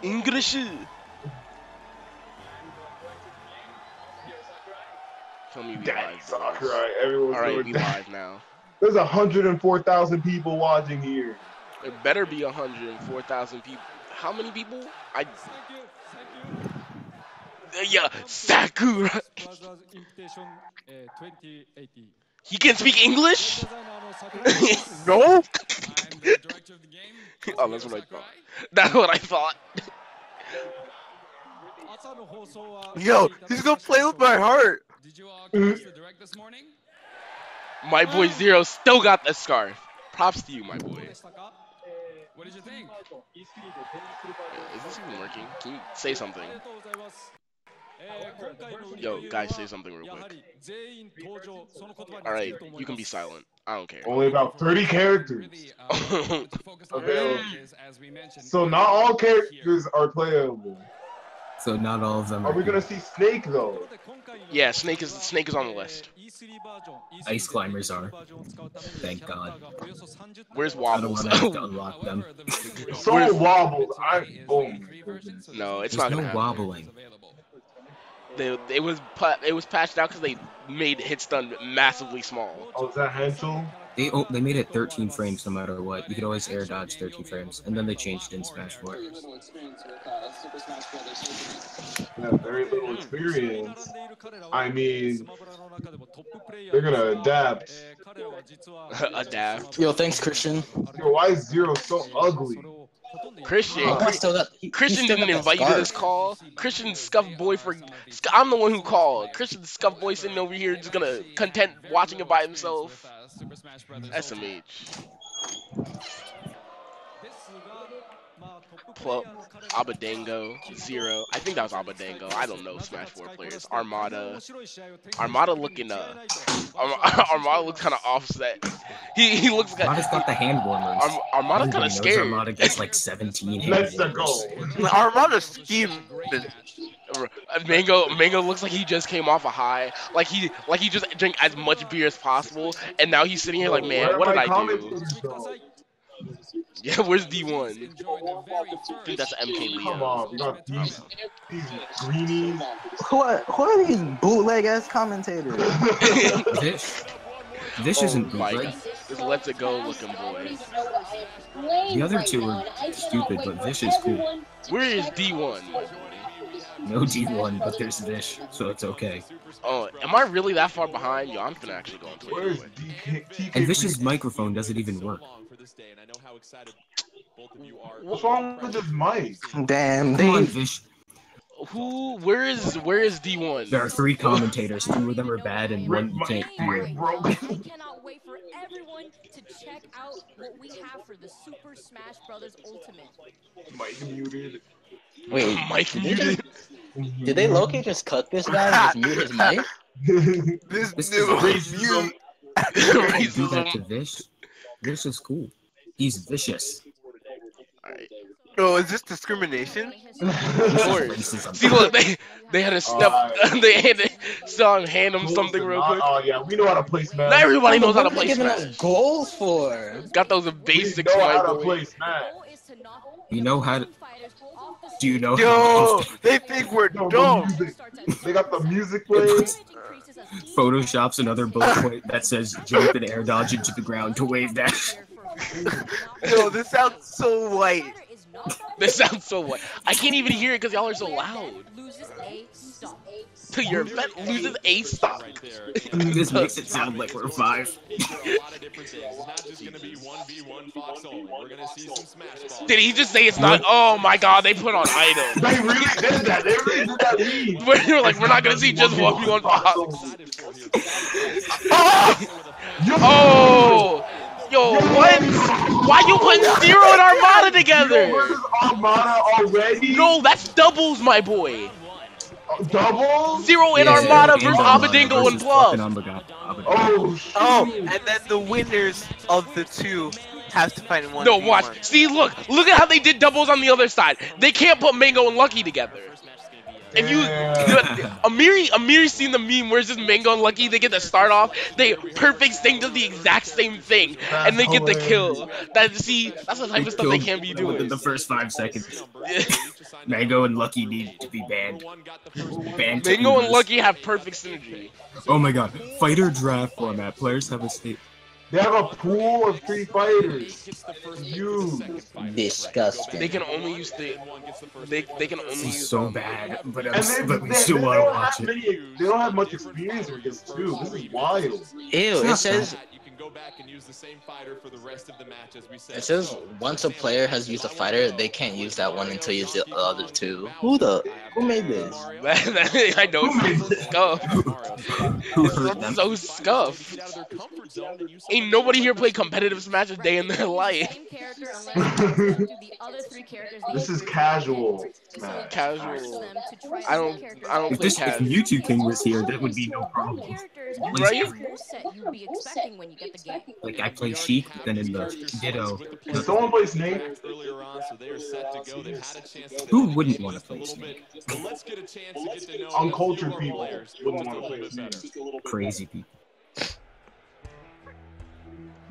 English. Tell me we Daddy live. Sakurai. Everyone's All right, doing we that. live now. There's 104,000 people watching here. It better be 104,000 people. How many people? Yeah, Sakura. He can speak English? No. Oh, that's what I thought. That's what I thought. Yo, he's gonna play with my heart. My boy Zero still got the scarf. Props to you, my boy. What did you think? Is this even working? Can you say something? Yo, guys, say something real quick. Alright, you can be silent. I don't care. Only about 30 characters available. So not all characters are playable. So not all of them Are we gonna see Snake though? Yeah, Snake is on the list. Ice climbers are. Thank God. Where's I don't Wobbles? want to have to unlock them. So wobbled. No, it's There's not no gonna happen. wobbling. It was patched out because they made hit stun massively small. Oh, is that Henschel? They made it 13 frames no matter what. You could always air dodge 13 frames, and then they changed it in Smash 4. They have very little experience. I mean, they're gonna adapt. Adapt. Yo, thanks, Christian. Yo, why is Zero so ugly? Christian He still didn't got that invite you to scarf. this call. Christian scuff boy I'm the one who called. Christian scuff boy sitting over here just gonna content watching it by himself. SMH. Abadango, Zero. I think that was Abadango. I don't know Smash 4 players. Armada looking Armada looks kind of offset. He looks like Armada's got the hand warmers. Armada kind of scared. Armada gets like 17 hand Let's warmers. go. Armada's scheme. Mango looks like he just came off a high. Like he just drank as much beer as possible, and now he's sitting here like, man, what did I do? Yeah, where's D1? I think that's MK Leo. Come on, we got these greenies. Who are these bootleg ass commentators? This isn't Mike, bootleg. this Let's It Go looking boy. The other two are stupid, but Vish is cool. Where is D1, my boy? No D1, but there's Vish, so it's okay. Oh, am I really that far behind? Yo, I'm finna actually go into it. Where's Anyway. TK? And Vish's microphone doesn't even work. What's wrong with this mic? Damn, Come on, they. Vish. Where is D1? There are 3 commentators. 2 of them are bad, and 1 you can't hear. Broken. Cannot wait for everyone to check out what we have for the Super Smash Brothers Ultimate. Mic muted. Wait, Mike did they muted. did they Loki just cut this guy and just mute his mic? This This new is mute. You do that to Vish. Vish is cool. He's vicious. Alright. No, is this discrimination? Racism. See, look, they had to step. They had to hand him something real quick. Oh yeah, we know how to play Smash. Not everybody knows how to What are they play giving Smash. us goals for? Got those We basics, know my how to boy. play Smash. You know how to... Do you know Yo, they think we're No, dumb. music. They got the music playing. Photoshops another bullet point that says jump and air dodge into the ground to wave dash. Yo, this sounds so white. This sounds so what? I can't even hear it because y'all are so loud. Till your vet loses a stock. This makes it sound like we're 5. Did he just say it's not? Oh my god, they put on item. They really did that. They really did that meme. We're like, we're not gonna see just 1v1 Fox. Oh! Yo, what? Why you putting Zero and Armada together? Versus Armada already? No, that's doubles, my boy. Double? Zero and Yeah, Armada and versus Armada Abadingo and versus Plum. fucking Abadingo. Oh, shit. Oh, and then the winners of the 2 have to fight in one. No, watch. See, look at how they did doubles on the other side. They can't put Mango and Lucky together. If you, Amiri's seen the meme where it's just Mango and Lucky, they get to start off, they perfect sync does the exact same thing, and they get the kill. That's the type of stuff they can't be Within doing. the first 5 seconds. Mango and Lucky need to be banned. Banned to Mango and oodles. Lucky have perfect synergy. Oh my god. Fighter draft format. Players have a state. They have a pool of 3 fighters. You. Disgusting. They can only use they can only This use is so bad, but, And we still want to watch it. They don't have much experience with this too. This is wild. Ew, it says Go back and use the same fighter for the rest of the match, as we said. it says once a player has used a fighter, they can't use that one until you use the other 2. Who made this? I know it's scuffed. Who hurt them? So scuffed. Ain't nobody here play competitive Smash a day in their life. This is casual. Smash. Casual. I don't If play this if casual. Mewtwo King was here, that would be no problem. Right? Like I play Sheik, then in the Ditto. Can someone play Snake? Earlier on, so they are set to go. They've had a chance to Who wouldn't want to play Snake? But let's get a chance to get to know Uncultured those people players wouldn't just a want to little play bit Snake. better. Crazy people.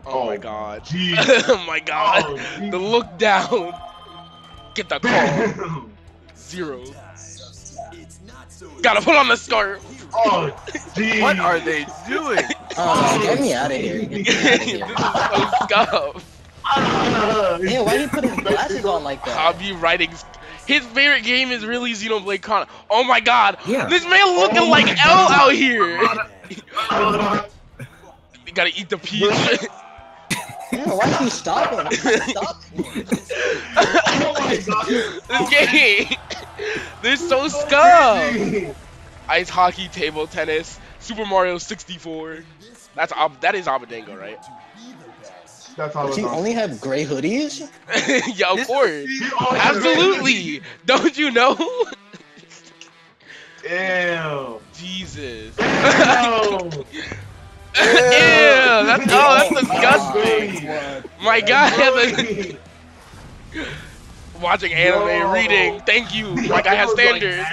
Oh my god. Jeez. Oh my god. Oh, geez. The look down. Get the call. Damn. 0. Gotta put on the scarf. Oh, jeez. What are they doing? Get me out of here. Get me This out is of so scuffed. here. Ew, why you put his glasses on like that? Hobby writing. His favorite game is really Xenoblade Chronicles. Oh my god. Yeah. This man looking Oh like my L God. out here. Oh You gotta eat the peach. Ew, why are you stopping? Stop. my god. This game. They're so scuffed. Ice hockey, table tennis, Super Mario 64. That is Abadango, right? That's all Do you only have gray hoodies? Yeah, of course. Absolutely. Don't you know? Ew. Jesus. Ew. Ew, that's disgusting. My guy has a watching anime, Yo. reading. Thank you. My guy has standards.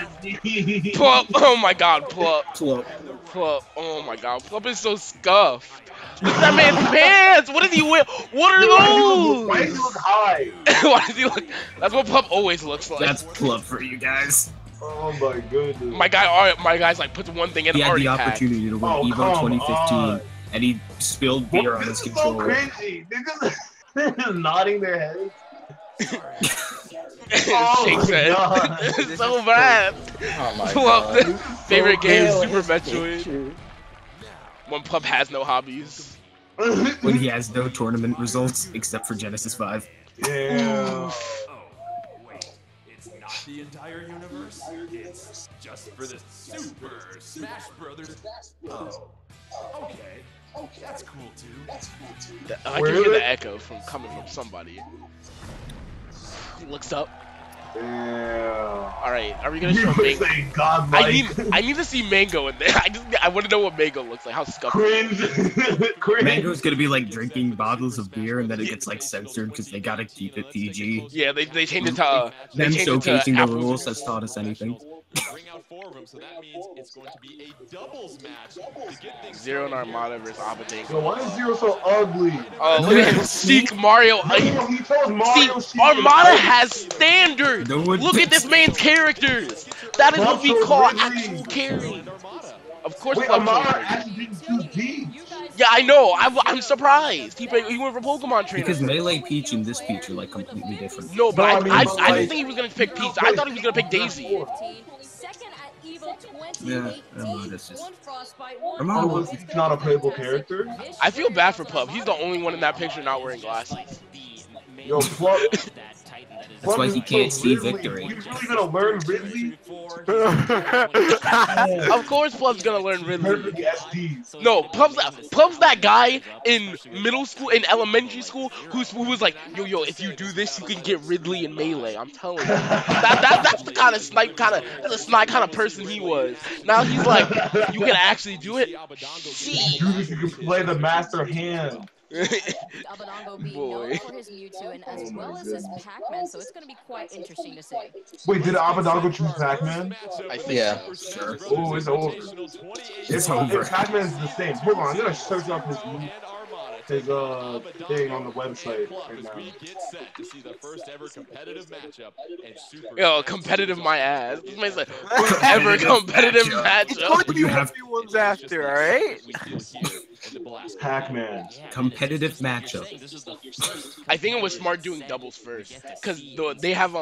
Plup. Oh my god, Plup. Plup. Oh my god, Plup is so scuffed. Look at that man's pants. What does he wear? What are those? Why does he look high? Why does he look? That's what Plup always looks like. That's Club for you guys. Oh my goodness. My guy's like puts one thing in He had already the packed. opportunity to win Oh, Evo come 2015, on. and he spilled beer on his This is so controller. cringy. They're just nodding their heads. Shakes my it. God. It's so bad. Oh my Plup, god. favorite game, Ew, Super his Metroid. picture. When Plup has no hobbies. When he has no tournament results except for Genesis 5. Yeah. It's not the entire universe. It's just for the Super Smash Brothers. Oh, okay. That's cool too. I Where can hear is it? the echo coming from somebody. He looks up. Yeah. All right, are we gonna You show would Mango? say godlike. I need to see Mango in there. I want to know what Mango looks like. How scuffed. Cringe. Cringe. Mango's gonna be like drinking bottles of beer and then it gets like censored because they gotta keep it PG. Yeah, they changed it to. Them They changed it to showcasing the Apple- rules has taught us anything. Bring out 4 of them, so that means it's going to be a doubles match to get things Zero and started here. Armada versus Abadango. Yo, why is Zero so ugly? Oh, look at him. Seek Mario. No, he told Mario See, Armada has standards. No one Look at picks- this man's characters. That is what we Plum call chose Ridley. actual carry. Of course, Wait, Plum chose Amara Ridley. actually didn't choose Peach. Yeah, I know. I'm surprised. He went for Pokemon trainer. Because Melee Peach and this Peach are like completely different. No, but No, I mean, I but didn't like- think he was gonna pick Peach. I thought he was gonna pick Daisy. Second at Evo 2018. Yeah, Armada's just- One Frostbite, one Armada was not a playable character? I feel bad for Pup. He's the only one in that picture not wearing glasses. Yo, Plum. That's why he can't see victory. You really gonna learn Ridley? Of course, Plum's gonna learn Ridley. Perfect SDs. No, Plum's that guy in middle school, in elementary school, who was like, yo, if you do this, you can get Ridley in Melee. I'm telling you, that's the kind of snipe, kind of person he was. Now he's like, you can actually do it. See, Do this, you can play the master hand. Abadango being Boy. known for his Mewtwo and as well as his Pac-Man, so it's going to be quite interesting to see. Wait, did Abadango choose Pac-Man? I think Yeah. Sure. Oh, it's over. It's over. Pac-Man's the same. Hold on, I'm gonna search up his move. his thing on the website right As now. we get set to see the first ever competitive matchup and Super Yo, Smash competitive my ass. This man's like, Competitive first ever competitive It's going matchup. to be You have- 1v1s after, alright? Pac-Man. Competitive matchup. I think it was smart doing doubles first, cause they have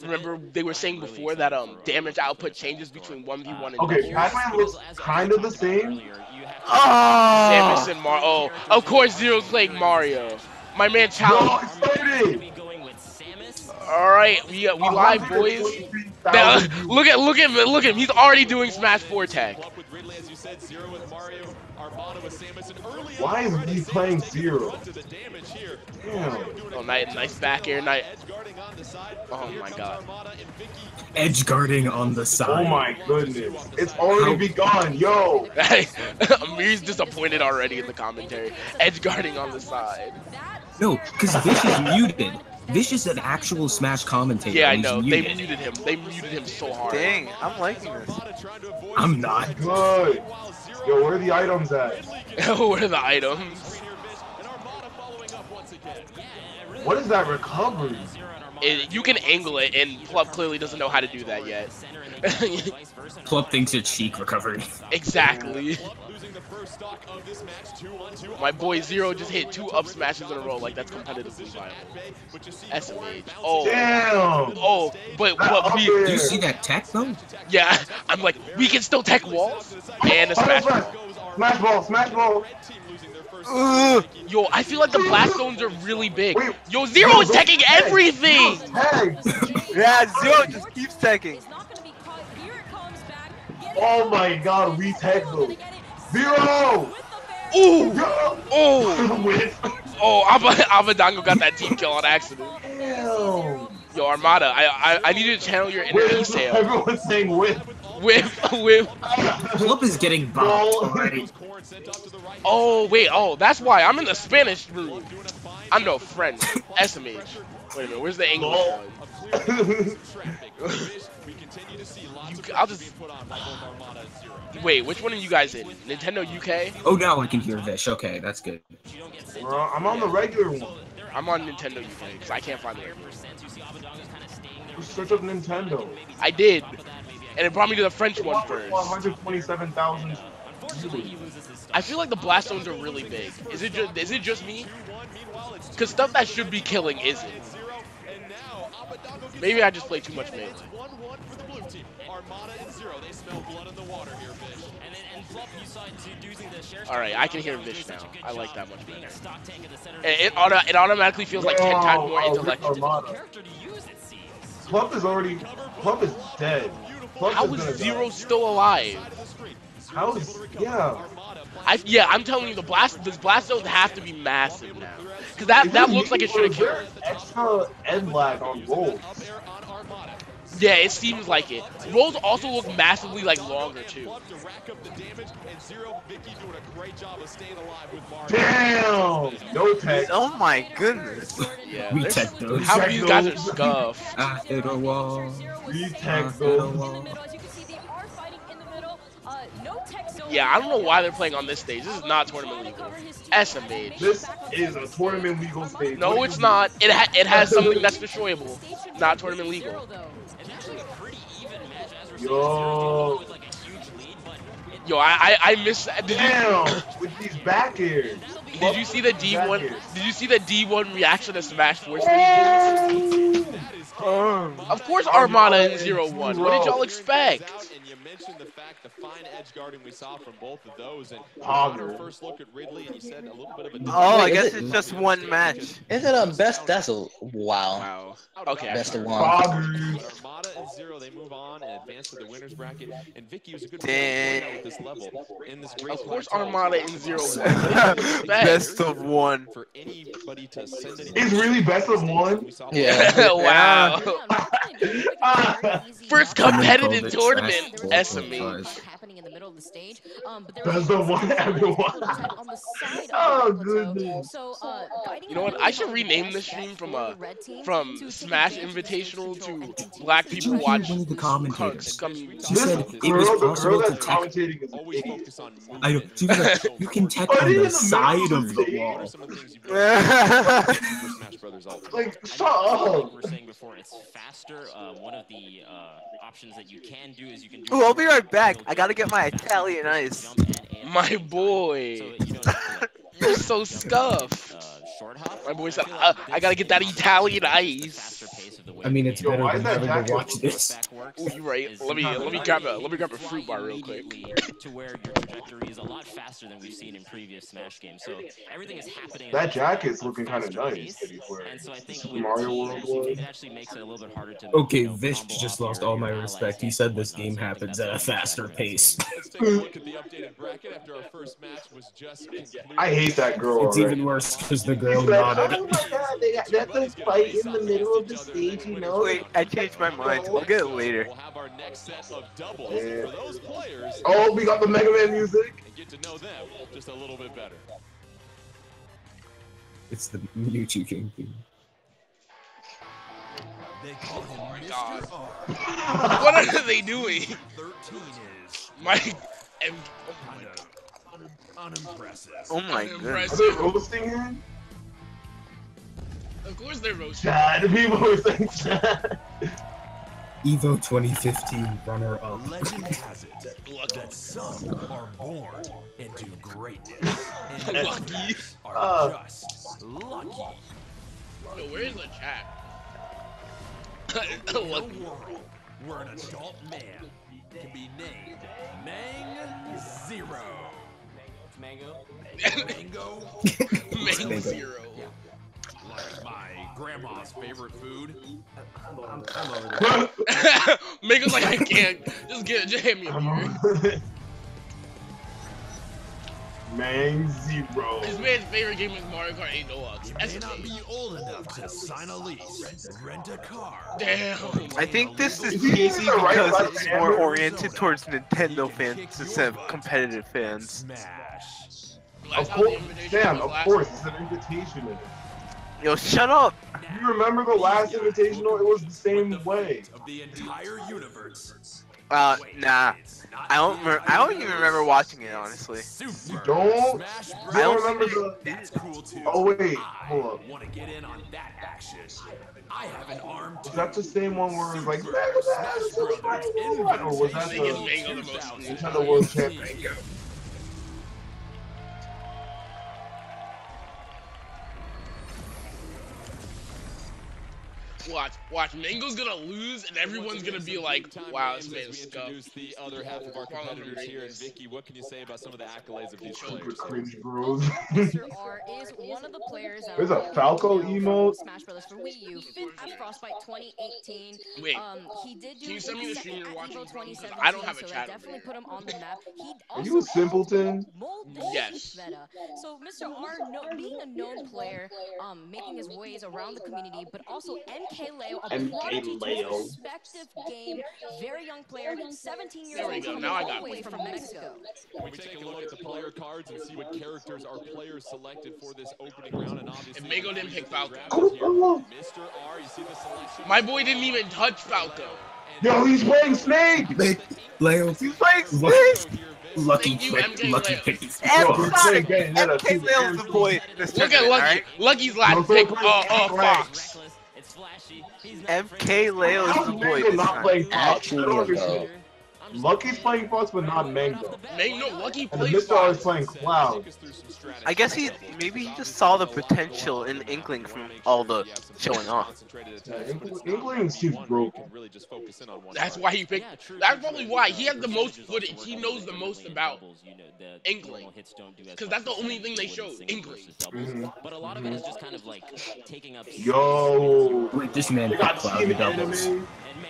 Remember they were saying before that damage output changes between 1v1 and Okay, doubles. Pac-Man looks kind of the same. Samus Oh! and Mario. Oh, of course Zero's playing Mario. My man Yo, challenged. it's 30! All right, we live, boys. Now, 123,000 views. look at him. He's already doing Smash 4 tech. Why is he playing Zero? Damn. Oh, nice back air, Oh my god. Edge guarding on the Oh side. my goodness. It's already begun, yo! Amir's disappointed already in the commentary. Edge guarding on the side. No, because Vish is muted. Vish is an actual Smash commentator. Yeah, I and he's know. They muted. muted him. They muted him so hard. Dang, I'm liking this. I'm not. Good. Yo, where are the items at? What are the items? What is that recovery? You can angle it, and Plub clearly doesn't know how to do that yet. Club thinks it's cheek recovery. Exactly. My boy Zero just hit 2 up smashes in a row, like that's competitively viable. SMH. Oh. Damn! Oh, but Do you see that tech though? yeah, I'm like, we can still tech walls and a smash ball. Smash ball, smash ball! Yo, I feel like the blast zones are really big. Wait, Yo, Zero is teching everything! Tags! Yeah, Zero just keeps taking. Oh my god, we tagged those. Zero! Ooh! Yo! Oh! Win. Oh, Abadango got that team kill on accident. Damn! Yo, Armada, I need you to channel your inner Whip. sale. Everyone's saying whip. Whip. Club is getting bopped already. Oh, wait, that's why. I'm in the Spanish room. I'm no French. SMH. Wait a minute, where's the English one? I'll just... Wait, which one are you guys in? Nintendo UK? Oh, now I can hear Vish. Okay, that's good. Bro, I'm on the regular one. I'm on Nintendo UK, because I can't find the regular one. Just search up Nintendo. I did. And it brought me to the French one first. 127,000 viewers. I feel like the blast zones are really big. Is it just me? Because stuff that should be killing isn't. Maybe I just play too much melee. Alright, I can hear Vish now. I like that much better. It automatically feels like 10 times more intellectual. Plump is dead. Plump How gonna is Zero die. still alive? How is, yeah. I'm telling you, the blast zones have to be massive now. Because that looks like it should have killed. Extra end lag on rolls. Yeah, it seems like it. Rolls also look massively like longer too. Damn! No tech. Oh my goodness. Yeah, We tech those. how these guys are scuffed. I hit a wall. Retech those. Yeah, I don't know why they're playing on this stage. This is not tournament legal. SMH. This is a tournament legal stage. No, What it's do you not. It has something that's destroyable. Not tournament legal. Yo. Yo, I miss. Damn! With these back airs. Did you see the D1? Did you see the D1 reaction to Smash 4 stages? Of course, Armada and 0-1. What did y'all expect? And you mentioned the fact, the fine edge guarding we saw from both of those, and Pogger. first look at Ridley, and you said a little bit of a. Oh, I Wait, guess is it- it's just one match. Is it a best? That's a wow. Wow. Okay. Best of sorry. one. Poggers. Armada and Zero, they move on and advance to the winners bracket, and Vicky was a good Damn. player with this level in this great Of course, plateau. Armada and 0-1. Best of one. For anybody to send it. It's really best of one? Yeah. Wow. First Call competitive the tournament. trash SMH. Happening in the middle of the stage. Best of one, everyone. On the side Oh, of the plateau. goodness. So, guiding You know what? I should rename this stream from Smash Invitational to Black People hear watch one of the commentators. Scummy. She This said it girl, was the girl possible to that's tech. commentating is an Always idiot. focus on movement. I don't. She was like, you can tech But on in the the side middle of of the the What are wall. some of the things you've done for Smash Brothers Ultimate? Like, I shut mean, like up. we were saying before, it's faster. One of the options that you can do is you can do. Ooh, I'll be right back. You'll I gotta get my faster Italian push, ice. jump, and aim at the My same time. boy. So you don't have to, like, You're so jump, scuffed. short hop. My boy I said, feel like I gotta this get that is Italian the ice. faster pace of the way I mean, the it's game better why than is that having to jacket watch look this. back works Ooh, you're right. is Let me really grab it a fly fruit bar real quick. immediately to where your trajectory is a lot faster than we've seen in previous Smash games. So everything is happening. That at jacket's a looking kind of faster nice, pace. to be fair. And so I think Super with Mario teams, World it was. actually makes it a little bit harder to Okay, combo Vish off just your lost all my allies' respect. He hits said and this whatnot. game So I think happens that's at a a huge faster factor in this pace. game. Let's take a look at the updated bracket after our first match was just completed. I hate that girl It's already. even worse because the He girl said, nodded. oh my god, they have to fight in the middle of the stage, you know? Wait, I changed my mind. I'll get it later. We'll have our next set of doubles Yeah. for those players Oh, we got the Mega Man music. and get to know them just a little bit better. It's the Mewtwo King theme. Oh my god. What are they doing? 13 is Mike. Oh my kind of unimpressive. Oh my goodness. Are Unimpressive. they roasting him? Of course they're roasting. Chad, people are saying Chad. Evo 2015 runner-up. Legend has it that some are born into greatness, and Lucky. others are just lucky. Yo, where is the chat? In a Lucky. world where an adult man can be named Mang Zero. Mango. Mango, Mang Zero. like my grandma's favorite food. I'm over there. Mango's like, I can't. Just hand me a beer. Mang Zero. His man's favorite game is Mario Kart 8 Deluxe. You That's may not amazing. be old enough to sign a lease, rent a car. Damn. I think this is Is he easy the right because side it's of more camera? oriented towards Nintendo fans instead of competitive fans. Smash. That's Of how the course, invitation Sam, was of last course, time. it's an invitation. In it. Yo, shut up! You remember the last Invitational? It was the same way. Of the entire universe. Nah. I don't even remember watching it, honestly. Super Don't- Smash I Bros. don't remember think the- It's cool too. Oh wait, hold up. Want to get in on that action? I have an arm too. Was that the same one where it was like, Super Smash Brothers or was that I think it's the Mango the most. Nintendo World Champion? Watch. Mango's gonna lose, and everyone's gonna be like, "Wow, this man's scuffed." The other half of our competitors here, and Vicky, what can you say about some of the accolades of these Super players? cringe bros. Mr. R is one of the players that There's a we Falco know emote. from Smash Brothers for Wii U, fifth at Frostbite 2018. Wait, He did do can you send me the second stream you're at watching? Evo Because 2017, I don't have a so chat that over definitely there. put him on the map. He Are you a also simpleton? mold the Yes. Sheik meta. So Mr. R, being a known player, making his ways around the community, but also MK Leo, a MK prodigy to Leo. his respective game, very young player, 17 years There we old, go. coming Now I all got the way it. from Mexico. Can we take a look at the player cards and see what characters our players selected for this opening round? And obviously, If Mango didn't pick Falco. Mr. R, you see the selection. My boy didn't even touch Falco. Yo, he's playing Snake! Leo, He's playing Look. Snake! lucky Thank you, pick, MK lucky Leo. pick. MK Leo's the boy. This Look at tournament, Lucky. alright? Lucky's last pick. Fox. It's flashy. He's not MK Leo's How's the boy Mango this not time. playing Fox? I Actually, don't understand. though. Lucky's playing Fox, but not Mango. No, Lucky And the plays Mr. R is Fox. playing Cloud. I guess maybe he just saw the potential in Inkling from all the showing off. Inkling seems broken. That's why he picked. That's probably why he has the most footage. He knows the most about Inkling. Because that's the only thing they showed. Inkling. But a lot of it is just kind of like taking up. Yo, Wait, this man they picked got Cloud team to doubles. anime.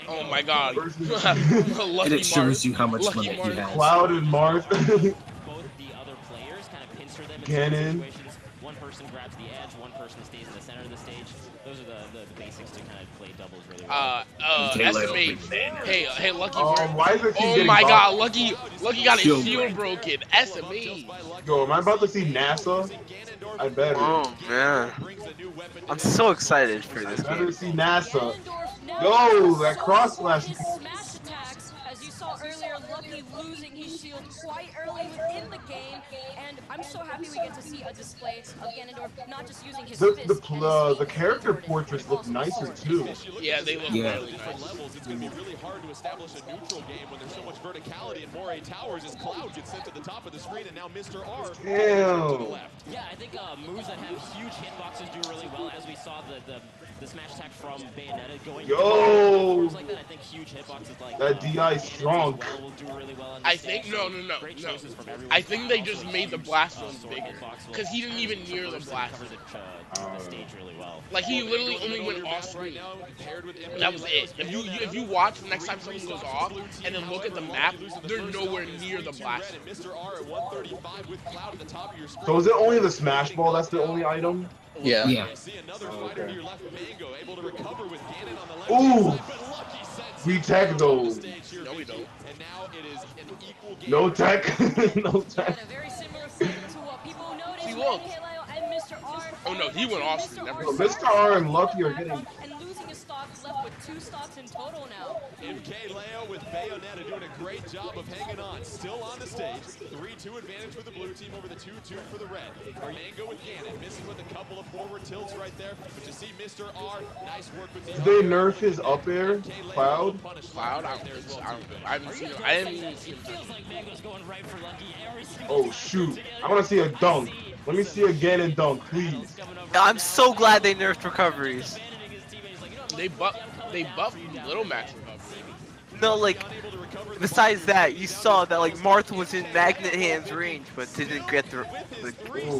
Oh my god. And Lucky it shows you how much Lucky limit he Mark. has. Cloud and Marth. Both the other players kind of pincer them in Ganon. situations. One person grabs the edge, one person stays in the center of the stage. Those are the basics to kind of play doubles really well. MK SMA. Leo. Hey, Lucky. Why is it keep Oh getting my god, boxed? Lucky got his Shield shield break. broken. SMA. Yo, am I about to see NASA? I better. Oh man, I'm so excited for this I better game. see NASA. Ganondorf Yo, that cross slash. His smash attacks, as you saw earlier, Lucky losing his shield quite early within the game, and I'm so happy we get to see a display of Ganondorf not just using his fist and his The speed character Jordan, portraits but look also nicer his too. Yeah, they look Yeah. really nice. levels, it's going to be really hard to establish a neutral game when there's so much verticality and Moray towers as Cloud gets sent to the top of the screen, and now Mr. R to the Damn. left. Yeah, I think moves that have huge hitboxes do really well, as we saw the smash attack from Bayonetta going Yo. like that. I think huge hitboxes like That DI is Ganon's strong. as well will do really well on I this think stage. no. Great choices from everyone. I think they Also just a made the huge, blast zone sword bigger hitbox will because he didn't even near the blast cover zone. the stage really well. Like he literally only went off screen. That was it. If you watch next time someone goes off and then look at the map, they're nowhere near the blast zone. Mr. R at 135 with Cloud at the top of your screen. So is it only the Smash Ball that's the only item? Yeah. Yeah. See another fighter to your left, Mango, able to recover with Ganon on the left. Ooh. Side, but Lucky sends We him tech on the those. stage here, No, we Mickey. don't. And now it is an equal game. No tech. No tech. had a very similar fight to what people noticed See, when look. Kaleo and Mr. R. Oh, no, he went off screen, never mind. Mr. R and Lucky are getting- And losing his stocks, left with 2 stocks in total now. MK Leo with Bayonetta doing a great job of hanging on. Still on the stage. 3-2 advantage for the blue team over the 2-2 for the red. Mango with Ganon. Missing with a couple of forward tilts right there. But you see Mr. R. Nice work with the Did they nerf his up air? Cloud? Cloud, I don't think so. I haven't seen him. I haven't even seen him. Feels like Mango's going right for Lucky every single Oh time. shoot. I want to see a dunk. Let me see a Ganon dunk, please. I'm so glad they nerfed recoveries. They buffed Little Max recovery. No, like, besides that, you saw that, like, Marth was in Magnet Hand's range, but didn't get the,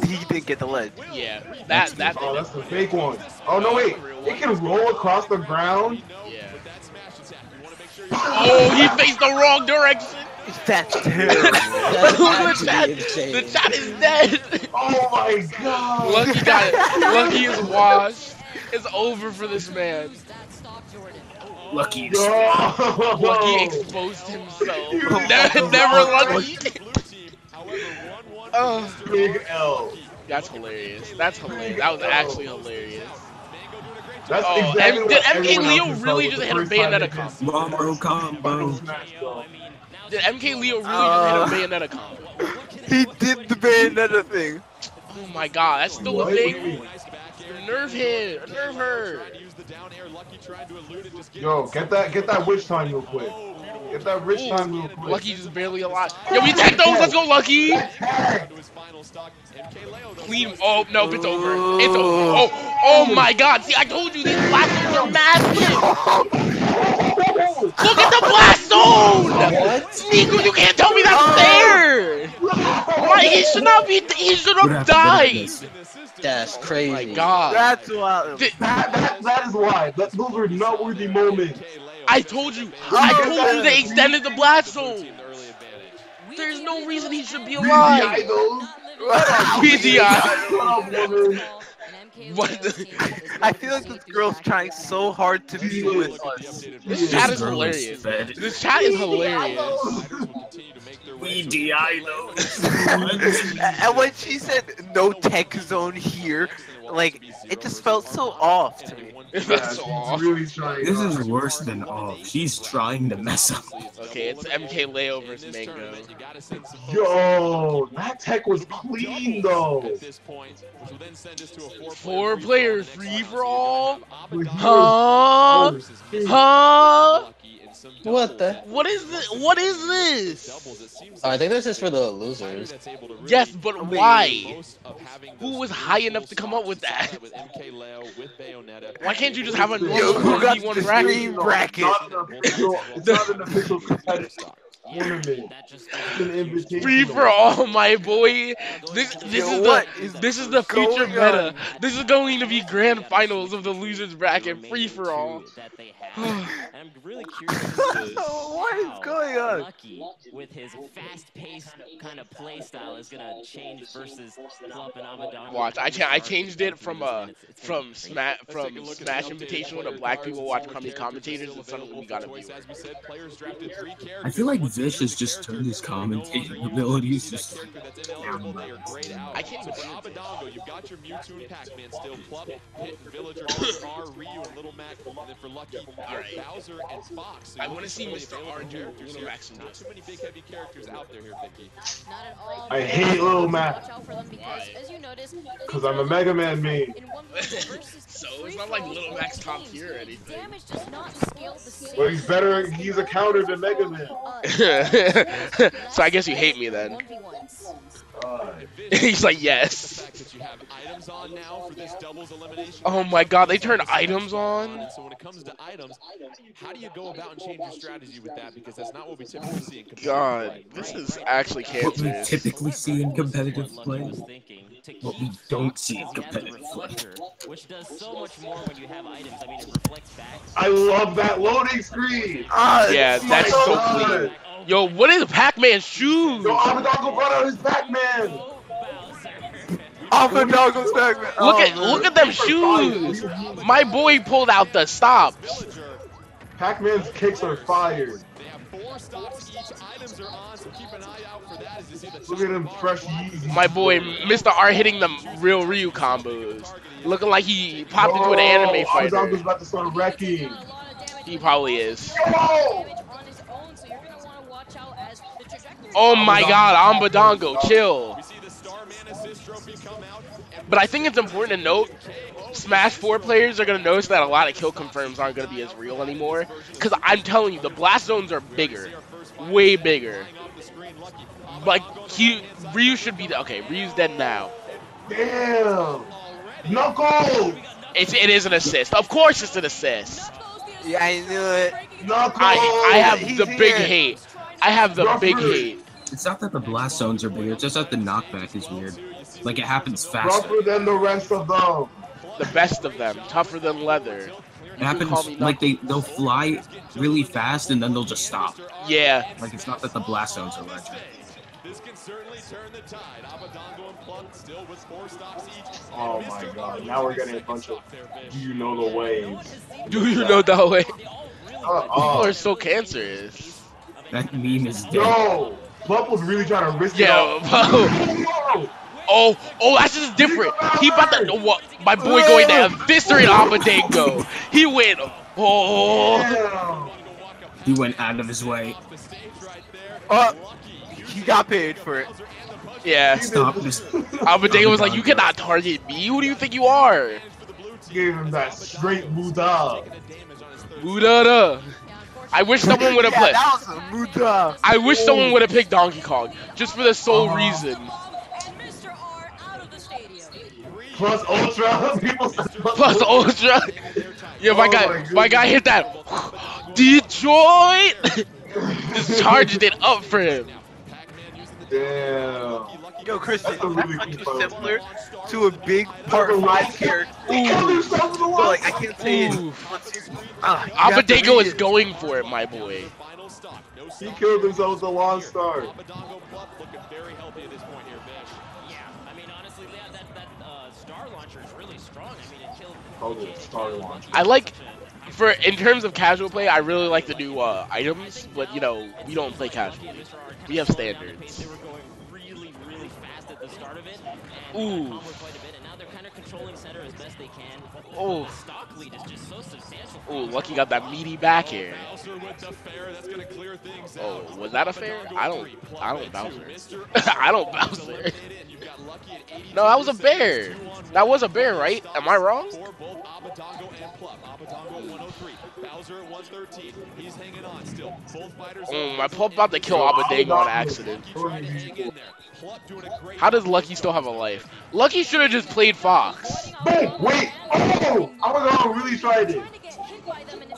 he didn't get the ledge. Yeah, that Oh, that's the fake one. Oh no, wait. It can roll across the ground. yeah. That smash attack. You want to make sure Oh, he faced the wrong direction. That's terrible. Look at the chat. The chat is dead. Oh my god. Lucky got it. Lucky is washed. It's over for this man. Lose that stock, Jordan. Lucky. Yo. Lucky exposed himself. Never Lucky. Oh, Big L. that's hilarious. That's hilarious. That was actually hilarious. That's Oh, exactly and did what MK everyone Leo else really felt just the hit a first time they Bayonetta did combo? Mambo combo. Smash Bros. Did MK Leo really just hit a Bayonetta combo? He did the Bayonetta thing. Oh my god, that's still a What? thing? Nerf him. Nerf her. Yo, get that witch time real quick. Get that witch time real quick. Lucky just barely alive. Yo, we tech those. Let's go, Lucky. Clean. Oh, no, it's over. It's over. Oh my god. See, I told you these blast zones are massive. Look at the blast zone. What? Nico, you can't tell me that's there. Why? He should not be. He should What have happened to died. this? That's Oh crazy. my god. That's wild. That is why. Those were noteworthy moments. I told you. I told you they extended the blast zone. There's no reason he should be alive. BDI those. BDI. What the- I feel like this girl's trying so hard to be with us. This chat is This girl is hilarious. fed. This chat is hilarious. We DI those. And when she said no tech zone here, like, it just felt so off to me. That's so off. Really trying. This is worse than off. She's trying to mess up. Okay, it's MK Leo versus Mango. Yo, that tech was clean though. 4 players, free for all? Huh? Huh? What the? What is this? What is this? I think this is for the losers. Yes, but why? Who was high enough to come up with that? Why can't you just have a Yo, normal who got 1v1 the bracket? stream bracket? It's not an official competitive tournament. That just It's an invitation. Free for all, my boy. This What is is this is the future going meta. on? This is going to be grand finals of the losers bracket. Free for all. that they have. And I'm really curious as to What is how going on? Lucky, with his fast-paced kind of play style, is gonna change versus Club and Amadon. Watch, I changed it from Smash Invitational to Black People Watch Crummy Commentators, and suddenly we got a viewer. I feel like Fish has just turned his commentating abilities just I can't even For see it. Abadongo, you've got your Mewtwo and Pac-Man still. Plup, Pit, Villager, Mr. R, Ryu, and Little Mac. And then for Lucky, Alright. Bowser and Fox. So I you're want to see really Mr. available R do characters Little here. Max and Not too many big heavy characters out there here, Vicky. Not at all. I hate Little Mac. Watch out for them because, Why? as you notice, Because I'm a Mega Man meme. in 1v1 versus So it's not like Little Max top tier or anything. damage does not scale the same. But he's better. He's a counter to Mega Man. So I guess you hate me then. 1v1s. He's like, The yes. fact that you have items on now for this doubles elimination. Oh my god, they turned items on? And so when it comes to items, how do you go about and change your strategy with that? Because that's not what we typically see in competitive God, play. this is actually what we cancerous. typically see in competitive play. What we don't see in He has the competitive play. reflector, which does so much more when you have items. I mean, it reflects back. I love that loading screen. Yeah, that's so God. clean. Yo, what is Pac-Man's shoes? Yo, Abadongo brought out his Pac-Man. Abadongo's Pac-Man. Look at them shoes. My boy pulled out the stops. Pac-Man's kicks are fire. They have 4 stops each. Items are on, so keep an eye out for that as you see the Look at him, fresh Yeezy. My boy, Mr. R hitting them real Ryu combos. Looking like he popped into an anime Abadongo's fighter. about to start wrecking. He probably is. Yo! Oh my god, Ambadongo, chill. We see the Starman Assist trophy come out. But I think it's important to note, Smash 4 players are going to notice that a lot of kill confirms aren't going to be as real anymore. Because I'm telling you, the blast zones are bigger. Way bigger. Like, Ryu should be... Okay, Ryu's dead now. Damn! Knuckles! It is an assist. Of course it's an assist. Yeah, I knew it. Knuckles! I have He's the big here. hate. I have the big hate. It's not that the blast zones are bigger, it's just that the knockback is weird. Like, it happens faster. Rougher than the rest of them. The best of them. Tougher than leather. It happens, like, they'll fly really fast and then they'll just stop. Yeah. Like, it's not that the blast zones are larger. This can certainly turn the tide. Abadongo and Plum still with 4 stops each. Oh my god, now we're getting a bunch of do you know the waves. Do you know that way? People Oh, are so cancerous. That meme is dead. yo! Plump was really trying to risk it Yo, all. bro. Oh, that's just different. He about to, what? My boy going to eviscerate Abadongo. He went, Damn. He went out of his way. He got paid for it. Yeah. Stop this. Abadongo was like, you cannot target me. Who do you think you are? Gave him that straight Buddha. Buddha. I wish someone would have put. That was a Muda. I wish someone would have picked Donkey Kong just for the sole reason. Plus Ultra. People said Plus Ultra. Yeah, my guy hit that. Detroit. Just charged it up for him. Damn. Yo, Christian, That's a that's really like cool similar to a big part 5 character. So, like, I can't say it. Abadongo is going for it, my boy. He killed himself with a long start. Abadongo Plum looking very healthy at this point here, Vish. Yeah, I mean, honestly, that star launcher is really strong. I mean, it killed. Oh, the star launch. I like, in terms of casual play, I really like the new items, but you know, we don't play casual. We have standards. They were going really, really fast at the start of it. And Ooh. comboed quite a bit, and now they're kind of controlling center as best they can. Oh. The stock lead is just so substantial. Ooh, Lucky got that meaty back here. Bowser with the fair, that's gonna clear things Oh, out. was that a fair? I don't Bowser. Mr. I don't Bowser. You've got Lucky at 82. No, that was a bear. That was a bear, right? Am I wrong? For both Abadongo and Plum. Abadongo at 103. Bowser at 113. He's hanging on still. Both fighters. My Plum about to kill Abadongo on accident. Trying to hang in there. Plum doing a great How does Lucky still have a life? Lucky should have just played Fox. Boom! Wait! Oh! Abadongo really tried it.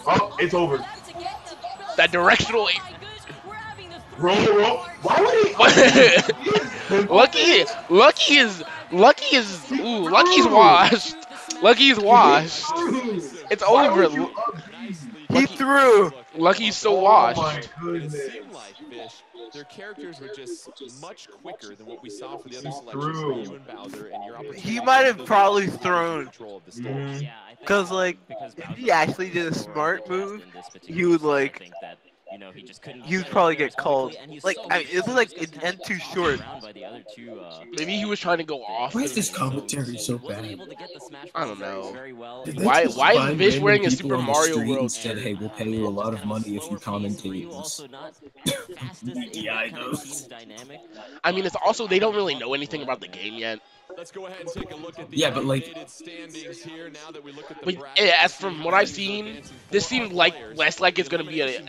Oh, it's over. That directional. Roll. Why would he? Lucky's washed. Lucky's washed. It's Why over. would you He threw. Lucky's so Oh washed. my It goodness. seemed like, Fish, their characters were just much quicker than what we saw for the other He's selections for through. you and Bowser, and your opportunity He might have to probably take thrown. control of the stage. Mhm. Yeah, I think Cause like, because if Bowser he actually did a was smart more move, in this he would particular like I think that You know, he just couldn't. He would probably get called. Like, I mean, it was like it end too short. Maybe he was trying to go off. Why is this commentary so bad? I don't know. Did they Why just is find Vish random wearing a people Super on the Mario street World and said, shirt? hey, we'll pay you a lot of money if you commentate this? Yeah, I know. I mean, it's also they don't really know anything about the game yet. Let's go ahead and take a look at the Yeah, but like, standings here now that we look at the But bracket. as from what I've seen, this seems like less like it's gonna be a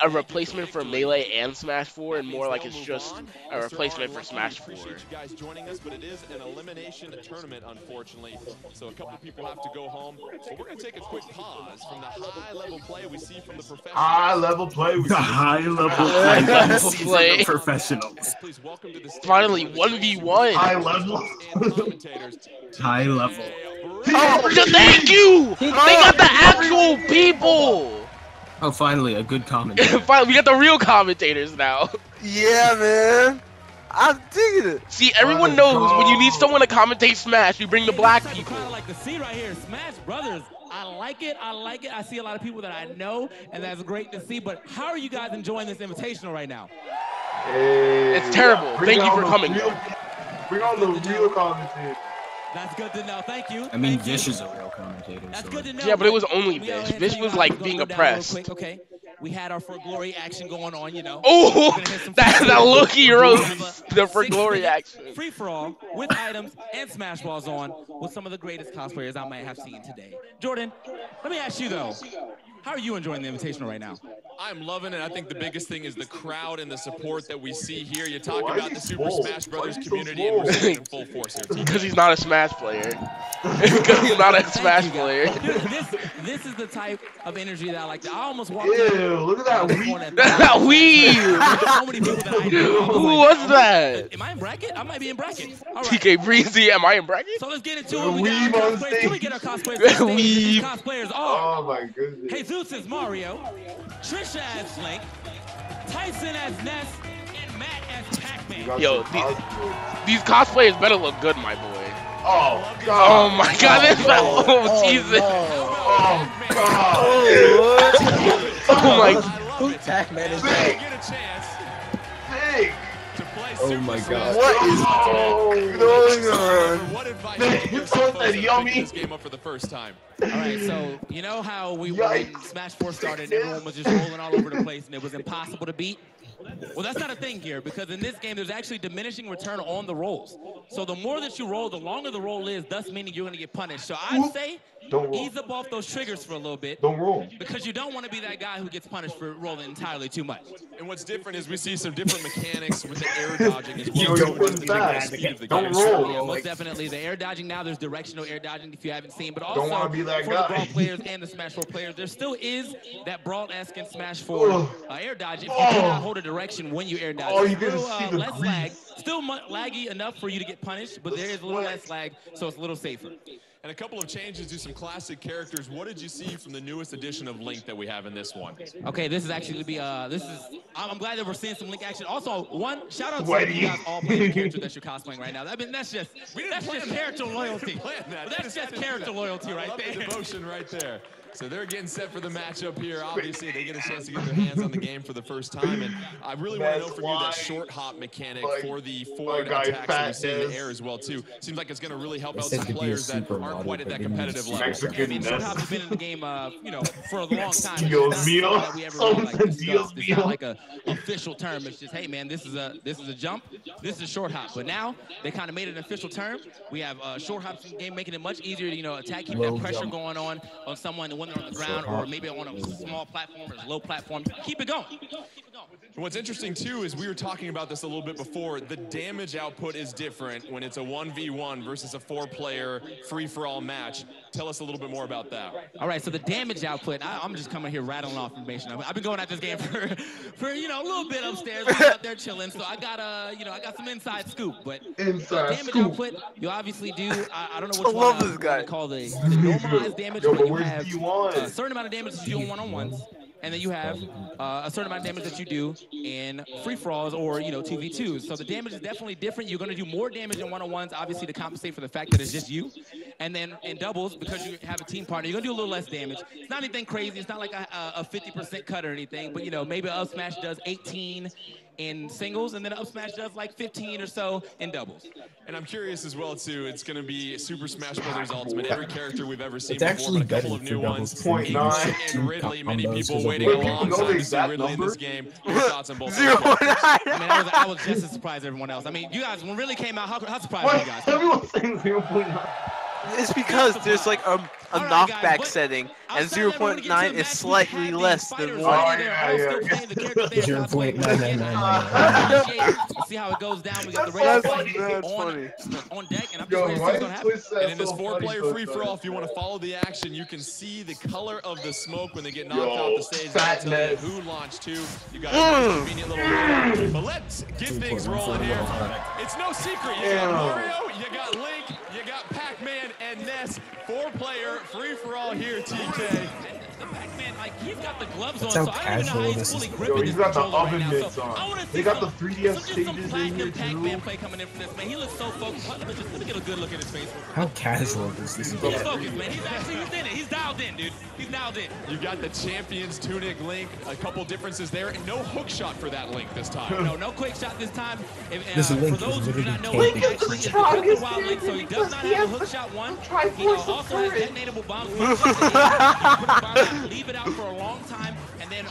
replacement for Melee and Smash 4, and more like it's just a replacement for Smash 4. Appreciate you guys joining us, but it is an elimination tournament, unfortunately. So a couple people have to go home. But we're gonna take a quick pause from the high-level play we see from the professionals. High-level play. The high-level play. Professionals. Please welcome to the stage. Finally, 1v1. High level. High level. Oh, thank you! They got the actual people! Oh, finally, a good commentator. Finally, we got the real commentators now. Yeah, man. I'm digging it. See, everyone knows when you need someone to commentate Smash, you bring the black people. Kind of like the C right here, Smash Brothers. I like it. I like it. I see a lot of people that I know, and that's great to see. But how are you guys enjoying this invitational right now? Hey, It's terrible. Thank you for coming. Bring on the real commentator. That's good to know. Thank you. I mean, Vish is a real commentator. That's So. good to know. Yeah, but it was only Vish. Vish was like being oppressed. Okay. We had our For Glory action going on, you know. Oh, that Loki rose the For Glory action. Free for all with items and Smash Balls on with some of the greatest cosplayers I might have seen today. Jordan, let me ask you though, how are you enjoying the invitational right now? I'm loving it. I think the biggest thing is the crowd and the support that we see here. You talk about the Super Smash Brothers community, and we're seeing it in full force here. Because he's not a Smash player. Because he's not a Smash player. This is the type of energy that I like. I almost walked Ew, look at that weave. That weave! So many people that I know. Who was that? Am I in bracket? I might be in bracket. All right. TK Breezy, am I in bracket? So let's get into it. We got our cosplayers. Can we get our cosplayers? These cosplayers are. Oh my goodness. Jesus as Mario, Trisha as Link, Tyson as Ness, and Matt as Pac-Man. Yo, these cosplayers better look good, my boy. Oh god. Oh my god, this oh Jesus. Oh god. Oh my Pac-Man is Big. Big. Oh my god. What is going on? What advice Man, would you you give told some that folks that yummy. picked this game up for the first time? All right, so you know how when Smash 4 started, everyone was just rolling all over the place, and it was impossible to beat? Well, that's not a thing here, because in this game, there's actually diminishing return on the rolls. So the more that you roll, the longer the roll is, thus meaning you're going to get punished. So I'd say Don't roll. ease up off those triggers for a little bit. Don't roll. Because you don't want to be that guy who gets punished for rolling entirely too much. And what's different is we see some different mechanics with the air dodging as well. You don't With the back. speed of the Don't game. roll. Yeah, most definitely. The air dodging now, there's directional air dodging if you haven't seen. But also, Don't wanna be that for guy. the Brawl players and the Smash 4 players, there still is that Brawl-esque in Smash 4 air dodge. If you cannot hold a direction when you air dodge, Oh, you it's didn't still, see the less grease. lag. Still laggy enough for you to get punished, but there is a little less lag, so it's a little safer. And a couple of changes to some classic characters. What did you see from the newest edition of Link that we have in this one? Okay, this is actually going to be, I'm glad that we're seeing some Link action. Also, shout out to Sweaty. you guys all playing the character that you're cosplaying right now. I mean, that's just character loyalty. That's just character loyalty right I love there. the devotion right there. So they're getting set for the matchup here. Obviously, they get a chance to get their hands on the game for the first time. And I really want to know from you that short hop mechanic for the forward guy attacks that we see in the Fat air as well, too. Seems like it's going to really help They out said some to be a players that supermodel, aren't quite at but that they need competitive to level. Mexican Yeah, I mean, short Ness. hops have been in the game, for a long time. Dios It's mío. not that we ever really, like, discussed. Dios It's not mío. like a official term. It's just, hey, man, this is a jump. This is a short hop. But now they kind of made it an official term. We have short hops in the game, making it much easier to attack, keep that pressure going on someone when they're on the ground or maybe on a small platform or low platform. Keep it going. What's interesting, too, is we were talking about this a little bit before. The damage output is different when it's a 1v1 versus a 4-player free-for-all match. Tell us a little bit more about that. All right, so the damage output, I'm just coming here rattling off information. I've been going at this game for a little bit upstairs. I'm out there chilling, so I got some inside scoop. But damage output, you obviously do. I don't know which one this guy. call the normalized damage, Yo, but but you where's have D1? a certain amount of damage that you do in one-on-ones. And then you have a certain amount of damage that you do in free-for-alls or, 2v2s. So the damage is definitely different. You're going to do more damage in one-on-ones, obviously, to compensate for the fact that it's just you. And then in doubles, because you have a team partner, you're gonna do a little less damage. It's not anything crazy. It's not like a 50% cut or anything, but you know, maybe up smash does 18 in singles, and then up smash does like 15 or so in doubles. And I'm curious as well too. It's going to be Super Smash Brothers Ultimate. Every character we've ever seen It's before, actually but a couple better of for new doubles ones. than .9. And Ridley, many combos people because waiting of Wait, people know alongside the to see exact Ridley in this number? game. Your thoughts on both? 0.9. I mean, I was just as surprised as everyone else. I mean, you guys, when Ridley came out, how surprised were you What? guys? Everyone's saying 0.9. It's because there's like a Alright, knockback guys, what- setting, and outside of that, we're gonna get to 0.9 the is match. We slightly have less these than fighters 1. already. They're Oh, all yeah, still yeah. playing the characters they have. 0.99999. See how it goes down. We got the That's race That's on funny. deck, and I'm just Yo, ready to see why what's gonna is happen. Twist And in this so funny four-player so free-for-all, fast? if you want to follow the action, you can see the color of the smoke when they get knocked Yo, off the stage. That'll tell you fatness. who launched two. You got a nice convenient little window. But let's get things rolling here. It's no secret. You got Damn. Mario, you got Link, you got Pac-Man, and Ness. Four-player free-for-all here, TK. The Pac-Man, like, he's got the gloves That's on, how so I don't even know casual how he's this fully is. gripping Yo, this he's got the controller oven right mitts now. on. So I want to see They got the some 3DS just some stages in platinum here, Pac-Man too. play coming in from this, man. He looks so focused. Let me get a good look at his face. How casual does this He's get? focused, man. He's in it. He's dialed in, dude. He's dialed in. You got the Champions Tunic Link. A couple differences there. And no hook shot for that Link this time. No quick shot this time. This For Link those is who do not know, literally Link camping. actually is the Ultra Wild Link, so he does not have a hook shot one. He also has detonatable bombs. Put a bomb out, leave it out for a long time, and then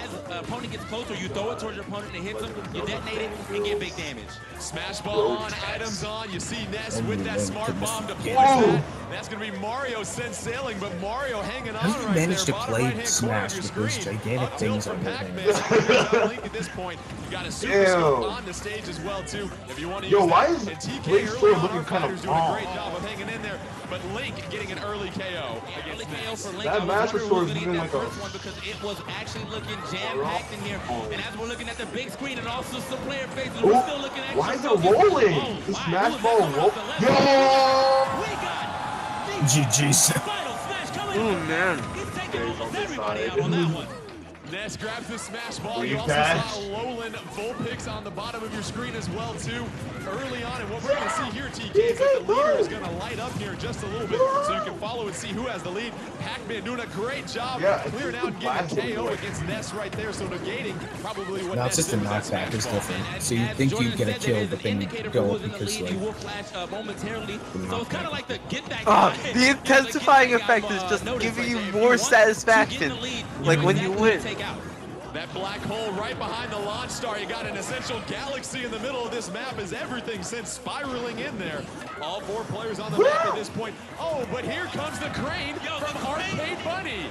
as the opponent gets closer, you throw it towards your opponent and it hits him. You detonate it and get big damage. Smash ball on, items on. You see Ness with that smart bomb to force Whoa. that. That's going to be Mario sent sailing, but Mario hanging on How do you right manage there. to Bottom play right-hand corner of Smash your with those screen. gigantic Up tilt things from on your Pac-Man. hands? Here's our Link at this point. You got a super scope on the stage as well, too. If you want to Yo, use why that. is And TK Link early still on, looking our kind of fighters doing a great calm? job of hanging in there. But Link getting an early KO Early against KO Ness. for Link. That I was Master wondering Sword who's is gonna looking eat that like a- first one because it was actually looking jam-packed in here. And as we're looking at the big screen and also some player faces, we're still looking at Why is it some rolling? focus. The Why? Smash Who was ball that roll. coming off the Yo! left? We got the GG's. final smash coming. Oh, man. He's taking He's on almost this everybody side. out on that one. Ness grabs the smash ball. Will You you also catch? saw Lowland full picks on the bottom of your screen as well, too, early on. And what we're going to see here, TK, is that the leader is going to light up here just a little bit so you can follow and see who has the lead. Pac-Man doing a great job clearing out and getting a KO against Ness right there, so negating probably what No, it's Ness just a did with that knockback. smash It's ball. different. So you think you get a kill, but then you don't because like. You will flash momentarily. So it's kind of like the get that Oh, guy. the intensifying effect is just giving you more satisfaction, like when you win. That black hole right behind the launch star. You got an essential galaxy in the middle of this map as everything sent spiraling in there. All four players on the map at this point. Oh, but here comes the crane from Arcade Bunny.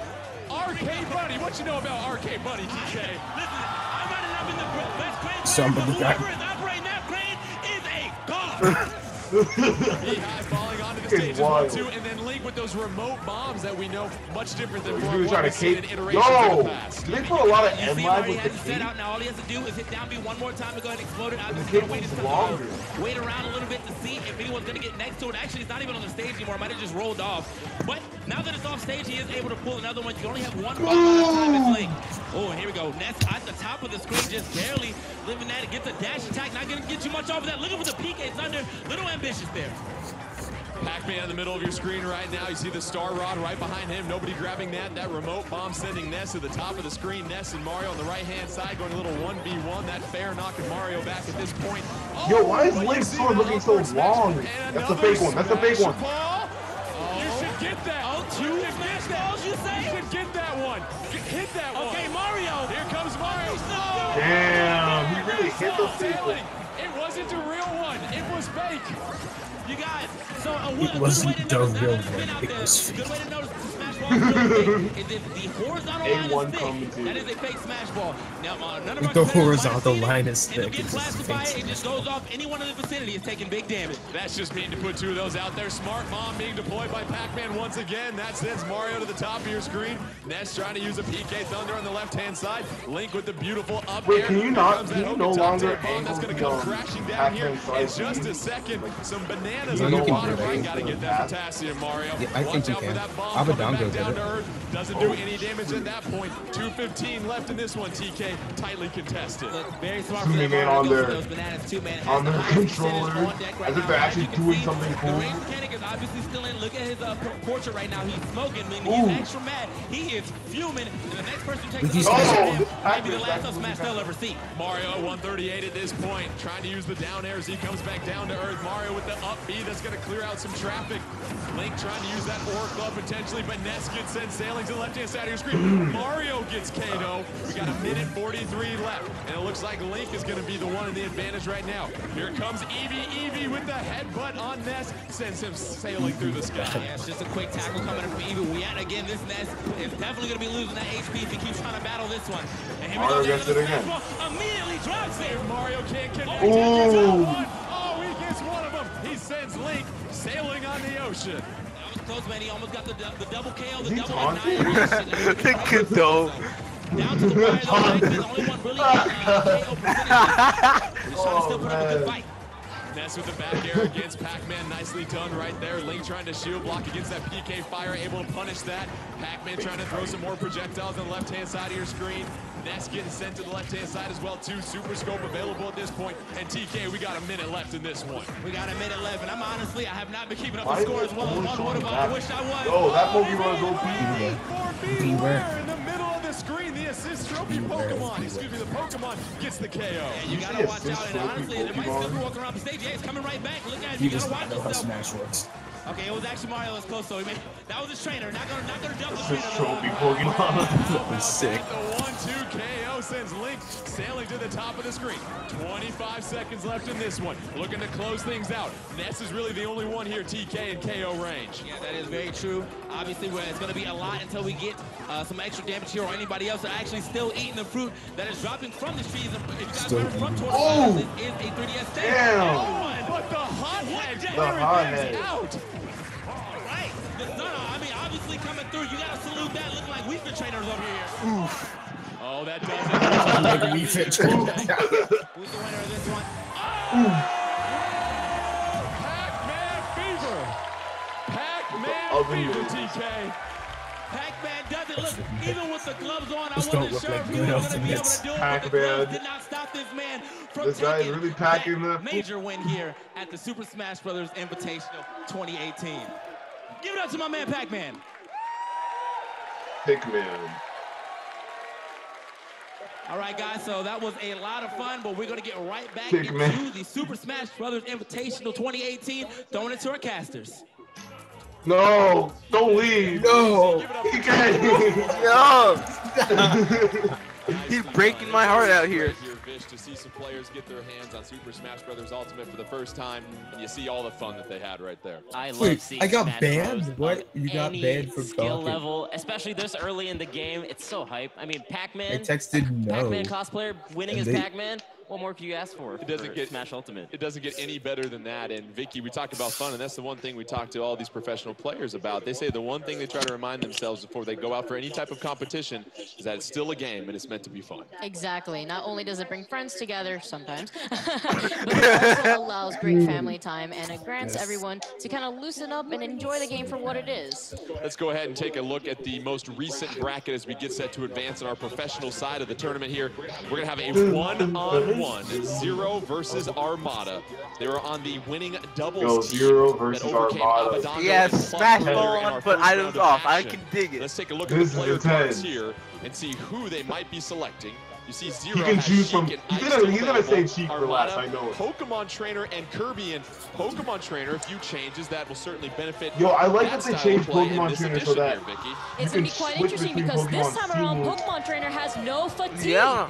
Arcade Bunny, what you know about Arcade Bunny, TK? Listen, I'm running up in the best crane. Somebody got. Whoever is operating that crane is a god. Beehive falling onto the stage as well wild. too, and then Link with those remote bombs that we know much different than He's what really trying to we've seen in cape. iterations in Yo! the past. They put a lot of You end see lag where he with has the it set cape. out. Now all he has to do is hit down B one more time to go ahead and explode it. I'm The just cape gonna wait was his time. longer. Wait around a little bit to see if anyone's gonna get next to it. Actually, it's not even on the stage anymore. It might have just rolled off. But now that it's off stage, he is able to pull another one. You only have one bomb by the time it's Link. Oh, and here we go. Ness at the top of the screen, just barely living that. It gets a dash attack. Not gonna get you much off of that. Looking for the PK Thunder. Little ambitious there. Pac-Man in the middle of your screen right now. You see the Star Rod right behind him. Nobody grabbing that. That remote bomb sending Ness to the top of the screen. Ness and Mario on the right-hand side going a little 1v1. That fair knocking Mario back at this point. Oh, Yo, why is but you Link's see sword that looking so upward smash. long? And That's a another fake one. That's a fake smash one. ball. You should get that. Oh, two smash balls, you say? You should get that one. Hit that one. Okay, Mario. Here comes Mario. Oh, Damn, he really hit the sailing. fake. It wasn't a real one. It was fake. You guys, so a It wasn't the real one, it was good way fake. to notice the smash ball is real fake is if the horizontal line A1 is thick, commentator. that is a fake smash ball. Now, none of If our the players horizontal might have line seen is it, and thick, get it's just a classified, fake it just goes off. Anyone in the vicinity is taking big damage. That's just mean to put two of those out there. Smart bomb being deployed by Pac-Man once again. That sends Mario to the top of your screen. Ness trying to use a PK Thunder on the left-hand side. Link with the beautiful up Wait, air. can you Here not- comes can that you Oki no top longer tier bomb that's going to angle come the crashing down here Pac-Man in side? just a second. Some bananas Yeah, on you the can bottom do that. right. Got to get that potassium, Mario. Yeah, I Watch think you out for can. that bomb coming back Abadango down to earth. Doesn't do any damage at that point. 2:15 left in this one. TK tightly contested. Look, very smart Zooming for in that on Mario to go their- for those bananas too, man. on their controllers, On deck right as if now. they're As actually you can doing see, something cool. The range mechanic is obviously still in. Look at his portrait right now. He's smoking. When he's Ooh. extra mad, he is fuming. And the next person takes He's the oh, maybe the last up smash they'll ever see. Mario 138 at this point, trying to use the down air as he comes back down to earth. Mario with the up B that's going to clear out some traffic. Link trying to use that Aura Club potentially, but Ness gets sent sailing to the left-hand side of your screen. Mario gets KO. We got 1:43 left, and it looks like Link is going to be the one in the advantage right now. Here comes Eevee. Eevee with the headbutt on Ness, sends him sailing through the sky. Yeah, it's just a quick tackle coming in from Eevee. Yet again, this Ness is definitely going to be losing that HP if he keeps trying to battle this one. And here we Mario go. gets it again. Immediately drops it. Mario can't connect. Ooh. He gets out one. Oh, he gets one of them. He sends Link sailing on the ocean. That was close, man. He almost got the double KO, Is the he double taunting? annihilation. Kendo. Down to the wire, though. Link is the only one really KO percentage. He's trying to still put up a good fight. Ness with the back air against Pac-Man. Nicely done right there. Link trying to shield block against that PK fire, able to punish that. Pac-Man trying to throw some more projectiles on the left-hand side of your screen. Ness getting sent to the left-hand side as well, too. Super Scope available at this point. And TK, we got a minute left in this one. We got a minute left, and I have not been keeping up Why the score is as well as it one would have. showing I that? wish I was. Yo, that Pokemon is OP. For Beware in the middle of the screen. The assist trophy Pokemon, excuse me, the Pokemon gets the KO. Yeah, you gotta watch out, and honestly, it might still be walking around the stage. Yeah, it's coming right back. Look at it. He You does gotta not watch know how yourself. Smash works. Okay, it was actually Mario that's close, so he made, that was his trainer. Not gonna jump the This trainer. trophy Pokemon. Sick. The 1-2 KO sends Link sailing to the top of the screen. 25 seconds left in this one. Looking to close things out. Ness is really the only one here, TK in KO range. Yeah, that is very true. Obviously, it's going to be a lot until we get some extra damage here, or anybody else are actually still eating the fruit that is dropping from the trees. If you guys remember from Oh! this is a 3DS stage. Damn! But the hothead The clearing hothead. things out. All right. No, I mean, obviously coming through. You got to salute that. Looking like we've been trainers over here. Oh, that does it. Like a Wii Fit trainer. Who's the winner of this one? Pac-Man fever. Pac-Man Oven fever, mitts. TK. Pac-Man does it. Look, even with the gloves on, I Just don't wasn't look sure like if he was good going to be able outfits. to do it, but the Pac-Man. gloves did not stop this man from This guy is taking really packing that the- major win here at the Super Smash Bros. Invitational 2018. Give it up to my man Pac-Man. Pikmin. All right, guys, so that was a lot of fun, but we're going to get right back Pikmin. into the Super Smash Bros. Invitational 2018, throwing it to our casters. No, don't leave. No. He can't. Yo! He's breaking my heart out here. Here, Vish, to see some players get their hands on Super Smash Bros. Ultimate for the first time, and you see all the fun that they had right there. I love Wait, seeing I got Smash banned? Bros. What? on You got any banned for skill talking? level, especially this early in the game. It's so hype. I mean, I Pac-Man, texted no. Pac-Man cosplayer winning And as they- Pac-Man. What more can you ask for? It doesn't for get- Smash Ultimate. It doesn't get any better than that. And Vicky, we talked about fun, and that's the one thing we talk to all these professional players about. They say the one thing they try to remind themselves before they go out for any type of competition is that it's still a game and it's meant to be fun. Exactly. Not only does it bring friends together sometimes, but it also allows great family time, and it grants everyone to kind of loosen up and enjoy the game for what it is. Let's go ahead and take a look at the most recent bracket as we get set to advance on our professional side of the tournament here. We're going to have a one-on-one, Zero versus Armada. They were on the winning doubles Yo, team Zero that versus overcame Armada. Abaddon Yes, and smash Heather ball in on, our but first items round of off. I action. can dig it. Let's take a look at This the is player cards intense. here and see who they might be selecting. You see Zero He can has choose Sheik from. and He's Ice gonna say available. cheat for Armada, last. I know it. Pokemon Trainer and Kirby, and Pokemon Trainer, a few changes that will certainly benefit. Yo, I like that they style of changed play in Pokemon this Trainer so edition that here, Vicky. It's can going to be quite switch interesting between because this Pokemon time around, seamless. Pokemon Trainer has no fatigue. Yeah.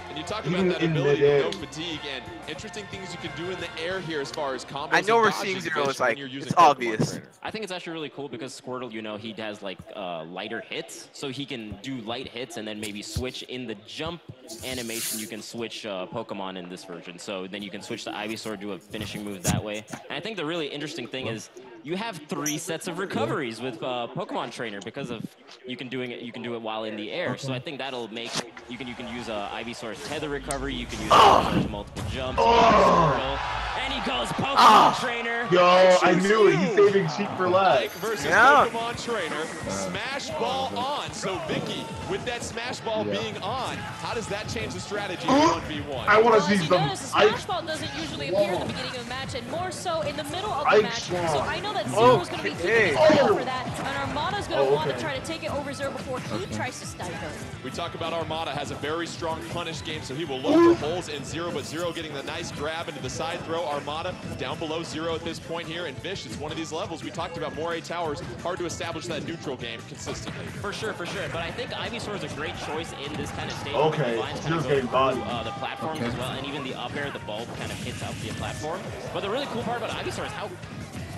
And you talk Even about that in ability midair. with no fatigue and interesting things you can do in the air here as far as combos. I know and we're dodging, seeing Zero, Vish, it's when like, you're using it's Pokemon obvious. Trainer. I think it's actually really cool because Squirtle, you know, he has like lighter hits, so he can do light hits and then maybe switch in the jump animation. You can switch Pokemon in this version, so then you can switch to Ivysaur, do a finishing move that way. And I think the really interesting thing is you have 3 sets of recoveries with Pokemon Trainer because of you can do it while in the air. So I think that'll make you can use Ivysaur's tether recovery. You can use Ivysaur's multiple jumps. Squirtle. And he goes Pokemon Trainer. Yo, I knew it. He's saving cheap for last. Ike versus Pokemon Trainer. Smash ball on. So Vicky, with that smash ball being on, how does that change the strategy in 1v1? I want to Well, see as you some notice, the smash ball doesn't usually appear at the beginning of the match, and more so in the middle of the match. So I know that Zero is going to be keeping his eye out for that, and Armada's going to want to try to take it over Zero before he tries to snipe him. We talk about Armada has a very strong punish game, so he will look for holes in Zero, but Zero getting the nice grab into the side throw. Armada down below Zero at this point here, and Vish, it's one of these levels. We talked about Moray Towers, hard to establish that neutral game consistently. For sure. But I think Ivysaur is a great choice in this kind of stage. Okay, The vines kind Zero's of getting go through bodied. the platforms as well, and even the up air, the bulb kind of hits out the platform. But the really cool part about Ivysaur is how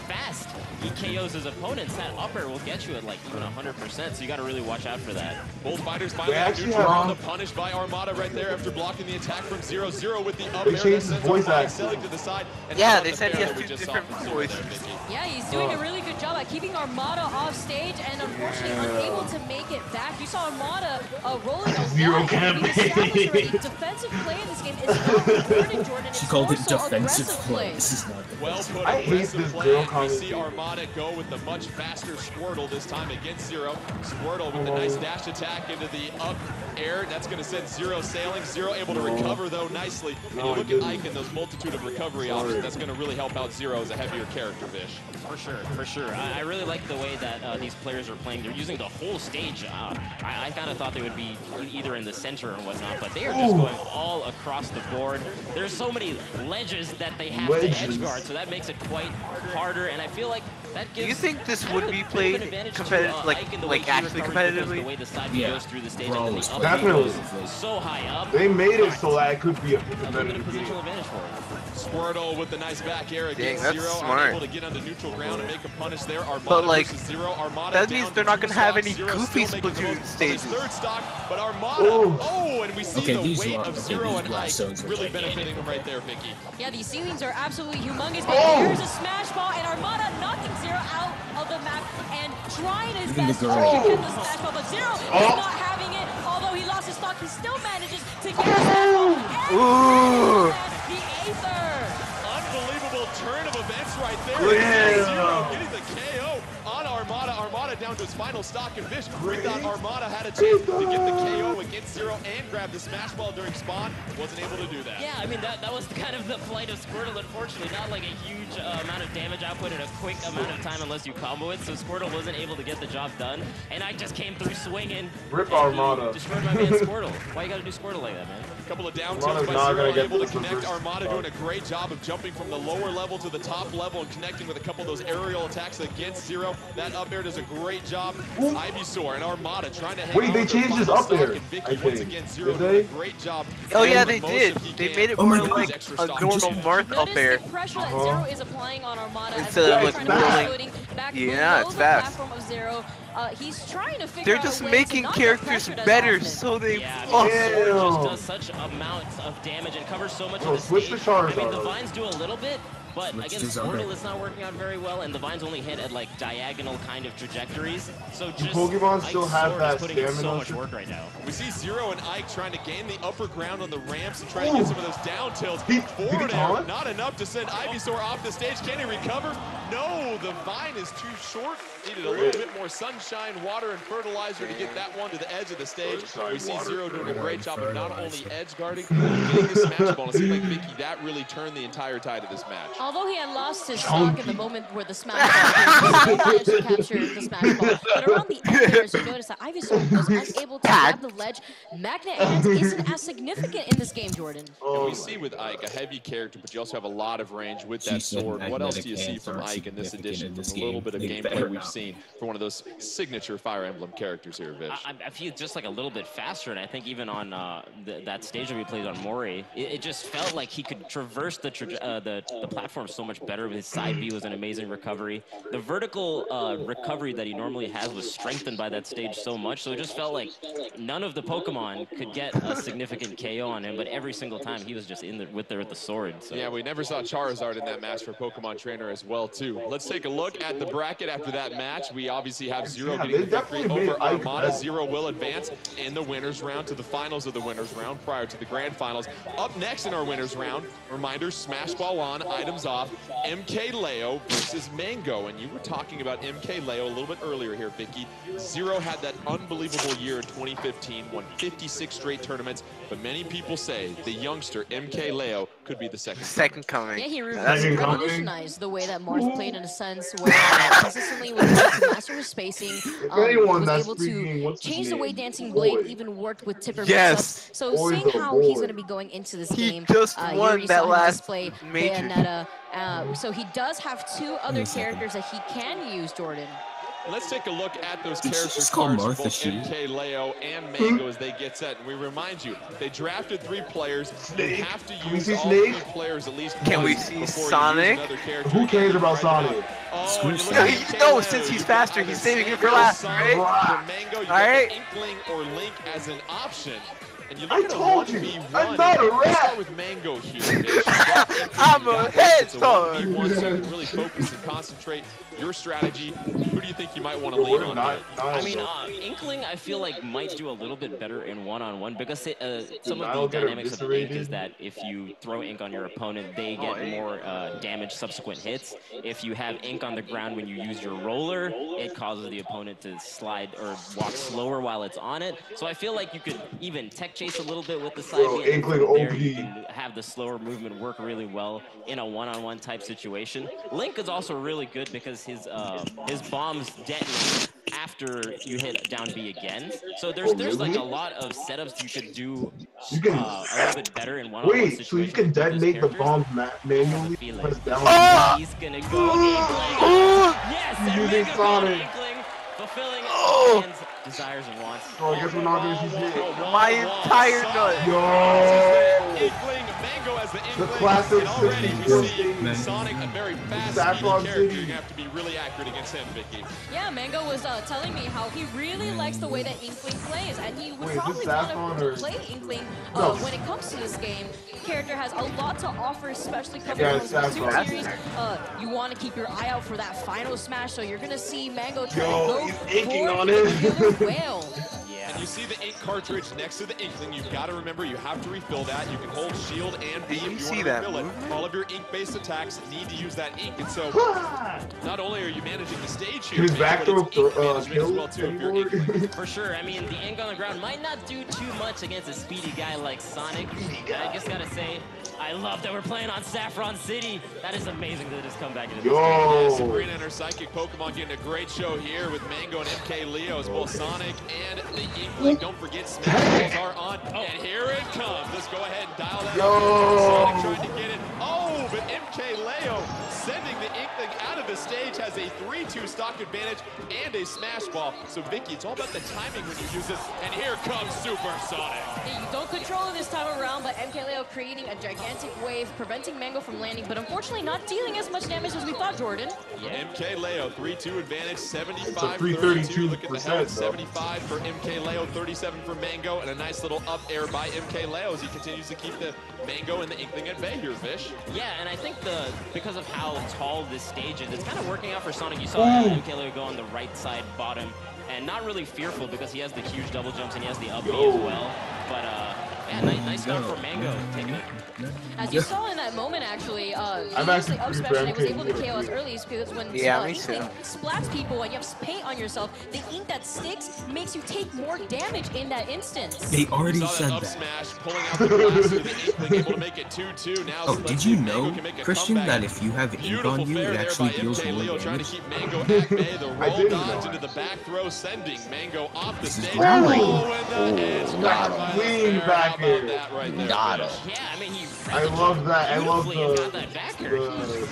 fast he KOs his opponents. That up air will get you at like even 100%, so you got to really watch out for that. Both fighters finally on neutral on the punish by Armada right there after blocking the attack from Zero. Zero with the up air that sends Armada selling to the side. And yeah, they said he has 2 different voices. Yeah, he's doing a really good job at keeping Armada off stage and unfortunately unable to make it back. You saw Armada rolling a Zero lot. campaign. Defensive play in this game is not important, Jordan. It's She called it more so defensive aggressive play. This is not Well defensive. put, I hate this girl We see Armada go with the much faster Squirtle this time against Zero. Squirtle with the nice dash attack into the up air. That's going to send Zero sailing. Zero able to recover, though, nicely. And you look at Ike and those multitude of recovery options. That's going to really help out Zero as a heavier character, Vish. For sure. I really like the way that these players are playing. They're using the whole stage. I kind of thought they would be either in the center or whatnot, but they are just going all across the board. There's so many ledges that they have to edge guard, so that makes it quite harder, and I feel like that gives... Do you think this would be played competitive, like actually competitively? The way the side goes through the stage, and the definitely. So high up. They made it so that it could be a competitive game. Advantage for it. Squirtle with the nice back air against Dang, Zero, that's smart. unable to get onto neutral ground and make a punish there. Armada But like, versus Zero. Armada that means they're not gonna have any goofy Splatoon stages. Third stock, but Armada. And we see the weight of Zero and Ike really benefiting him right there, Vicky. Yeah, these ceilings are absolutely humongous. There's a smash ball, and Armada knocking Zero out of the map and trying his best to get the smash ball, but Zero is not having it. Although he lost his stock, he still manages to get the smash ball. And the Aether. Unbelievable turn of events right there. Zero getting the KO on Armada. Armada down to his final stock and Vish. We thought Armada had a chance to get the KO against Zero and grab the smash ball during spawn. Wasn't able to do that. Yeah, I mean, that was kind of the plight of Squirtle, unfortunately. Not like a huge amount of damage output in a quick amount of time unless you combo it, so Squirtle wasn't able to get the job done. And I just came through swinging. Rip Armada. Destroyed my man Squirtle. Why you gotta do Squirtle like that, man? A couple of down tilts by Zero, able to connect. Armada doing a great job of jumping from the lower level to the top level and connecting with a couple of those aerial attacks against Zero. That up air does a great job. Ivysaur and Armada trying to hang on. Wait, they changed his up air, I think. Did they? Great job. Oh yeah, they did. They made it more like a normal Marth up air. The pressure that Zero is applying on Armada Instead of like rolling back yeah, it's the fast. platform of Zero. He's trying to figure They're out just ways making to not characters get better so they. Yeah, I mean, Sword just does such amounts of damage and covers so much of the switch stage. the Charizard. I mean, the vines do a little bit, but against Squirtle, it's not working out very well, and the vines only hit at like diagonal kind of trajectories. So just Pokemon still have Sword that is putting in so stamina. much work right now. We see Zero and Ike trying to gain the upper ground on the ramps and trying to get some of those down tilts. Forward air, not enough to send Ivysaur off the stage. Can he recover? No, the vine is too short. Needed a little bit more sunshine, water, and fertilizer to get that one to the edge of the stage. We see Zero doing a great job of not only edge guarding, but getting the smash ball. It seems like Vicky, that really turned the entire tide of this match. Although he had lost his stock in the moment where the smash ball came, he managed to capture the smash ball. But around the end there, as you notice that Ivysaur was unable to grab the ledge. Magnet Hands isn't as significant in this game, Jordan. And we see with Ike a heavy character, but you also have a lot of range with that sword. What else do you see from Ike in this edition? From a little bit of gameplay we've seen for one of those signature Fire Emblem characters here, Vish. I feel just like a little bit faster, and I think even on that stage that we played on Mori, it just felt like he could traverse the platform platform so much better. His side B was an amazing recovery. The vertical recovery that he normally has was strengthened by that stage so much, so it just felt like none of the Pokemon could get a significant KO on him, but every single time he was just in there with the sword. So. Yeah, we never saw Charizard in that match for Pokemon Trainer as well, too. Let's take a look at the bracket after that match. We obviously have Zero getting the victory over Armada. Zero will advance in the winners round to the finals of the winners round prior to the grand finals. Up next in our winners round, reminder, Smash Ball on, items off, MK Leo versus Mango. And you were talking about MK Leo a little bit earlier here, Vicky. Zero had that unbelievable year in 2015, won 56 straight tournaments, but many people say the youngster MK Leo could be the second coming. Yeah, he revolutionized the way that Marth played in a sense where consistently was able to master his spacing, was able to change the way Dancing Blade even worked with Tipper mix-ups. So seeing how he's going to be going into this game, just won that last display major. Bayonetta, so he does have 2 other characters that he can use, Jordan. Let's take a look at those character call cards for Martha both She? MK Leo and Mango as they get set. And we remind you, they drafted 3 players. You have to use all 3 players at least Can we once see before Sonic? you use another character. Who cares about Sonic? No, since he's faster, he's saving it for last, right? For Mango, you got Inkling or Link as an option. And you look at a 1v1. I'm not a Let's rat. start with Mango here. I'm a hedgehog. So you can really focus and concentrate your strategy. Who do you think you might want to lean on here? I mean, Inkling, I feel like might do a little bit better in one-on-one because some of the dynamics of Ink is that if you throw Ink on your opponent, they get more damage subsequent hits. If you have Ink on the ground when you use your roller, it causes the opponent to slide or walk slower while it's on it. So I feel like you could even tech chase a little bit with the side B, and from there you can have the slower movement work really well in a one-on-one type situation. Link is also really good because his bombs detonate after you hit down B again. So there's like a lot of setups you could do a little bit better in one-on-one situations. So you can detonate the bombs manually? Press down. He's gonna go Inkling. Yes, and Mega Sonic. Inkling fulfilling fans' desires and wants. Oh, I guess we're not gonna see shit. My entire nut. Yo! Inkling, Mango as the Inkling. The classic And already we 64 see Sonic, a very fast Saffron character. City. You're gonna have to be really accurate against him, Vicky. Yeah, Mango was telling me how he really likes the way that Inkling plays, and he would probably want to play Inkling when it comes to this game. The character has a lot to offer, especially coming from the Super Series. You want to keep your eye out for that final smash, so you're gonna see Mango try to go for the whale. And you see the ink cartridge next to the Inkling. You've got to remember you have to refill that. You can hold shield and B if you want to refill it. All of your ink-based attacks need to use that ink. And so not only are you managing the stage here, His back throw as well too if you're Inkling. For sure. I mean, the ink on the ground might not do too much against a speedy guy like Sonic. I just gotta say, I love that we're playing on Saffron City. That is amazing that it's come back into this game. Yeah, Sabrina and her psychic Pokemon getting a great show here with Mango and MK Leo as both Sonic and the Inkling. Don't forget, Smash Balls are on. And here it comes. Let's go ahead and dial that up. Sonic trying to get it. Oh, but MK Leo sending the Inkling out of the stage has a 3-2 stock advantage and a Smash Ball. So, Vicky, it's all about the timing when you use this. And here comes Super Sonic. You don't control it this time around, but MK Leo creating a gigantic wave, preventing Mango from landing, but unfortunately not dealing as much damage as we thought, Jordan. Yeah. MK Leo, 3-2 advantage, 75-32. 332%. Look at the health, 75 for MK Leo, 37 for Mango, and a nice little up air by MK Leo as he continues to keep the Mango and the Inkling at bay here, Fish. Yeah, and I think because of how tall this stage is, it's kind of working out for Sonic. You saw MK Leo go on the right side bottom, and not really fearful because he has the huge double jumps and he has the up B as well. But yeah, nice start for Mango, taking it. As you saw in that moment, actually, he actually up smash and was able to KO as early as because when Inkling splats people and you have paint on yourself, the ink that sticks makes you take more damage in that instance. They already said up that. Smash, pulling out the blast with the Inkling, able to make it 2-2. Now, oh, did you know, Christian, that if you have ink on you, it actually deals more Leo trying to damage? keep Mango at bay. The roll dodge into the back throw, sending Mango off the stage. Oh, not clean back here. Got him. Yeah, I mean, I love that. I love the impact.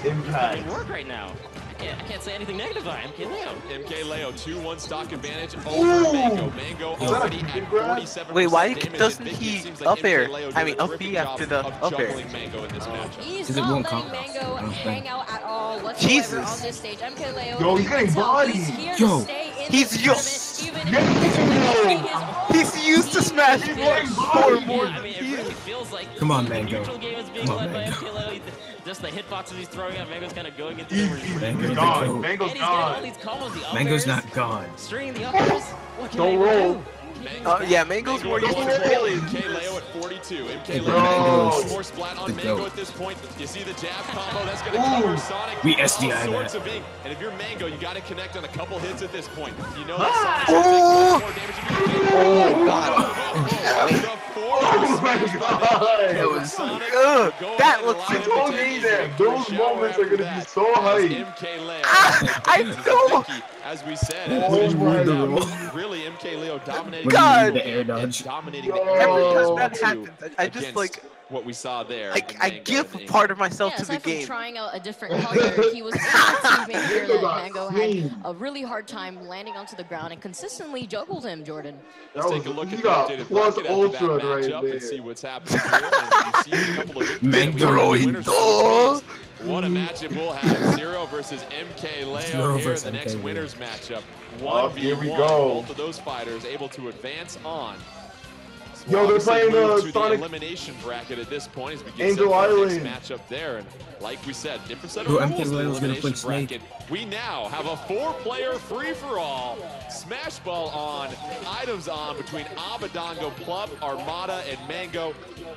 impact. Work right now. can't say anything negative about MK Leo. MK Leo, 2-1 stock advantage over Mango. Mango already at 47%. Wait, why damage, doesn't and Vicky he seems like up air? MK Leo I did mean, a up terrific B after job the of up air. juggling Mango in this matchup. He's Is it not one letting combo? Mango hang out at all whatsoever Jesus. on this stage. MK Leo, Yo, he's getting bodied. He's here Yo, to stay in he's this tournament, even if He's used to smash He's more getting and more. Yeah, I mean, it really feels like Come on, the Mango. neutral game is being Come on, led by Mango. MK Leo. Just the hitboxes he's throwing out, Mango's kind of going into He's them. Mango's gone. gone. Mango's And he's getting all gone. these combos, the up Mango's airs, not gone. stringing the up airs. What can Don't Mango roll. do? Yeah, Mango's more used to killing. MK Leo at 42. MK Hey, Leo Mango's one more splat on the Mango goat. at this point. You see the jab combo, that's going to cover Sonic. We all SDI sorts that. of ink. And if you're Mango, you got to connect on a couple hits at this point. You know that Sonic's going to take more damage if you can. The Oh my god! It was Sonic, ugh, go ahead that and looks allow him to told take me his that. victory Those shower moments are after gonna be that. so As hype. MK Leo I advances know. Vicky, as we said, Oh as we my pointed God. out, really MK Leo dominating God. the The air dodge. dominating the Yo. air Every as time well, that too, happens, I just against like what we saw there. I in Mango give and a part of myself Yeah, to the aside from game. trying out a different color, he was able to make sure that got Mango clean. had a really hard time landing onto the ground and consistently juggled him, Jordan. Let's take a look He at the got updated plus bracket after that ultra right matchup there. and see what's happening here. And you see a couple of Mango. winners for these. What a matchup we'll have. Zero versus MK Leo Zero here in versus the next MK Leo. winners matchup. Oh, 1v1. here we go. Both of those fighters able to advance on. So Yo, they're obviously playing move the to Sonic the elimination bracket at this point as we get Angel set for the next Island. matchup there. And like we said, different set of Yo, rules MK in the Leo's gonna elimination play Snake. bracket. We now have a 4-player free-for-all smash ball on, items on between Abadongo, Plub, Armada, and Mango.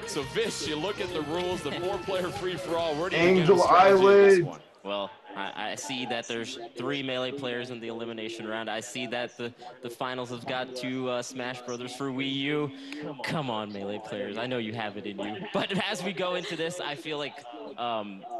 So Vish, you look at the rules, the 4-player free-for-all. Where do you begin Angel with strategy in this Island. one? Well, I see that there's 3 melee players in the elimination round. I see that the finals have got 2 Smash Brothers for Wii U. Come on, melee players. I know you have it in you. But as we go into this, I feel like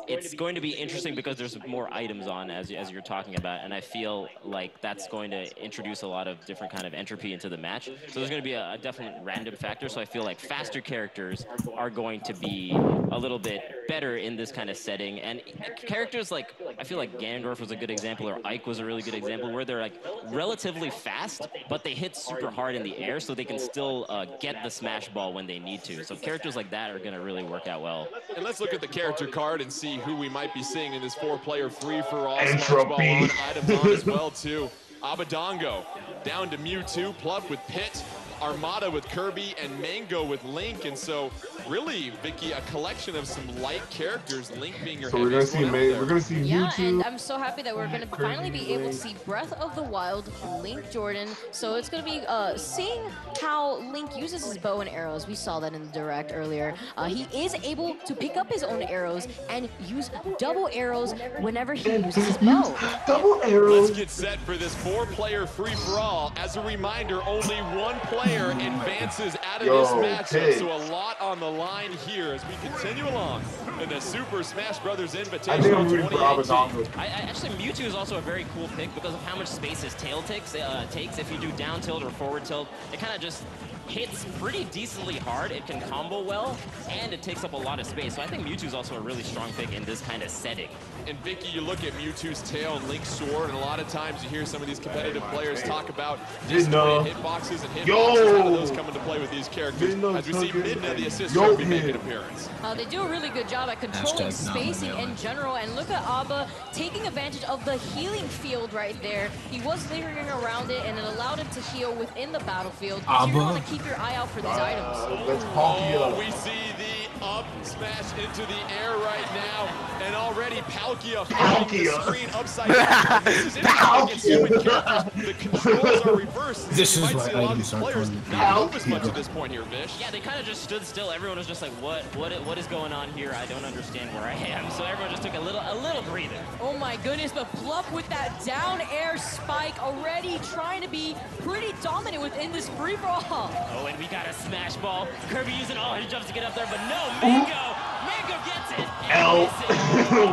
it's going to be interesting because there's more items on, as you're talking about, and I feel like that's going to introduce a lot of different kind of entropy into the match. So there's going to be a definite random factor. So I feel like faster characters are going to be a little bit better in this kind of setting, and characters like, I feel like Ganondorf was a good example, or Ike was a really good example, where they're like relatively fast, but they hit super hard in the air, so they can still get the smash ball when they need to. So characters like that are going to really work out well. And let's look at the character card and see who we might be seeing in this 4-player free-for-all smash Entropy. ball on, items on as well too. Abadongo down to Mewtwo, Plup with Pit, Armada with Kirby, and Mango with Link. And so really, Vicky, a collection of some light characters, Link being your So we're gonna heaviest see one out there. we're gonna see Yeah, and Mewtwo. I'm so happy that we're going to finally be able to see Breath of the Wild, Link Jordan. So it's going to be seeing how Link uses his bow and arrows. We saw that in the direct earlier. He is able to pick up his own arrows and use double arrows whenever he uses his bow. Double Let's arrows. get set for this 4-player free-for-all. As a reminder, only one player advances out of Yo, this matchup, okay. so a lot on the line here as we continue along in the Super Smash Brothers I think Invitational I'm rooting for 2018. Abadongo. Actually, Mewtwo is also a very cool pick because of how much space his tail takes. If you do down tilt or forward tilt, it kind of just hits pretty decently hard. It can combo well, and it takes up a lot of space. So I think Mewtwo's also a really strong pick in this kind of setting. And Vicky, you look at Mewtwo's tail and Link's sword, and a lot of times you hear some of these competitive players talk about disjointed hitboxes and hitboxes. How do those come into play with these characters? As we see Midna, the assist trophy, make an appearance. They do a really good job at controlling Hashtag spacing not in general, and look at Abba taking advantage of the healing field right there. He was lingering around it, and it allowed him to heal within the battlefield. So you want to keep your eye out for these items. Let's Palkia. We see the up smash into the air right now, and already Palkia flipping the screen upside down. This is interesting against human characters. The controls are reversed. This You is might why see a lot of items these aren't players fun. not move as much at this point here, Vish. Yeah, they kind of just stood still. Everyone was just like, what is going on here? I don't understand where I am. So everyone just took a little breather. Oh my goodness, the Plup with that down air spike already trying to be pretty dominant within this free for all. Oh, and we got a smash ball. Kirby using all his jumps to get up there, but no, Mango gets it. L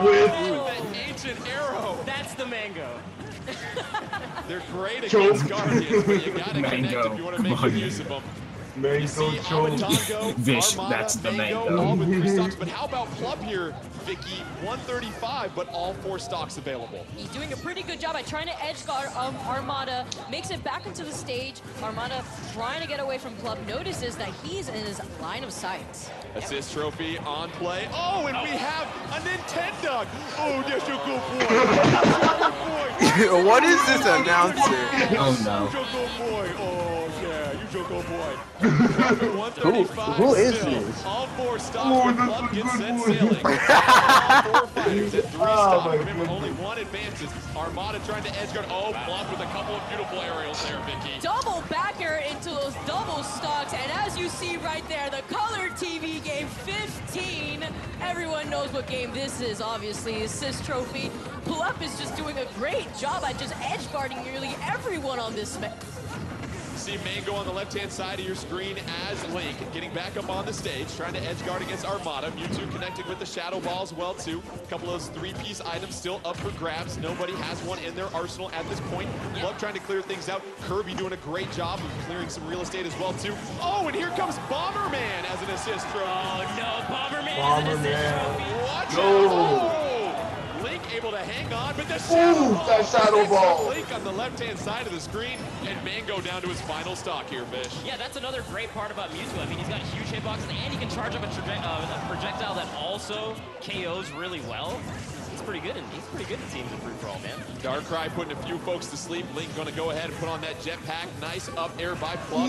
With the ancient arrow. That's the Mango. They're great against Guardians, but you gotta connect Mango. if you want to Come make on, good use of Mango. them. Mango choke. Vish, that's the mango. All with 3 stocks, but how about Plup here, Vicky? 135, but all 4 stocks available. He's doing a pretty good job at trying to edge guard Armada, makes it back into the stage. Armada trying to get away from Plup, notices that he's in his line of sight. Assist trophy on play. Oh, and we have a Nintendo. Oh, that's a good boy. What is this announcer? Oh no. You good boy. Oh yeah, you good boy. Who is this? All 4 stocks. The club gets set sailing. All 4 fighters at 3 stocks. Remember, only 1 advances. Armada trying to edge guard. Oh, blocked with a couple of beautiful aerials there, Vicky. Double backer into those double stocks, and as you see right there, the color TV game 15. Everyone knows what game this is, obviously. Assist trophy. Plup is just doing a great job at just edge guarding nearly everyone on this match. See Mango on the left-hand side of your screen as Link getting back up on the stage, trying to edge guard against Armada. Mewtwo connecting with the Shadow Ball as well, too. A couple of those 3-piece items still up for grabs. Nobody has one in their arsenal at this point. Plup trying to clear things out. Kirby doing a great job of clearing some real estate as well, too. Oh, and here comes Bomberman as an assist trophy. Oh, no, Bomberman as an assist trophy. Watch out. Oh. Link able to hang on, but the Shadow Ball. That Shadow Ball. Link on the left-hand side of the screen, and Mango down to his final stock here, Vish. Yeah, that's another great part about Mewtwo. I mean, he's got huge hitboxes, and he can charge up a projectile that also KOs really well. He's pretty good, and he's pretty good in teams in free-for-all, man. Darkrai putting a few folks to sleep. Link going to go ahead and put on that jetpack. Nice up air by Plup.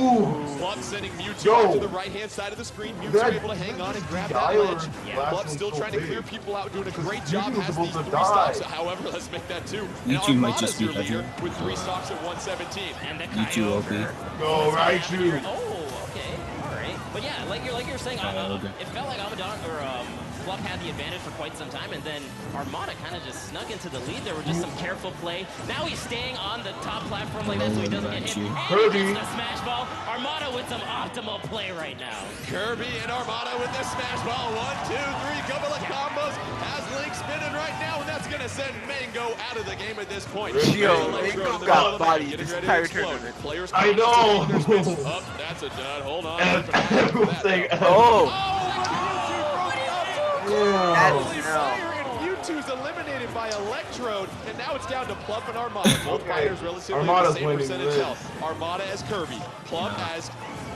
Plup sending Mewtwo out to the right-hand side of the screen. Mewtwo able to hang on and grab that ledge. Plup still trying to clear people out, doing a great job. Has these 3 stocks. However, let's make that 2. Mewtwo might just be your leader with 3 stocks at 117. And the Mewtwo OP. Go right, you. Oh, okay, all right. But yeah, like you're saying, it felt like Amadon or Plup had the advantage for quite some time, and then Armada kind of just snuck into the lead. There was just some careful play. Now he's staying on the top platform like that so he doesn't get hit. And he gets the smash ball. Armada with some optimal play right now. Kirby and Armada with the smash ball. 1, 2, 3, couple of combos. Has Link spinning right now, and that's going to send Mango out of the game at this point. Yo, Mango got body this entire tournament. I know. Oh, that's a dud. Hold on. Mewtwo's eliminated by Electrode, and now it's down to Plup and Armada. Both fighters relatively the same percentage health. Armada as Kirby, Plup as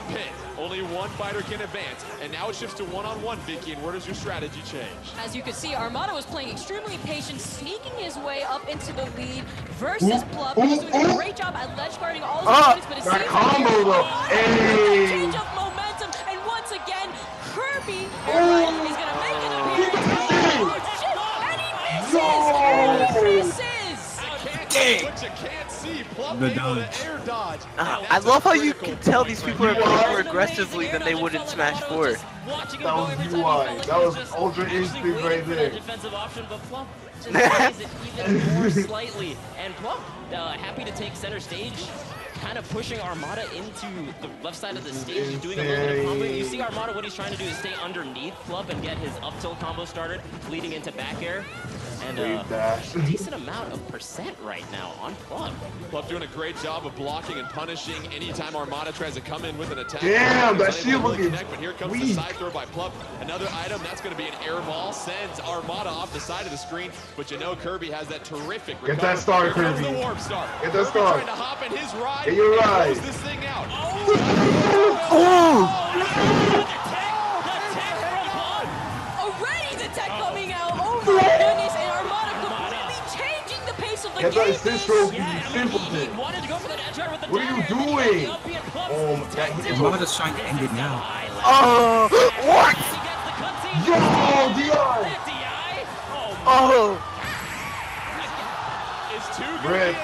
Pit. Only 1 fighter can advance, and now it shifts to 1-on-1, Vicky, and where does your strategy change? As you can see, Armada was playing extremely patient, sneaking his way up into the lead versus Plup. He's doing a great job at ledge guarding all his opponents, but it seems like change of momentum, and once again, Kirby is going to make an appearance. Oh, shit, and he misses! But you can't see Plup able to air dodge. I love how you can tell these people are playing more aggressively than they would in Smash 4. That was UI. That was Ultra Instinct right there. Defensive option, but Plup just plays it even more slightly. And Plup, happy to take center stage, kind of pushing Armada into the left side of the stage. He's doing a little bit of combo. You see Armada, what he's trying to do is stay underneath Plup and get his up tilt combo started, leading into back air. And a decent amount of percent right now on Plup. Plup doing a great job of blocking and punishing anytime Armada tries to come in with an attack. Damn, that shield looking But here comes the side throw by Plup. Another item, that's going to be an air ball. Sends Armada off the side of the screen. But you know Kirby has that terrific recovery. Get that star, Kirby. The warp star. Get that star. Trying to hop in his ride. Get your ride. Close this thing out. Already the tech coming out. Oh my goodness, and Armada completely changing the pace of the game. Get that assist trophy, you simpleton. What are you doing? Oh my god, Armada's trying to end it now. Oh, what? Yo, DI! Oh. Is 2 Rip.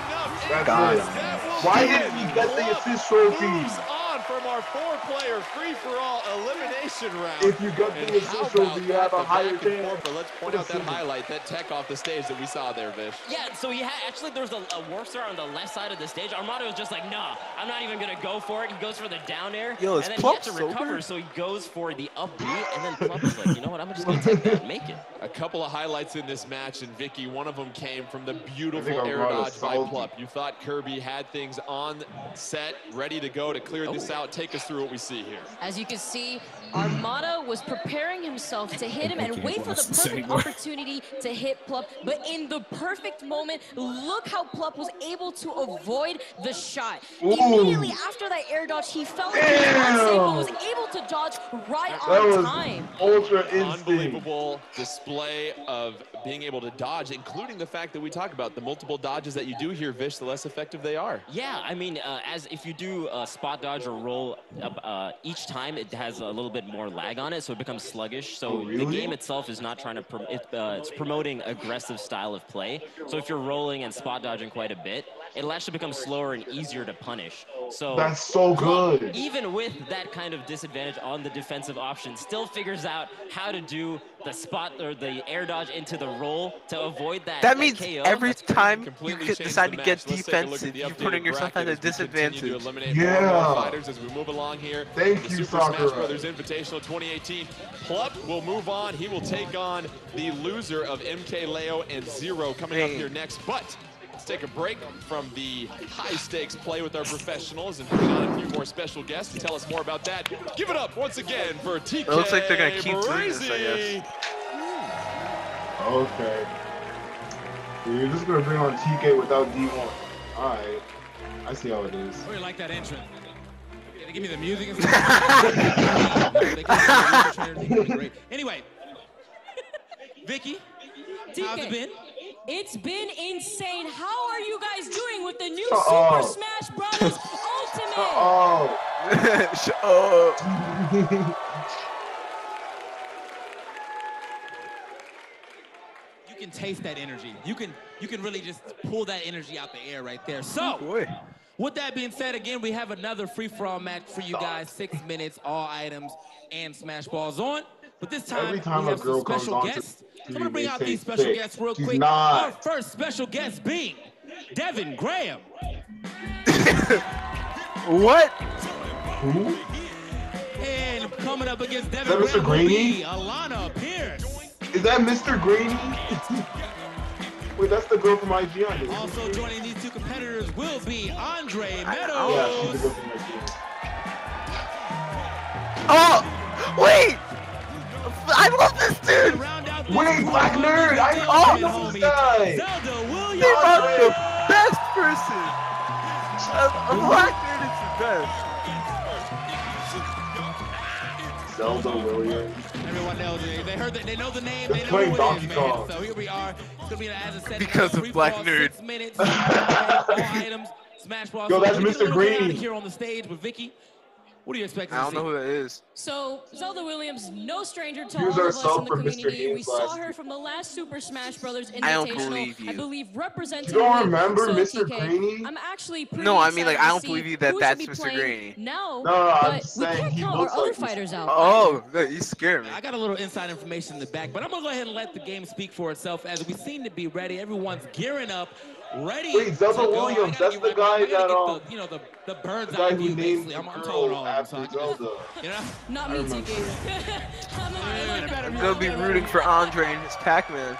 going to be enough? That's it. Why didn't he get the assist trophy? Moves on from our 4-player free-for-all elimination round. If you got the assist trophy, you have a higher chance. But let's point out that highlight, that tech off the stage that we saw there, Vish. Yeah, so he had, actually there was a warp star on the left side of the stage. Armada was just like, nah, I'm not even going to go for it. He goes for the down air, Yo, and then he had to recover, so he goes for the up B, and then Plup is like, you know what, I'm just going to take that and make it. A couple of highlights in this match, and Vicky, one of them came from the beautiful air dodge by Plup. You thought Kirby had things on set, ready to go to clear this out. out. Take us through what we see here. As you can see, Armada was preparing himself to hit him and wait for the perfect opportunity to hit Plup. But in the perfect moment, look how Plup was able to avoid the shot. Immediately after that air dodge, he fell into his unsafe, but was able to dodge right on time. Ultra instinct. Unbelievable display of being able to dodge, including the fact that we talk about the multiple dodges that you do here, Vish, the less effective they are. Yeah, I mean, as if you do a spot dodge or roll each time, it has a little bit more lag on it, so it becomes sluggish. So the game itself is not trying to, it's promoting aggressive style of play. So if you're rolling and spot dodging quite a bit, it'll actually become slower and easier to punish. So that's so good. Even with that kind of disadvantage on the defensive option, still figures out how to do the spot or the air dodge into the roll to avoid that. That means KO. every time you decide to get defensive, you're putting yourself at a disadvantage. Yeah. Fighters as we move along here. Thank you, Super Smash Sakura. Brothers Invitational 2018. Plup will move on. He will take on the loser of MK Leo and Zero coming up here next. But let's take a break from the high-stakes play with our professionals and bring on a few more special guests to tell us more about that. Give it up once again for TK. It looks like they're gonna keep doing this, I guess. Okay. So you're just gonna bring on TK without D1. Alright. I see how it is. I really like that entrance. They give me the music and stuff. Anyway, Vicky, how's it been? It's been insane. How are you guys doing with the new Super Smash Brothers Ultimate? Shut up. You can taste that energy. You can really just pull that energy out the air right there. So, with that being said, again, we have another free-for-all match for you guys. 6 minutes, all items, and Smash Balls on. But this time, we have some special guests. I'm going to bring out these special guests real quick. Our first special guest being Devin Graham. What? Who? And coming up against Devin Graham will be Alana Pierce. Is that Mr. Greeny? Wait, that's the girl from IGN. Also joining these two competitors will be Andre Meadows. Yeah, she's the girl from IGN. Oh, wait! I love this dude! Wait, Black Nerd! I love this guy! They brought the best person! A Black Nerd is the best. Zelda Williams. Everyone knows it. They heard that. They know the name. They're They know playing who it Donkey is, Kong. man. So here we are. It's gonna be as I said because of Black Nerd. 6 minutes. All items. Smash Balls. Yo, that's So Mr. Green. Here on the stage with Vicky. What are you expecting? I don't know who that is. So, Zelda Williams, no stranger to Here's all our of us sub in the for Mr. community. We Games saw last her from the last Super Smash Brothers Invitational. I don't believe you. I believe representing. You don't remember so, Mr. TK, Greeny? I'm actually pretty No, I mean, like, excited I to don't see believe you that who that's should be Mr. playing Greeny. No, No, I'm but we saying can't he count our looks other like Mr. fighters out. Oh, you scared me. I got a little inside information in the back, but I'm gonna go ahead and let the game speak for itself as we seem to be ready. Everyone's gearing up, ready. Wait, Zelda Williams, that's the guy that the bird's the guy eye who view, named basically. the I'm telling girl all of them, so I after can Zelda. you know. Not me, TK. I'm gonna be rooting for Andre and his Pac-Man.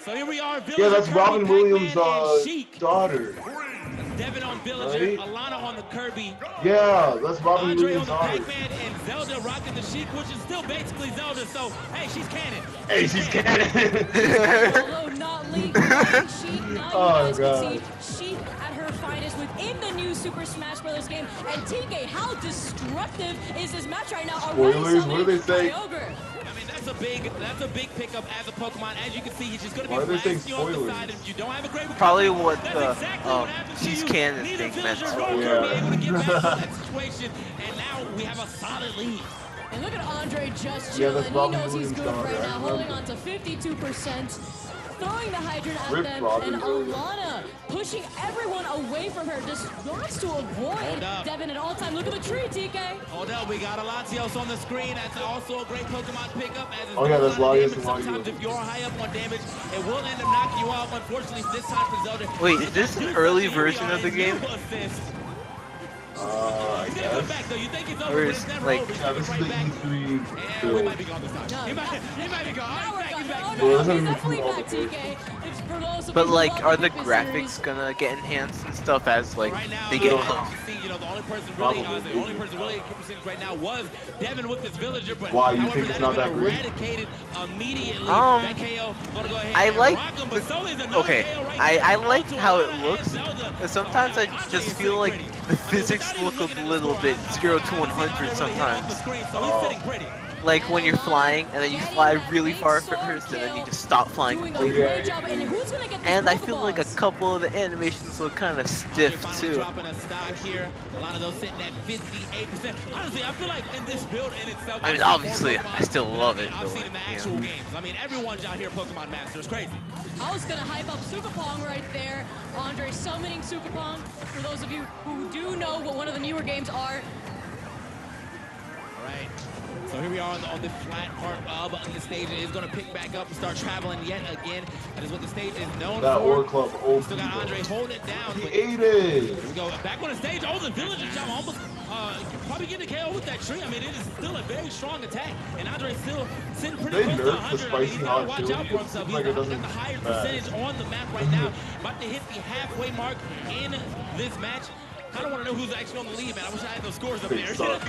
So here we are. Yeah, that's Robin Williams' Sheik. daughter. Devin on Villager, Right? Alana on the Kirby, Yeah, that's Robin Andre on Williams' the daughter. Pac-Man, and Zelda rocking the Sheik, which is still basically Zelda. So hey, she's canon. Hey, she's canon. Although not legal, Sheik, now you guys can see Sheik at her finest within the new Super Smash Brothers game. And TK, how destructive is this match right now? Spoilers, what do they say? I mean, that's a big pickup as a Pokemon. As you can see, he's just going to Why be are they saying blasting you on the spoilers? side. If you don't have a great Probably what that's the exactly what happens to she's you. canon Neither thing meant. Villager nor Yeah. Kirby able to get back from that situation. And now we have a solid lead. And look at Andre just Yeah, chilling. that's He Robin knows he's Williams' good daughter, right I now, holding remember. on to 52%. Throwing the hydrant at Rip them, Robin and Williams. Alana pushing everyone away from her. Just wants to avoid up. Devin at all time. Look at the tree, TK. Hold up, we got Latios on the screen. That's also a great Pokemon pickup. As Oh, yeah, that's Latios and sometimes Latios. if you're high up on damage, it will end up knocking you off. Unfortunately, this time for Zelda. Wait, is this an early version of the game? I He's gonna come guess. back though. You think it's over, Or but is, it's never like- over. He's Yeah, coming this is right the back. E3 And we build. might be gone this time. He might be gone. Now we're He's gone. back. Oh, He's no, back. Well, he's it doesn't definitely include all back, the TK. It's for those of But you who like, love are the Clippers graphics series. gonna get enhanced and stuff as like Right now, they the get only close? person, you know, the only person really, at 50% right now was Devin with this villager, but Why, you however, think it's that not has that been great? eradicated immediately. Um, That KO gonna go ahead I and like rock him, the, but so is another okay, KO right I there. like Onto how it Alana looks, and Zelda. but sometimes I Andre just is feel sitting like pretty. the physics look a little bit 0 to 100 sometimes. So he's sitting pretty. Like when you're flying and then you fly really far first and then you just stop flying Doing a completely. great job. And who's gonna get this And I feel like a Pokeballs? couple of the animations look kind of stiff Finally too. dropping a stock here. A lot of those sitting at 58%. Honestly, I feel like in this build in itself, I mean, obviously, I still love it, I've but seen like, in the yeah. actual games. I mean, everyone's out here Pokemon Master. It's crazy. I was gonna hype up Sukapong right there. Andre summoning Sukapong. For those of you who do know what one of the newer games are, All right. So here we are on the flat part of the stage. It is going to pick back up and start traveling yet again. That is what the stage is known That for. Ore Club OP. Still got Andre holding it down. He But ate it. here we go. Back on the stage. Oh, the villager jump almost probably getting a KO with that tree. I mean, it is still a very strong attack. And Andre's still sitting pretty They close to nerfed the 100. I mean, he's spicy got hot to watch chili. out for himself. Seems like it He's got doesn't the highest bad. percentage on the map right now. About to hit the halfway mark in this match. I don't want to know who's actually on the lead, man. I wish I had those scores up They there. suck.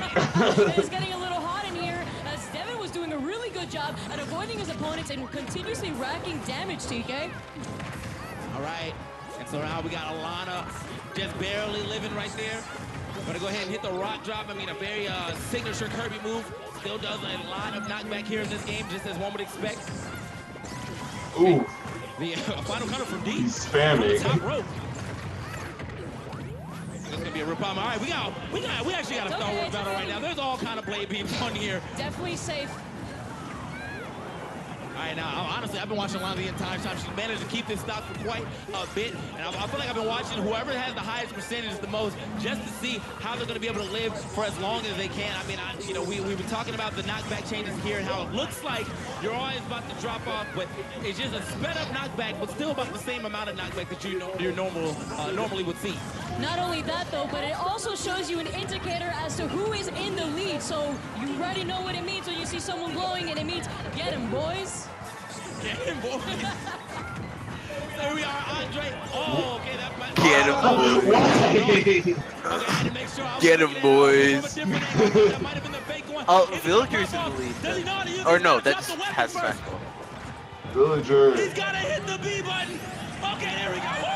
it's getting a little hot in here as Devin was doing a really good job at avoiding his opponents and continuously racking damage, TK. All right, and so now we got Alana just barely living right there. Gonna go ahead and hit the rock drop. I mean, a very signature Kirby move. Still does a lot of knockback here in this game, just as one would expect. Ooh, The final counter from D. he's On the top spamming. rope. This is gonna be a real problem. All right, we actually got a Star Wars battle right now. There's all kind of blade beams on here. Definitely safe. All right, now, honestly, I've been watching Alana the entire time. She's managed to keep this stock for quite a bit. And I feel like I've been watching whoever has the highest percentage the most just to see how they're going to be able to live for as long as they can. I mean, you know, we've been talking about the knockback changes here and how it looks like you're always about to drop off, but it's just a sped up knockback, but still about the same amount of knockback that you normally would see. Not only that though, but it also shows you an indicator as to who is in the lead. So you already know what it means when you see someone glowing and it means get him, boys. Get him, boys. There we are, Andre. Oh, okay, that might Get him, Okay, I had to make sure I was Get him, looking at it boys. from a different angle. That might have been the fake one. Oh, Is he Villager's in gonna the drop lead. off? Does he know how to use Or it? no, He's that gotta just drop the has weapon smash first. ball. Villager. He's got to hit the B button. Okay, there we go.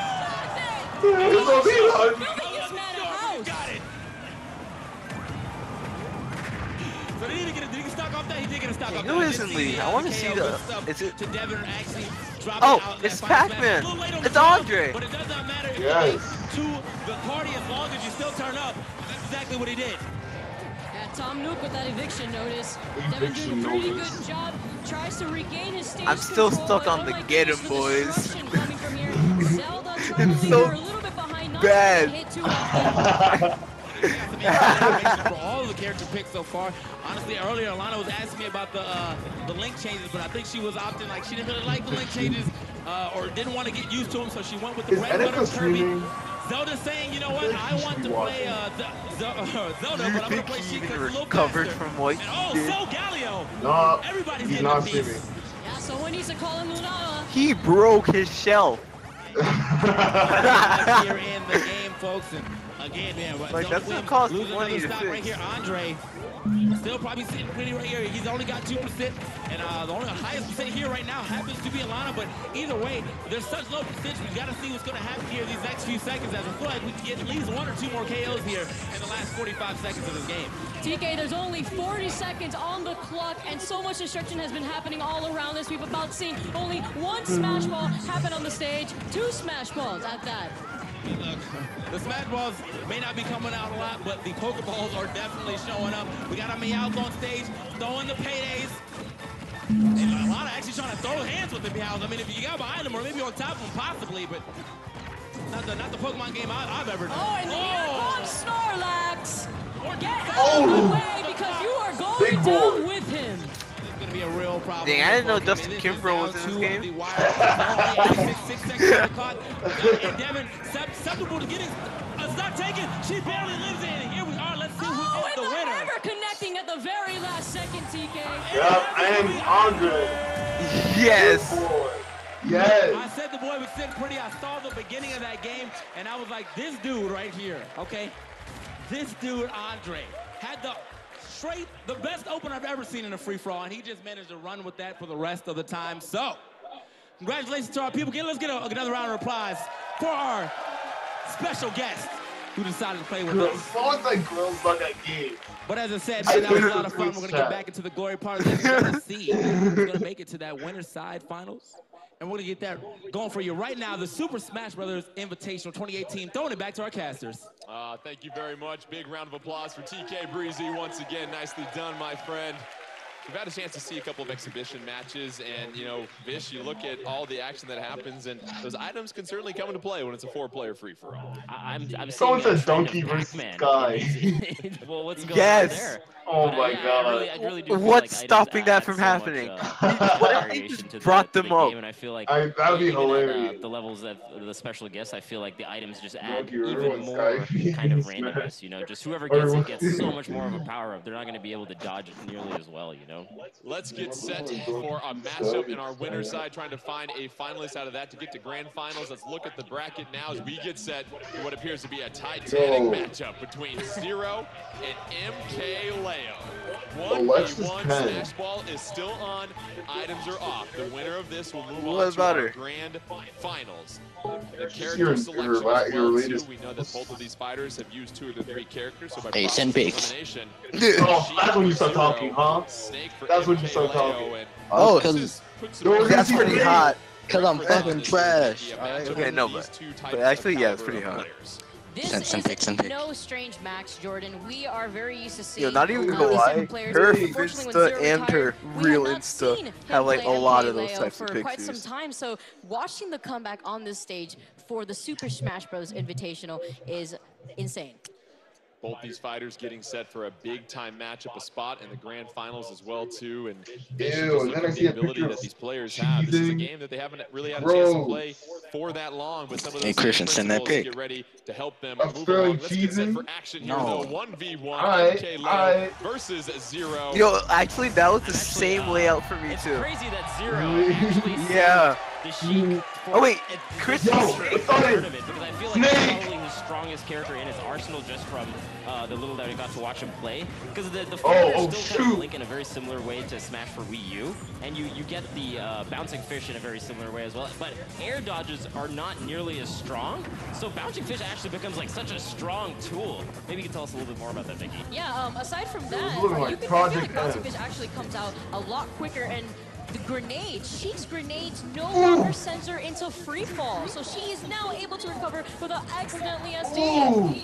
It's a V-Button. Building this man a house. Got it. So did he stock off that? He did get a stock off that. Who I is did in lead? I want to see KO the. good stuff Is it? to Devin actually dropping Oh, out that it's final smash. Pac-Man. A little late on the It's draw, Andre. But it does not matter if you Yes. get to the party as long as you still turn up. That's exactly what he did. Yeah, Tom Nook with that eviction notice. Devin Eviction doing a pretty notice. good job. Tries to regain his stage I'm still control, stuck but on oh the my get 'em, goodness, the boys. destruction coming from here. Zelda traveling so here a little bit behind. Not bad. hit too often. For all of the character picks so far. Honestly, earlier Alana was asking me about the link changes, but I think she was opting like she didn't really like the link changes or didn't want to get used to them, so she went with the Is red butter Etika Kirby. streaming? Zelda's saying, you know what, I want to play Zelda, Do but you I'm gonna think play he Sheik even a little recovered faster. from what And he did? so Galio. No, Everybody's he's getting not a piece. streaming. Yeah, someone needs to call him Lunala. He broke his shelf. Here in the game, folks, and again, man, Like, that's gonna Williams cost losing money another to stock right fix. here. Andre still probably sitting pretty right here. He's only got 2%, and the only highest percent here right now happens to be Alana. But either way, there's such low percentage. We got to see what's going to happen here these next few seconds. As I feel like we can get at least 1 or 2 more KOs here in the last 45 seconds of this game. TK, there's only 40 seconds on the clock, and so much destruction has been happening all around this. We've about seen only 1 smash ball happen on the stage, 2 smash balls at that. Look, the smash balls may not be coming out a lot, but the Pokeballs are definitely showing up. We got a Meowth on stage, throwing the paydays. And a lot of actually trying to throw hands with the Meowth. I mean, if you got behind them or maybe on top of them, possibly, but not the Pokemon game I've ever done. Oh, and here comes Snorlax. Get out Oh. of the way because you are going Big down boy. with him. It's going to be a real problem. Dang, I didn't know I mean, Dustin this is Kimbrough down was in this to game. the wire. It's only 6 seconds on the clock. And Devin, susceptible to getting a It's not taken. She barely lives in. Here we are. Let's see who is the winner. Ever connecting at the very last second, TK. Yep, and Andre. Yes. Yes. I said the boy was sitting pretty. I saw the beginning of that game, and I was like, this dude right here, okay? This dude, Andre, had the best open I've ever seen in a free-for-all, and he just managed to run with that for the rest of the time. So, congratulations to our people. Let's get another round of applause for our special guest who decided to play with us. Someone's like girls like a game. But as I said, man, that was a lot of fun. We're going to get back into the glory part of this. We're going to see who's going to make it to that winner's side finals. And we're going to get that going for you right now. The Super Smash Brothers Invitational 2018. Throwing it back to our casters. Thank you very much. Big round of applause for TK Breezy once again. Nicely done, my friend. We've had a chance to see a couple of exhibition matches, and, you know, Vish, you look at all the action that happens, and those items can certainly come into play when it's a 4-player free-for-all. I'm Someone says Donkey versus Sky. Well, what's going on Yes. there? Oh But my God. I really do feel What's like stopping items that from add so happening? much, What if they variation just to brought the them up? game, and I feel like That'd be even hilarious. at the levels of the special guests, I feel like the items just add Donkey even ruins more Sky. kind of Smash. randomness, you know? Just whoever gets it gets so much more of a power-up. They're not going to be able to dodge it nearly as well, you know? Let's get set for a matchup in our winner's side, trying to find a finalist out of that to get to grand finals. Let's look at the bracket now as we get set for what appears to be a titanic matchup between Zero and MK Leo. 1v1 Smash Ball is still on. Items are off. The winner of this will move on to our grand finals. The character selection as well, too. We know that both of these fighters have used 2 of the 3 characters, so by process of elimination, Oh, that's when you start talking, huh? That's when you start talking. Oh, That's pretty hot. Because I'm fucking trash. Okay, no, but actually, yeah, it's pretty hot. This Send pics. is no strange Max, Jordan. We are very used to seeing Not even gonna these lie, different players. her Unfortunately, when Insta Zero and her retired, we real had not Insta seen him have like a play lot MK of those Leo types of for quite some pictures. time. So watching the comeback on this stage for the Super Smash Bros. Invitational is insane. Both these fighters getting set for a big-time matchup, a spot in the grand finals as well, too. And Ew, then I see a ability picture that of these players have. This is a game that they haven't really had a chance to play for that long, but some of those Christian, send that pic. get ready to help them I'm move throwing along. Let's get set cheesing. for action here, No. though. 1v1 Alright, MK Leo alright. versus Zero. Yo, actually, that was the same layout for me It's too. crazy that Zero actually Yeah. the Sheik Oh wait, Chris. Yo, because I feel like Snake! it's probably his strongest character in his arsenal just from the little that we got to watch him play. Because the fighters still kind of link in a very similar way to Smash for Wii U, and you get the bouncing fish in a very similar way as well. But air dodges are not nearly as strong, so bouncing fish actually becomes like such a strong tool. Maybe you can tell us a little bit more about that, Vicky. Yeah, aside from that, looking like you can Project feel like Bouncing M. Fish actually comes out a lot quicker, and the grenades, Sheik's grenades no longer sends her into free fall, so she is now able to recover without accidentally SD.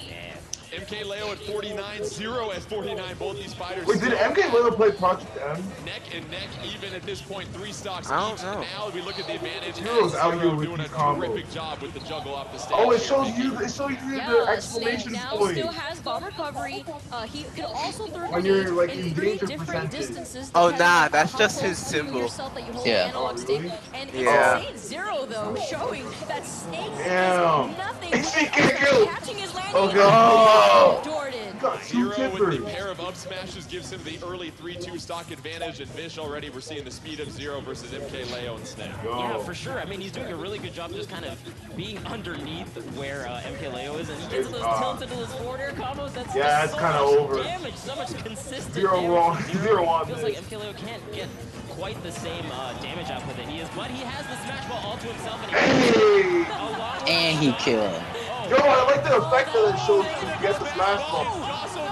MK Leo at 49, Zero at 49. Both these fighters. Wait, did MK Leo play Project M? Neck and neck, even at this point, 3 stocks I don't each. know. Now we look at the advantage. Zero's out here with doing a these combos. terrific job with the juggle off the stage. Oh, it here, shows Vicky. you. It shows you the Yeah, Snake exclamation now point. still has bomb recovery. He could also throw When you're, grenades like, in in 3 danger different percentage. distances. Oh, depending nah, on that's how just close his to symbol. yourself that you hold Yeah. the analog stick. Really? And Yeah. insane Zero though, showing that Snake Damn. is nothing. She can't kill. Catching his landing. Okay. Oh. Jordan. Got 2 Zero with tippers. the pair of up smashes gives him the early 3-2 stock advantage, and Vish already we're seeing the speed of Zero versus MK Leo and Snake. Yeah, for sure. I mean, he's doing a really good job just kind of being underneath where MK Leo is, and he gets those tilts into those forward air combos. That's Yeah, just it's so kinda much over. damage, so much consistent Zero damage wrong- from Zero on Feels this. like MK Leo can't get quite the same damage output that he is, but he has the Smash Ball all to himself, and he Hey! a lot And he killed him. Yo, I like the effect that it shows when you get the Smash Ball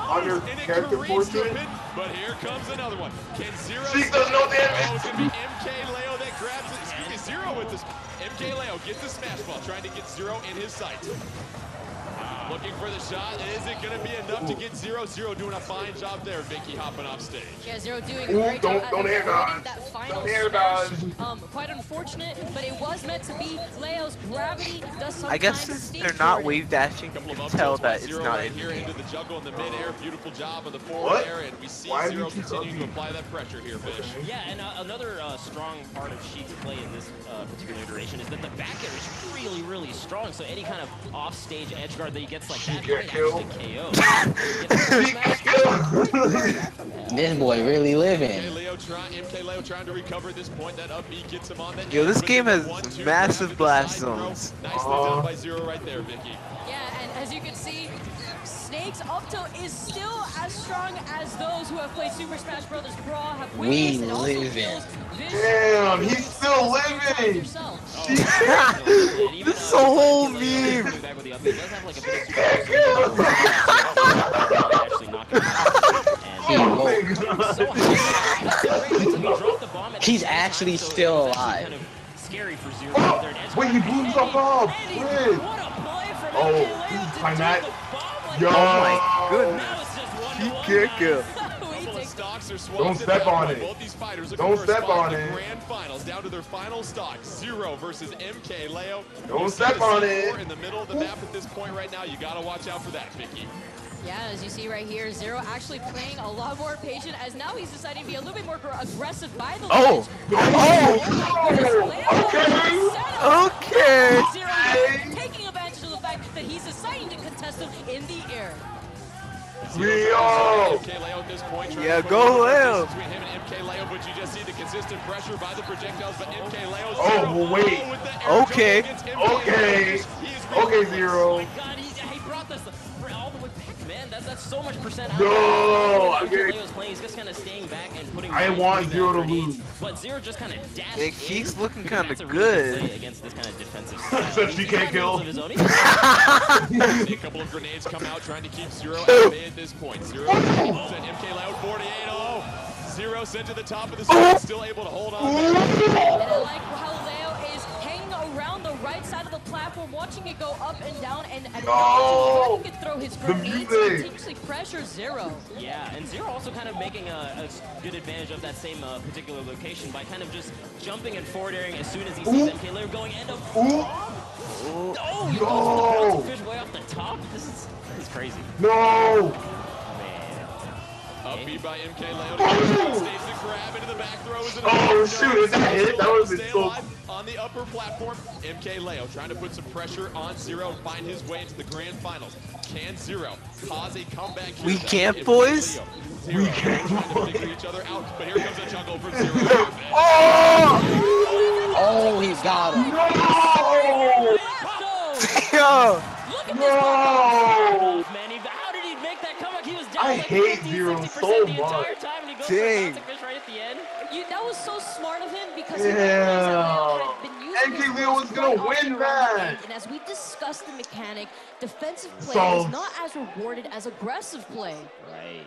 on your character portrait. But here comes another one. Can Zero? Sheik does no damage. Oh, it's gonna be MK Leo that grabs it. Excuse me, Zero with this. MK Leo gets the Smash Ball, trying to get Zero in his sights. Looking for the shot. Is it going to be enough to get Zero? Zero doing a fine job there, Vicky, hopping off stage. Yeah, Zero doing a great job at don't air avoiding dodge. that final Don't air smash. dodge. Quite unfortunate, but it was meant to be. Leo's gravity does sometimes I guess since sneak they're not Jordan. wave dashing, you Couple of can up tell tilts by that it's Zero not right in here the into game. the juggle in the midair. Beautiful job on the forward What? air, and we see Why Zero did you continuing to ugly? apply that pressure here, Fish. Yeah, and another strong part of Sheik's play in this particular iteration is that the back air is really, really strong. So any kind of off-stage edge guard that you get gets like She that, get might killed. actually KO. This boy really living. MK Leo trying to recover this point. That up B gets him on the Yo, this game has 1-2 massive blast throw. zones. Nicely done by Zero right there, Vicky. Yeah, and as you can see, Snake's up tilt is still as strong as those who have played Super Smash Bros. Brawl have witnessed. We and also living. feels Damn, he's still living. This is a whole meme. He's actually still alive. Scary for Zero. Oh, wait, he blew himself up. Wait. Oh, time that. Yo. Oh my goodness. He can't kill. Don't step on it. Both these fighters Don't step on it. Grand finals down to their final stock. Zero versus MK Leo. Don't step on it. In the middle of the map at this point right now. You got to watch out for that, Vicky. Yeah, as you see right here, Zero actually playing a lot more patient as now he's deciding to be a little bit more aggressive by the Oh! Okay! Zero taking advantage of the fact that he's deciding to contest him in the air. Leo! Yeah, go Leo! Between him and MK Leo, but you just see the consistent pressure by the projectiles, but MK Leo. Oh, well, wait. Okay. Okay. Okay, Zero. Oh my god, he brought this all the way back, man. That's so much percent. No, I get Leo's playing. He's just kind of staying back and putting. I want Zero to lose. But Zero just kind of dashed. Like, he's looking kind of Really good. against this kind of defensive Except she can't kill. A couple of grenades come out trying to keep Zero at bay at this point. Zero sent MK Leo 48-0. Zero sent to the top of the screen, still able to hold on. And I like how Leo is hanging around the right side of the platform, watching it go up and down, and No! he can throw his The grenades and music. continuously pressure Zero. Yeah, and Zero also kind of making a good advantage of that same particular location by kind of just jumping and forward airing as soon as he sees MK Leo going end up. Oh, he goes for the bouncing fish way off the top. This is crazy. No! Up B by MK Leo. Stays the grab into the back throw. Oh, shoot, is that it? That was Stay so... alive on the upper platform. MK Leo trying to put some pressure on Zero, find his way into the grand finals. Can Zero cause a comeback? We can't, boys. We can't. Trying to figure each other out, but here comes a juggle from Zero. Oh, he's got him. Yo! No! Man, how did he make that comeback? He was down I like hate 50, Zero 60% so the entire much. time, and he goes Dang. for the fish right at the end. That was so smart of him because Yeah. he had been using MK his Leo was gonna right win option around the that. lane, and as we discussed the mechanic, defensive play So- is not as rewarded as aggressive play. Right.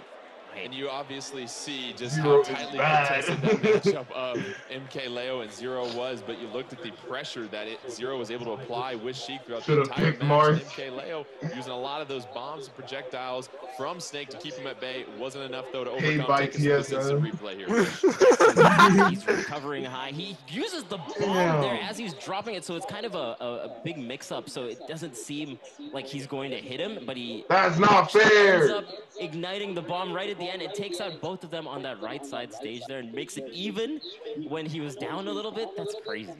And you obviously see just Zero how is tightly bad. contested that matchup of MK Leo and Zero was, but you looked at the pressure that Zero was able to apply with Sheik throughout Should've the entire picked match. Mars. MK Leo using a lot of those bombs and projectiles from Snake to keep him at bay. Wasn't enough though to Paid overcome. by Take us to this instant TSM. replay here. He's recovering high. He uses the bomb Damn. there as he's dropping it, so it's kind of a big mix-up. So it doesn't seem like he's going to hit him, but he That's not ends fair! up igniting the bomb right at the end. It takes out both of them on that right side stage there and makes it even when he was down a little bit. That's crazy.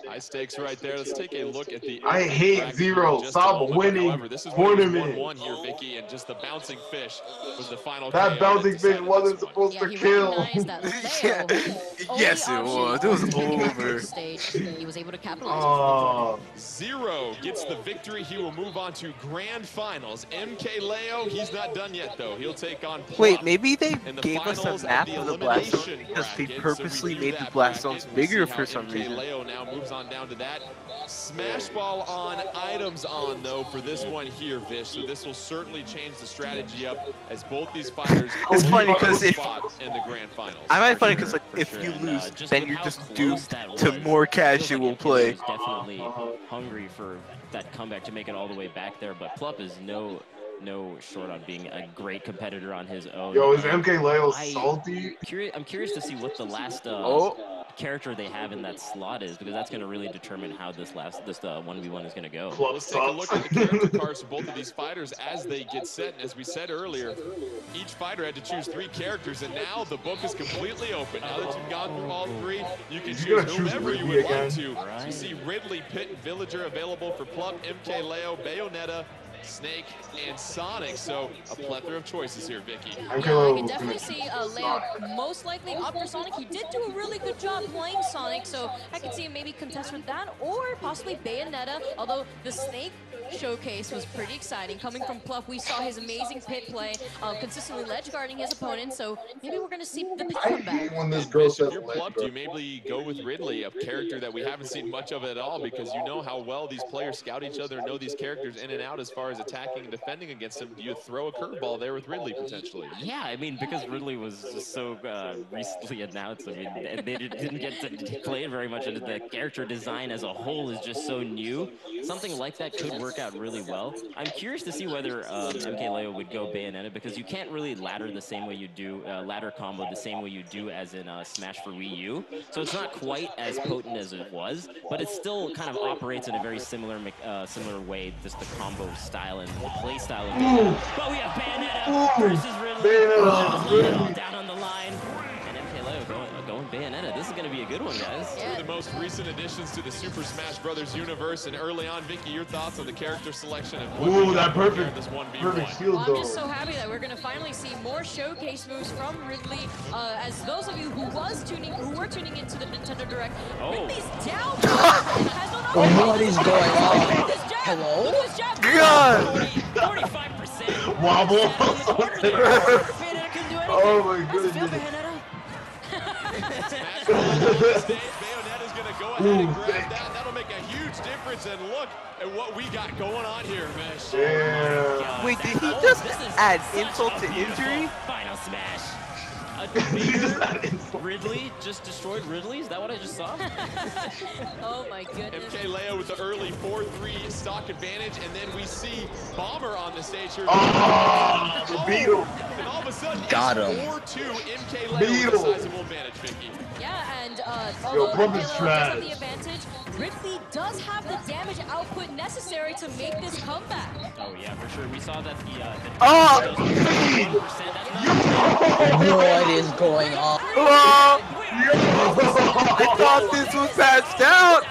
High stakes right there. Let's take a look at the. I hate bracket Zero. in just a Stop moment. winning However, this is where it was tournament. 1-1 here, Vicky, and just the bouncing fish was the final. That KO bouncing that fish decided wasn't this one. supposed Yeah, to he kill. recognized that Leo, Yes, it was. It was over. Stage, he was able to capitalize on Oh, Zero gets the victory. He will move on to grand finals. MK Leo, he's not done yet though. He'll take on Plum Wait, maybe they in the gave us finals a map the of the blast zone elimination because they bracket. purposely So we made view the that blast bracket. zones We'll bigger see how for some MK reason. Leo now moves on down to that. Smash ball on items on though for this one here, Vish. So this will certainly change the strategy up as both these fighters It's funny 'cause if- spot in the grand finals. I find it funny because like if sure. you And, lose, just then with you're how just close doomed that to was, more it feels like casual MK play. was definitely hungry for that comeback to make it all the way back there, but Plup is no short on being a great competitor on his own. yo, is And MK Leo I- salty? I'm curious to see what the last character they have in that slot is, because that's going to really determine how this 1v1 is going to go. Club Let's take a look sucks. at the character cards for both of these fighters as they get set. And as we said earlier, each fighter had to choose 3 characters, and now the book is completely open. Now that you've gone through all 3, you can You're choose gonna choose whomever you Ridley would like again. to. You see Ridley, Pitt, and Villager available for Plum, MK Leo, Bayonetta, Snake, and Sonic. So a plethora of choices here, Vicky. Yeah, I can definitely see Leo most likely opt for Sonic. He did do a really good job playing Sonic, so I could see him maybe contest with that, or possibly Bayonetta, although the Snake showcase was pretty exciting. Coming from Pluff, we saw his amazing pit play, consistently ledge guarding his opponent, so maybe we're going to see the pit come back. When this girl says If you're Pluff, do you maybe go with Ridley, a character that we haven't seen much of at all, because you know how well these players scout each other and know these characters in and out as far as attacking and defending against them. Do you throw a curveball there with Ridley potentially? Yeah, I mean, because Ridley was just so recently announced, I mean, and they didn't get to play it very much, and the character design as a whole is just so new. Something like that could work out really well. I'm curious to see whether MKLeo would go Bayonetta, because you can't really ladder the same way you do, ladder combo the same way you do as in Smash for Wii U. So it's not quite as potent as it was, but it still kind of operates in a very similar similar way, just the combo style and the play style of Bayonetta. But we have Bayonetta versus Ridley. Down on the line. And MKLeo going Bayonetta. This is going to be a good one, guys. Two of the most recent additions to the Super Smash Bros. Universe, and early on, Vicky, your thoughts on the character selection and what that perfect, this 1v1. perfect shield, I'm just so happy that we're going to finally see more showcase moves from Ridley. As those of you who were tuning into the Nintendo Direct, Ridley's down. What is going on? Hello? Look at this jab. God! 45%. Wobble. Bayonetta couldn't do anything. Oh my How's it feel, goodness. Bayonetta? Bayonetta's going to go ahead and grab that. That'll make a huge difference. And look at what we got going on here, Mish. Yeah. Wait, did he just add insult to injury? Final smash. A bigger Ridley just destroyed Ridley? Is that what I just saw? Oh my goodness. MKLeo with the early 4-3 stock advantage, and then we see Bomber on the stage here. Oh, the beetle. And all of a sudden, Got him. 4-2 MKLeo with a sizable advantage, Vicky. Yeah, and although Plum MKLeo is does trash. have the advantage, Ridley does have the damage output necessary to make this comeback. Oh yeah, for sure. We saw that the Oh! 1%, that's not What is going on? Oh! I thought this was patched out!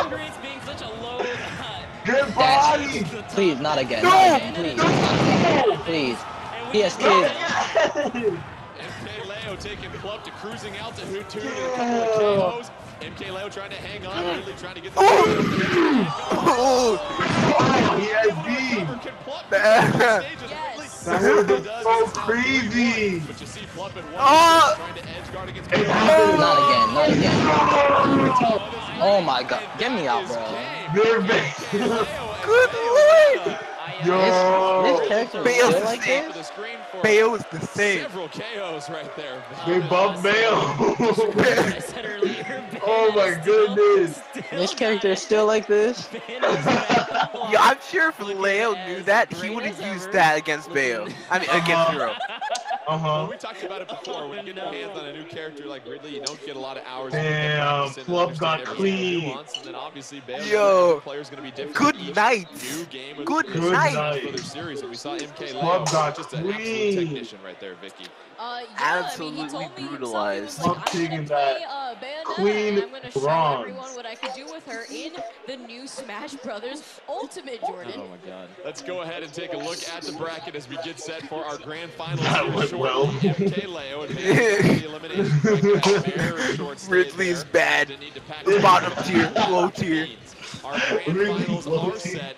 Green's being such a low Good body. Please, not again. No! Not again. Please. Please. Yes, kid. MKLeo taking Plup to cruising altitude and a couple of KOs. MKLeo trying to hang on, really trying to get the Oh! That was so crazy. But you see Plup at one Oh! trying to edge guard against Not again. Not again. Oh my god. Get me out, bro. Good lord! Yo. This character Bale's is the like same. this? Bayo is the same. Several KOs right there. They bumped Bale. I said earlier. Oh my goodness. This character is still like this? Yeah, I'm sure if Leo knew that, he would have used that against Bayo. I mean, against Hero. Uh-huh. We talked about it before. When you get your hands on a new character like Ridley, you don't get a lot of hours. Damn, Plup got clean. And then obviously Bale, Yo, player's gonna be different. good night. New game with Good Good night. night. for their series, and we saw MKLeo, Plup got just an absolute clean. technician right there, Vicky. Yeah, Absolutely I mean, he told me brutalized. himself, he was like, I'm Taking gonna that play Bayonetta, clean and I'm gonna show bronze. everyone what I could do with her in the new Smash Brothers Ultimate, Jordan. Oh my god. Let's go ahead and take a look at the bracket as we get set for our grand finals. That here went shortly. well. MKLeo advancing to the elimination bracket. Very short stay Ridley's there. bad. Didn't need to pack Bottom tier, low tier. Our grand Ridley's finals low are tier. set.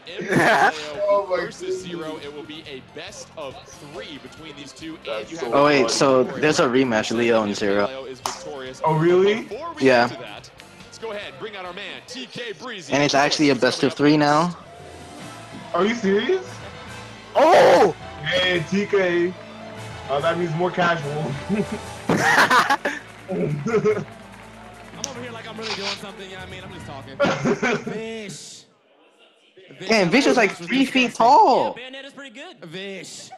Oh MKLeo my versus goodness. Zero. It will be a best of 3 between these two. That's And you so have Oh wait, so there's a rematch, Leo and Zero. MKLeo is victorious. Oh, really? Before we Yeah. get to that, let's go ahead, bring out our man, TK Breezy. And it's actually a best of 3 now. Are you serious? Oh! Hey, TK. That means more casual. I'm over here like I'm really doing something, you know what I mean? I'm just talking. Vish. Damn, Vish is like 3 feet tall. Yeah, Bayonetta's pretty good. Vish.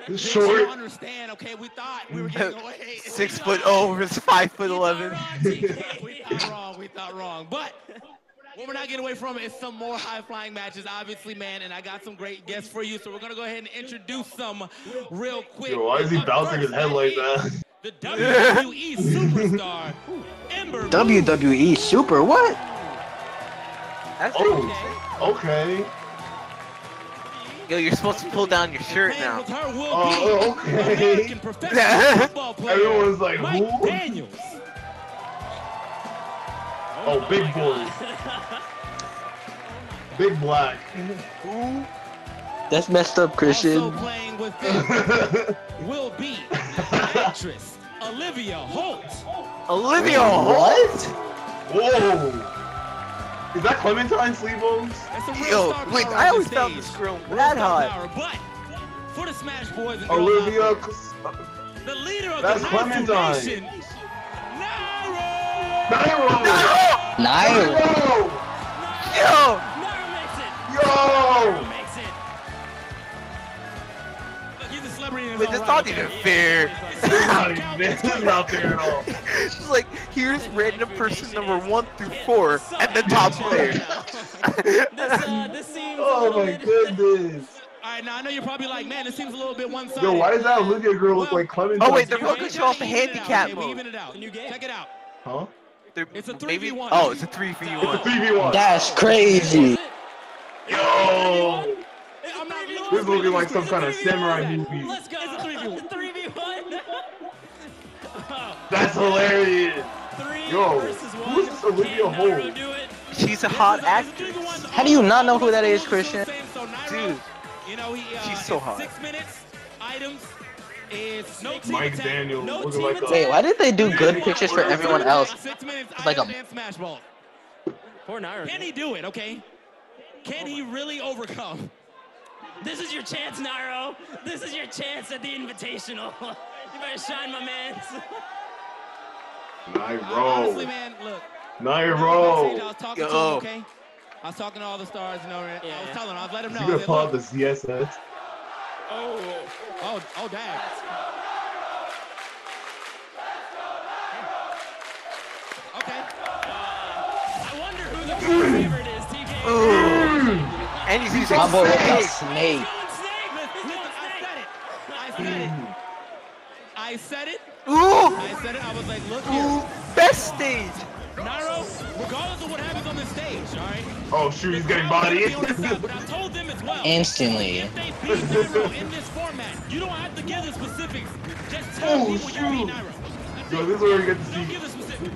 It's Vish, short. you understand, okay? We thought we were getting away. 6'0" versus 5'11". We thought wrong. But what we're not getting away from is some more high-flying matches, obviously, man. And I got some great guests for you, so we're gonna go ahead and introduce some real quick. Yo, why is he Up bouncing his first, head like man, that? the WWE superstar, Ember Moon. WWE Super, what? That's okay. Yo, you're supposed to pull down your shirt now. Okay. Everyone's like, who? Oh, big boy. Big black. Who? That's messed up, Christian. Also playing with them will be actress Olivia Holt. Olivia Holt? Whoa. Is that Clementine sleeves? Yo, wait, I always found this girl that hot. But for the Smash Boys and Olivia. the leader of That's the Clementine. Nairo. Yo! Yo! He's a celebrity in his Wait, own that's right, not okay? even fair. This is not fair at all. It's like, here's random person number 1 through 4, and the top player. This seems Oh my goodness. Alright, now I know you're probably like, man, this seems a little bit one-sided. Yo, why does that Olivia girl look like Clementine? Oh wait, they're going to show off the handicap Okay, we even mode. it out. Check it out. Huh? It's a Maybe? 3v1. Oh, it's a 3v1. 3v1. That's crazy. Yo! I'm not This is looking like some kind of samurai movie. Let's go. It's a 3v1. 3v1. That's hilarious. Yo, Who is this Olivia Holt? She's a hot actress. How do you not know who that is, Christian? Dude, You know, she's so hot. 6 minutes, items, is no team Mike attack, Daniels no looking team like a... attack. Wait, why did they do good pictures for everyone else? 6 minutes, It's like items, a- and Smash Ball. Poor Nairo. Can he do it, okay? Can he really overcome? This is your chance, Nairo. This is your chance at the Invitational. You better shine, my man. Honestly, man, look. Nairo. I was talking to him, okay? I was talking to all the stars, you know, I was telling him, I was letting him know. You I gonna said, pull out look, the CSS? oh, dang. Okay. I wonder who the favorite is, TK. And he's using My boy with that snake. snake. I said it. Ooh! I said it. I was like, look here. Ooh! Best stage! Nairo, regardless of what happens on this stage, all right? Oh shoot, he's getting bodied. But I told them as well. Instantly. If they beat Nairo in this format, you don't have to give the specifics. Just tell me when you beat Nairo. Yo, this is where we get to Don't see give the specifics.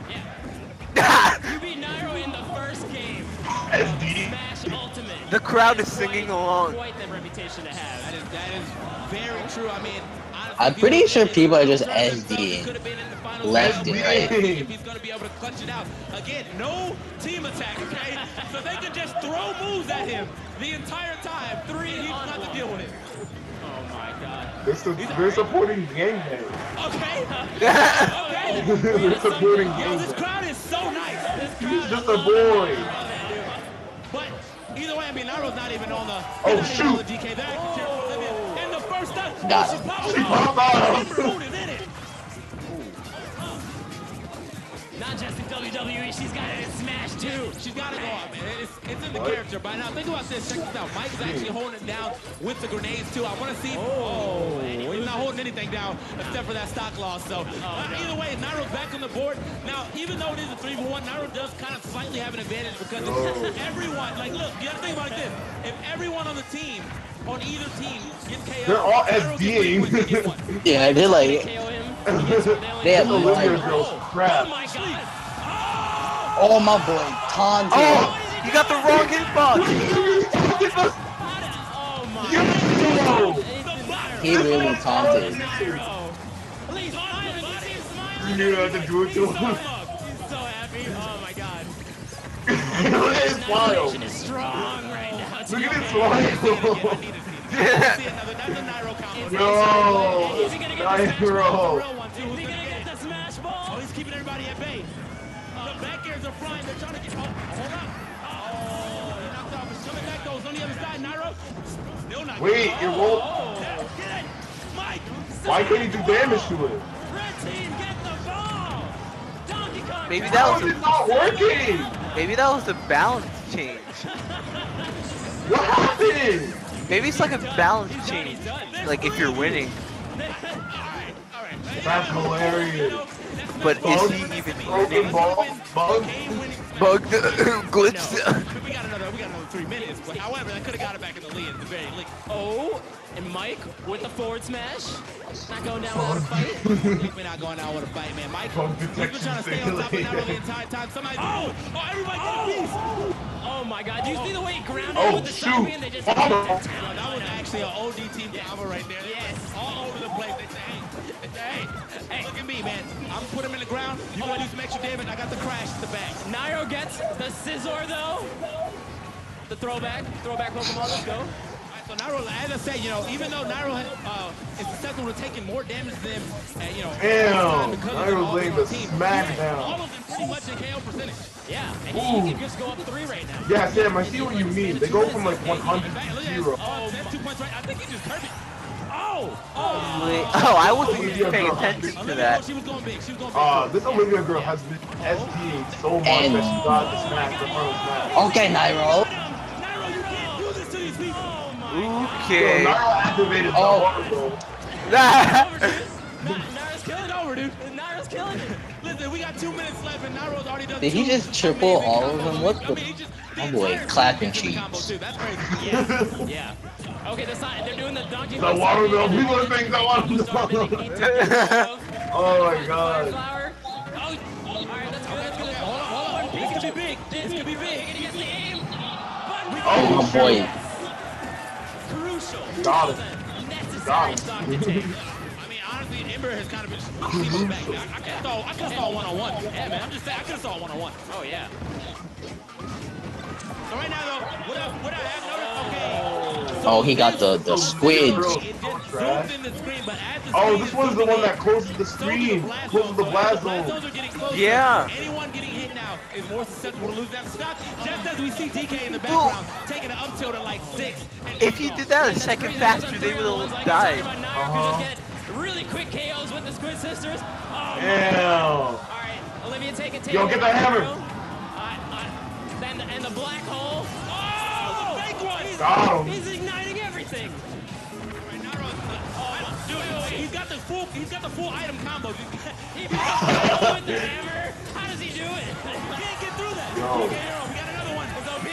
You beat Nairo in the first game. SD. Smash Ultimate. The crowd is singing along. Quite the reputation to have. That is very true. I mean, honestly, I'm pretty sure people are just could have SDing been in the finals left and right. if he's going to be able to clutch it out. Again, no team attack, okay? So they can just throw moves at him the entire time. He's not to deal with it. Oh my god. They're supporting gangbang. Okay. Okay. They're supporting Yo, this gangbang. crowd is so nice. He's just a boy. But either way, I mean, Nairo's not even on the. Oh, shoot. The DK. They're actually cheering for Olivia. And the first time. Got She it. popped out. Remember who is in it. Not just in WWE, she's got it in Smash too. She's got to go out, man. It's in the character. But now think about this. Check this out. Mike is actually holding it down with the grenades too. I want to see. He's not holding anything down except for that stock loss. So either way, Nairo's back on the board. Now, even though it is a 3-1, Nairo does kind of slightly have an advantage because everyone, like, look, you got to think about it like this. If everyone on the team, on either team, gets KO, They're all Nairo gets three points, they get one. Yeah, they're like, KO him. they have Olivia like, girl's crap. Oh my god. oh my boy, Tonto. Oh! You got the wrong hitbox! Oh my Yo! He really taunted. Please, You knew how to do it to him. He's so happy. Oh my god. Look at his smile. Nation is strong right now. Look at his smile. No. Is he gonna get the Smash Nairo. Ball? Is he gonna get the Smash Ball? Oh, he's keeping everybody at bay. The back airs are flying. They're trying to get. Oh, hold up. Oh, he knocked off. He's coming back though. It's on the other side. Nairo. Still not. Wait, getting- it won't. Get it. Mike. Why can't he do damage to it? Red team, get the ball! Donkey Kong. Maybe How that is was it not working? maybe that was a balance change. What happened? Maybe it's like a balance change. Like if you're winning. All right. That's hilarious. But is he even winning? Bug glitch. We got another 3 minutes. But however, I could have got it back in the lead at the very least. Oh, and Mike with the forward smash. Not going down without a fight. We're not going down with a fight, man. Mike, he's been trying to stay on top of Nairo the entire time. Somebody. Oh, everybody get a piece. Oh my God! Do you see the way he grounded with the side beam? They just. That was actually an OD team combo right there. Yes. All over the place. They say, hey, look at me, man. I'm put him in the ground. You want to do some extra damage? I got the crash at the back. Nairo gets the scissor though. The throwback Pokemon. Let's go. So Nairo, as I said, even though Nairo is susceptible to taking more damage than him, damn, Nairo's laying the smack down. All of them pretty much in KO percentage. Yeah, and he can just go up 3 right now. Yeah, Sam, I see what you mean. They go from like 100 to 0. Oh, that's 2 points right. I think he just curved it. Oh, I wasn't even paying attention to that. She was going big. This Olivia girl has been SDing so much that she got the smack, the front smack. Okay, Nairo. Nairo, you can't do this to these people. Okay. Yo, Nairo activated the water, bro. Nairo's killing over, dude. Nairo's killing it. Listen, we got 2 minutes left, and Nairo's already done. Did he just triple all of them? What the? Oh boy, clapping cheeks. That's crazy. Yeah. Okay, they're doing the donkey. The watermelon. People are saying the watermelon. Oh my God. Alright, that's good. Hold on. This could be big. This could be big. And he gets the aim. Oh boy. Crucial. Got it. Necessary stock to take. I mean, honestly, Ember has kind of been keeping back. I could have saw one-on-one. Yeah, man. I'm just saying, I could have saw one-on-one. Oh, yeah. So right now, though, what I have noticed, okay. Oh, he got the squids. Oh, this one's the one that closes the screen, closes the blast zone. Yeah. Anyone getting hit now is more susceptible to lose that stock. Just as we see DK in the background taking an up tilt at like 6. If he did that a second faster, they would have died. Really quick KOs with the Squid Sisters. Oh, damn. All right, Olivia, take it. Yo, get the hammer. And the black hole. Oh, the fake one. Got him. He's igniting everything. He's got the full item combo. He with the hammer. How does he do it? He can't get through that. No. Okay, we got another one. It's OP.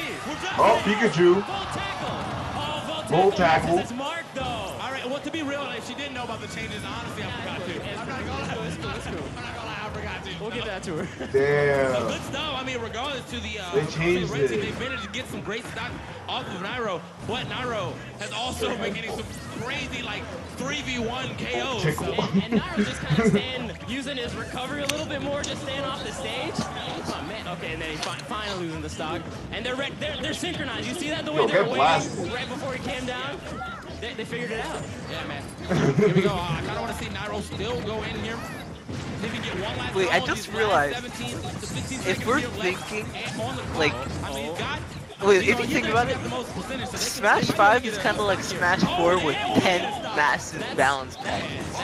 Oh, Pikachu. Full tackle. Full tackle. It's Mark though. All right. Well, to be real, if she didn't know about the changes, honestly, I forgot to. I'm not gonna lie. It's cool. I'm not gonna lie. I forgot to. We'll get that to her. Damn. Good stuff. I mean, regardless to the they changed red team, it. they managed to get some great stock off of Nairo, but Nairo has also been getting some crazy like 3v1 KOs. So. And Nairo just kind of using his recovery a little bit more, just staying off the stage. Oh man, okay, and then he's finally losing the stock. And they're synchronized. You see that the way they're waiting right before he came down? They figured it out. Yeah, man. Here we go. I kind of want to see Nairo still go in here. Wait, I just realized, if we're thinking, like, wait, if you think about it, Smash 5 is kind of like Smash 4 with 10 massive balance packs.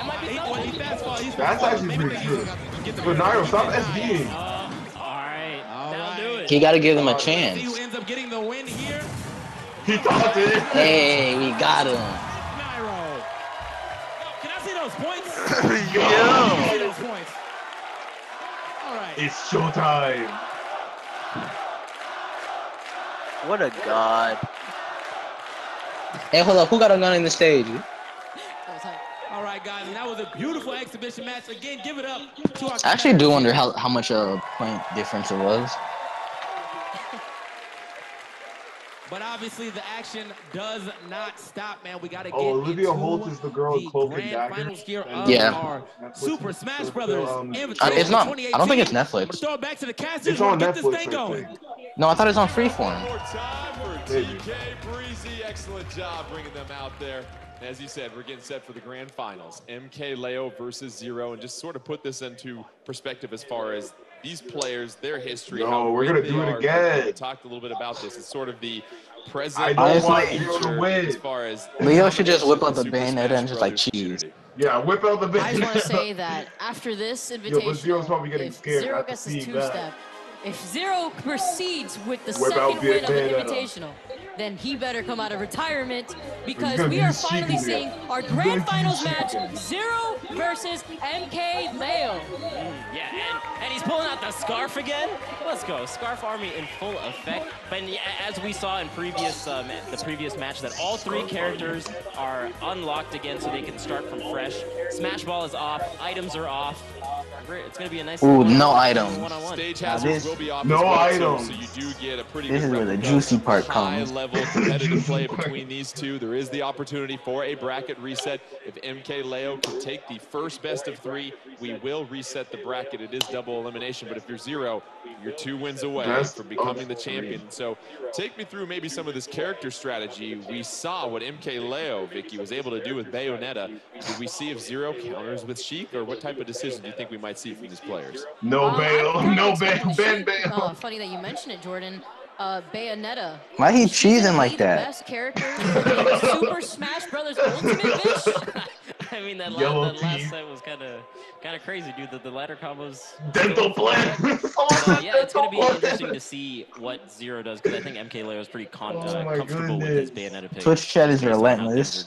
That's actually pretty true. But Nairo, stop SDing. Alright, that'll do it. He gotta give them a chance. Who ends up getting the win here? He thought it. Hey, we got him. Nairo. Can I see those points? Yo. Those points. All right. It's showtime. What a god. Hey, hold up. Who got a gun in the stage? All right, guys, and that was a beautiful exhibition match. Again, give it up to our. I actually do wonder how much point difference it was. But obviously, the action does not stop, man. We got to get Olivia into Holt is the girl with Cloak and Dagger. finals here of Yeah. our Super Smash Brothers. It's not. I don't think it's Netflix. Throw it back to the casters. It's on Get Netflix, this thing going. No, I thought it was on Freeform. More time for TK Breezy. Excellent job bringing them out there. As you said, we're getting set for the grand finals. MK Leo versus Zero, and just sort of put this into perspective as far as these players, their history. No, we're gonna do it again. We talked a little bit about this. It's sort of the present. I don't want Zero to win. As far as Leo should just whip out the bayonet and just like cheese. Yeah, whip out the I bayonet. just want to say that after this invitation, Zero's probably getting scared. Zero gets his two-step. If Zero proceeds with the Whip out second win of an Bayonetta. invitational, then he better come out of retirement because we are finally seeing our grand finals match, Zero versus MK Leo. Yeah, and he's pulling out the scarf again. Let's go, Scarf Army in full effect. But as we saw in the previous match, that all 3 characters are unlocked again, so they can start from fresh. Smash Ball is off, items are off. It's gonna be a nice. Ooh, no items. Stage hazards will be off no as well, items. so you do get a pretty This good is where the juicy part high comes. level competitive play between these two. There is the opportunity for a bracket reset. If MK Leo can take the first best of 3, we will reset the bracket. It is double elimination, but if you're Zero, you're 2 wins away from becoming the champion. So take me through maybe some of this character strategy. We saw what MK Leo, Vicky, was able to do with Bayonetta. Did we see if Zero counters with Sheik, or what type of decision do you think we might see from these players? No bail, no bail, Ben bail. Funny that you mention it, Jordan. Bayonetta. Why he cheesing like The that? best character in Super Smash Brothers Ultimate, bitch. I mean, that last set was kind of crazy, dude. The ladder combos. Dental plan. Yeah, it's gonna be interesting to see what Zero does, because I think MK Leo is pretty comfortable with his Bayonetta pick. Twitch chat is relentless.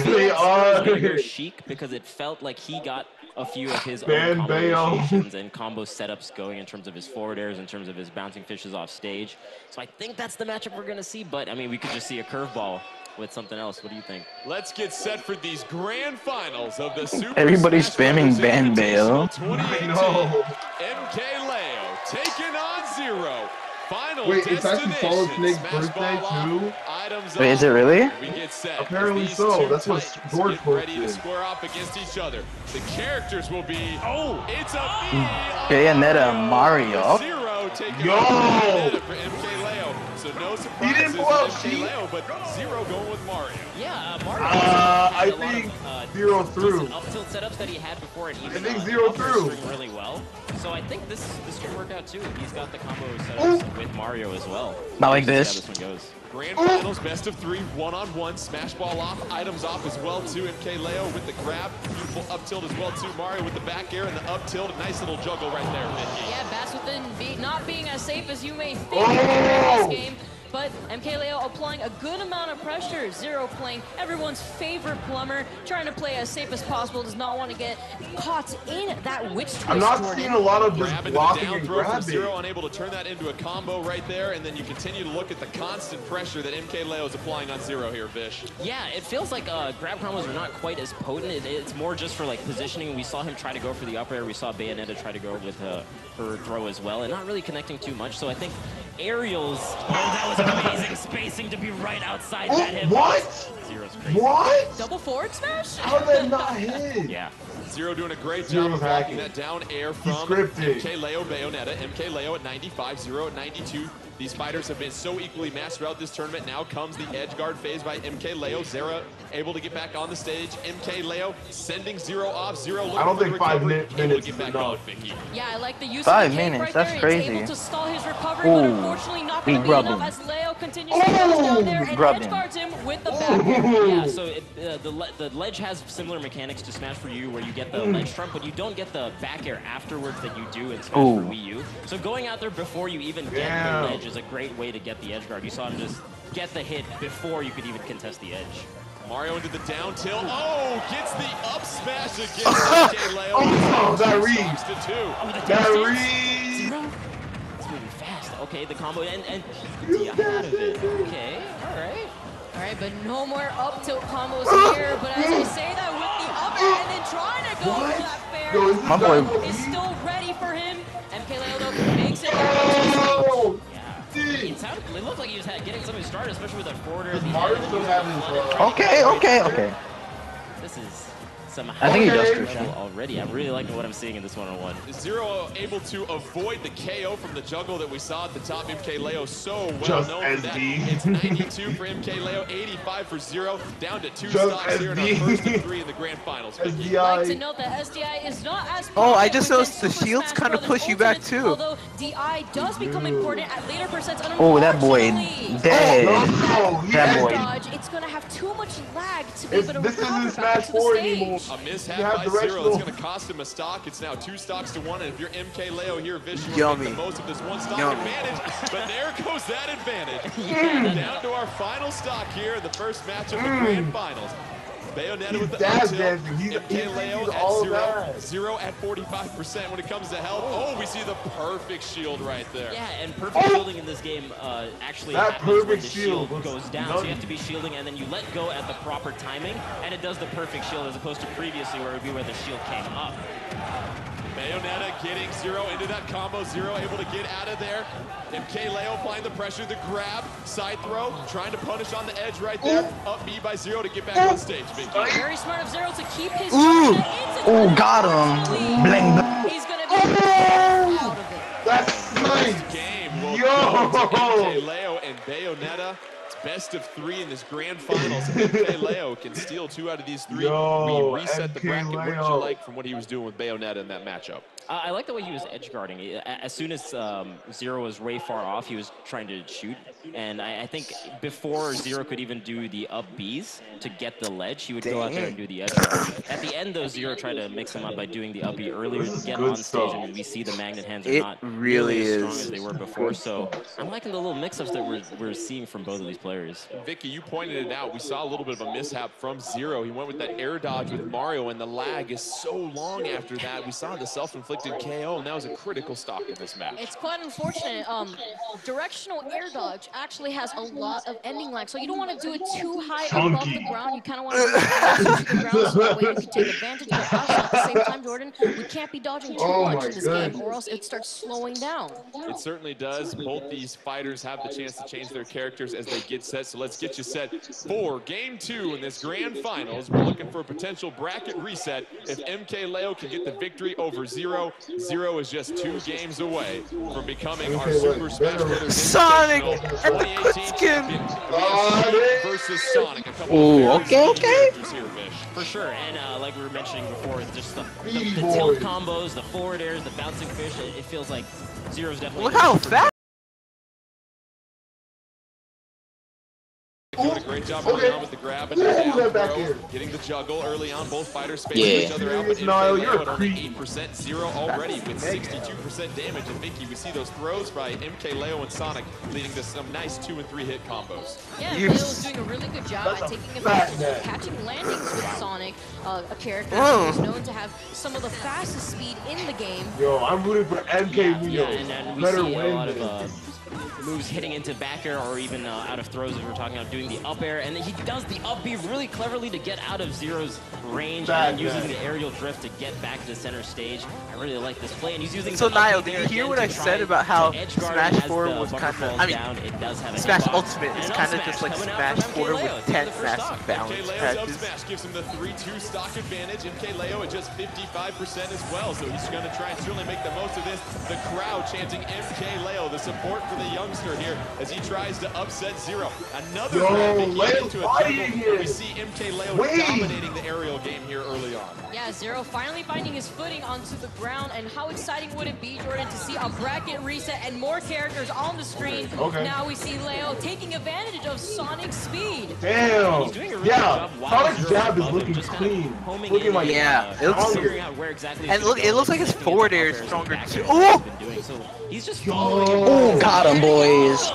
They are. Sheik, because it felt like he got a few of his own combo initiations and combo setups going in terms of his forward airs, in terms of his bouncing fishes off stage. So I think that's the matchup we're going to see, but I mean, we could just see a curveball with something else. What do you think? Let's get set for these grand finals of the Super Everybody's Smash spamming Brothers Ban Bayo. 2018. MK Leo taking on Zero. Final Wait, it's actually Solid Snake's birthday too? Wait, is it really? We get set. Apparently so. That's what George ready to posted. square off against each other. The characters will be. It's a Bayonetta Mario. Zero taking Yo! on Bayonetta for MK Leo. So no surprises didn't pull out with MK Sheik? Leo, but Zero going with Mario. Yeah, Mario. I think Zero through. Up tilt setups that he had before, and even I think Zero through. really well. So I think this should work out too. He's got the combo setups with Mario as well. Not like Let's see this. how this one goes. Grand finals, best of 3, 1-on-1, smash ball off, items off as well too. MK Leo with the grab, beautiful up tilt as well too. Mario with the back air and the up tilt, a nice little juggle right there, Vicky. Yeah, Bass within not being as safe as you may think in this game. But MK Leo applying a good amount of pressure. Zero playing everyone's favorite plumber, trying to play as safe as possible, does not want to get caught in that witch twist. I'm not Jordan. seeing a lot of just Grabbing blocking the down and throw from grabbing. Zero, unable to turn that into a combo right there, and then you continue to look at the constant pressure that MK Leo is applying on Zero here, Vish. Yeah, it feels like grab combos are not quite as potent. It's more just for like positioning. We saw him try to go for the up air. We saw Bayonetta try to go with her throw as well, and not really connecting too much. So I think aerials. Oh, that was amazing spacing to be right outside that hit. What? Zero's crazy. What? Double forward smash? How did that not hit? Yeah. Zero doing a great job Zero's of blocking hacking. that down air from scripted. MK Leo Bayonetta. MK Leo at 95, Zero at 92. These fighters have been so equally matched throughout this tournament. Now comes the edge guard phase by MK Leo. Zero able to get back on the stage. MK Leo sending Zero off. Zero looking I don't for think the 5 recovery, able to minutes get is back enough. on, Vicky. Yeah, I like the use 5 of the cape minutes, right that's there. crazy. It's able to stall his recovery, but Ooh. unfortunately not We going to be grubbed enough him. as Leo continues to goes down there and Grubbed edge him. guards him with the back air. Yeah, so the ledge has similar mechanics to Smash for You, where you get the ledge trump, but you don't get the back air afterwards that you do in Smash for Wii U. So going out there before you even get Yeah. the ledge is a great way to get the edge guard. You saw him just get the hit before you could even contest the edge. Mario into the down tilt. Oh, gets the up smash against MK Leo. Oh, that read. To 2. That read. Zero. It's moving fast. Okay, the combo and D out of it. Okay, all right. All right, but no more up tilt combos here. But as I say that with the up air and then trying to go for that fair, Yo, is this My boy- guy- is still ready for him. MK Leo though makes it back. Oh, It looked like he was getting something started, especially with that forward air. Mario's still having Okay. This is some I think he high does level Christian. already. I'm really liking what I'm seeing in this one-on-one. Zero able to avoid the KO from the juggle that we saw at the top. MK Leo so well Just known for that. SD. It's 92 for MK Leo, 85 for Zero, down to 2 Just stocks here in our SD. first of 3 in the grand finals. Vicky. Like to SDI. note that SDI is not as Oh, I potent just within noticed the Super shields Smash kinda Brothers push you back, Ultimate, too. Although DI does become important at later percents. Oh, that boy Unfortunately, dead. No, That boy. dodge, it's gonna have too much lag to be able to This recover isn't back Smash to the 4 stage. anymore. A mishap by Zero that's going to cost him a stock. It's now 2 stocks to 1, and if you're MK Leo here, Vish, you want to make the most of this 1 stock advantage. But there goes that advantage. Down to our final stock here in the first match of the Grand Finals. Bayonetta with the up-tilt, MK Leo at 0 at 45% when it comes to health. Oh, we see the perfect shield right there. Yeah, and perfect shielding in this game actually happens when the shield goes down. So you have to be shielding, and then you let go at the proper timing, and it does the perfect shield as opposed to previously where it would be where the shield came up. Bayonetta getting Zero into that combo. Zero able to get out of there. MK Leo applying the pressure, the grab, side throw, trying to punish on the edge right there. Up B by Zero to get back on stage. Very smart of Zero to keep his got him. Bling, bling. He's going to be out of it. That's nice. Game will go to MK Leo and Bayonetta. It's best of 3 in this grand finals. MK Leo can steal 2 out of these 3. We reset the bracket. What did you like from what he was doing with Bayonetta in that matchup? I like the way he was edge guarding. As soon as Zero was way far off, he was trying to shoot. And I think before Zero could even do the up Bs to get the ledge, he would go out there and do the edge guard. At the end, though, Zero tried to mix him up by doing the up B earlier to get on stage, and we see the magnet hands are not really as strong as they were before. So I'm liking the little mix-ups that we're seeing from both of these players. Vicky, you pointed it out. We saw a little bit of a mishap from Zero. He went with that air dodge with Mario, and the lag is so long after that. We saw the self-inflicted KO, and that was a critical stock in this match. It's quite unfortunate. Directional air dodge actually has a lot of ending lag, so you don't want to do it too high above the ground. You kind of want to do it closer to the ground so that way you can take advantage of it. Also, at the same time, Jordan, we can't be dodging too much in this game, or else it starts slowing down. It certainly does. Both these fighters have the chance to change their characters as they get set, so let's get you set for Game 2 in this Grand Finals. We're looking for a potential bracket reset. If MK Leo can get the victory over Zero, Zero is just 2 games away from becoming our Super Smash Bros. Sonic and the skin versus Sonic. Okay. For sure, and like we were mentioning before, it's just the tilt combos, the forward airs, the bouncing fish. It feels like Zero's definitely. Look how fast. Doing a great job early on with the grab and the down throw, getting the juggle early on. Both fighters spacing each other out, but MK Leo at only 8%, Zero already with 62% damage. And Vicky, we see those throws by MK Leo and Sonic leading to some nice 2- and 3-hit combos. Yeah, Leo's doing a really good job at taking advantage of catching landings with Sonic, a character who's known to have some of the fastest speed in the game. Yo, I'm rooting for MK Leo. And we see a lot of moves hitting into back air or even out of throws as we were talking about, doing the up air, and then he does the up B really cleverly to get out of Zero's range and using the aerial drift to get back to center stage. I really like this play, and he's using so Niall, did you hear what I said about how Smash 4 was kind of, I mean, Smash Ultimate is kind of just like Smash 4 with 10 massive balance patches. Smash gives him the 3-2 stock advantage. MK Leo at just 55% as well, so he's going to try and certainly make the most of this. The crowd chanting MK Leo, the support for the youngster here as he tries to upset Zero. Another into a juggle. We see MK Leo dominating the aerial game here early on. Yeah, Zero finally finding his footing onto the ground, and how exciting would it be, Jordan, to see a bracket reset and more characters on the screen. Now we see Leo taking advantage of Sonic's speed. Damn. He's doing a really good job Sonic's jab is looking clean. Looking like it looks figuring out where exactly and look, it looks like his forward air is stronger too. Oh! So he's just following Oh, got him, boys.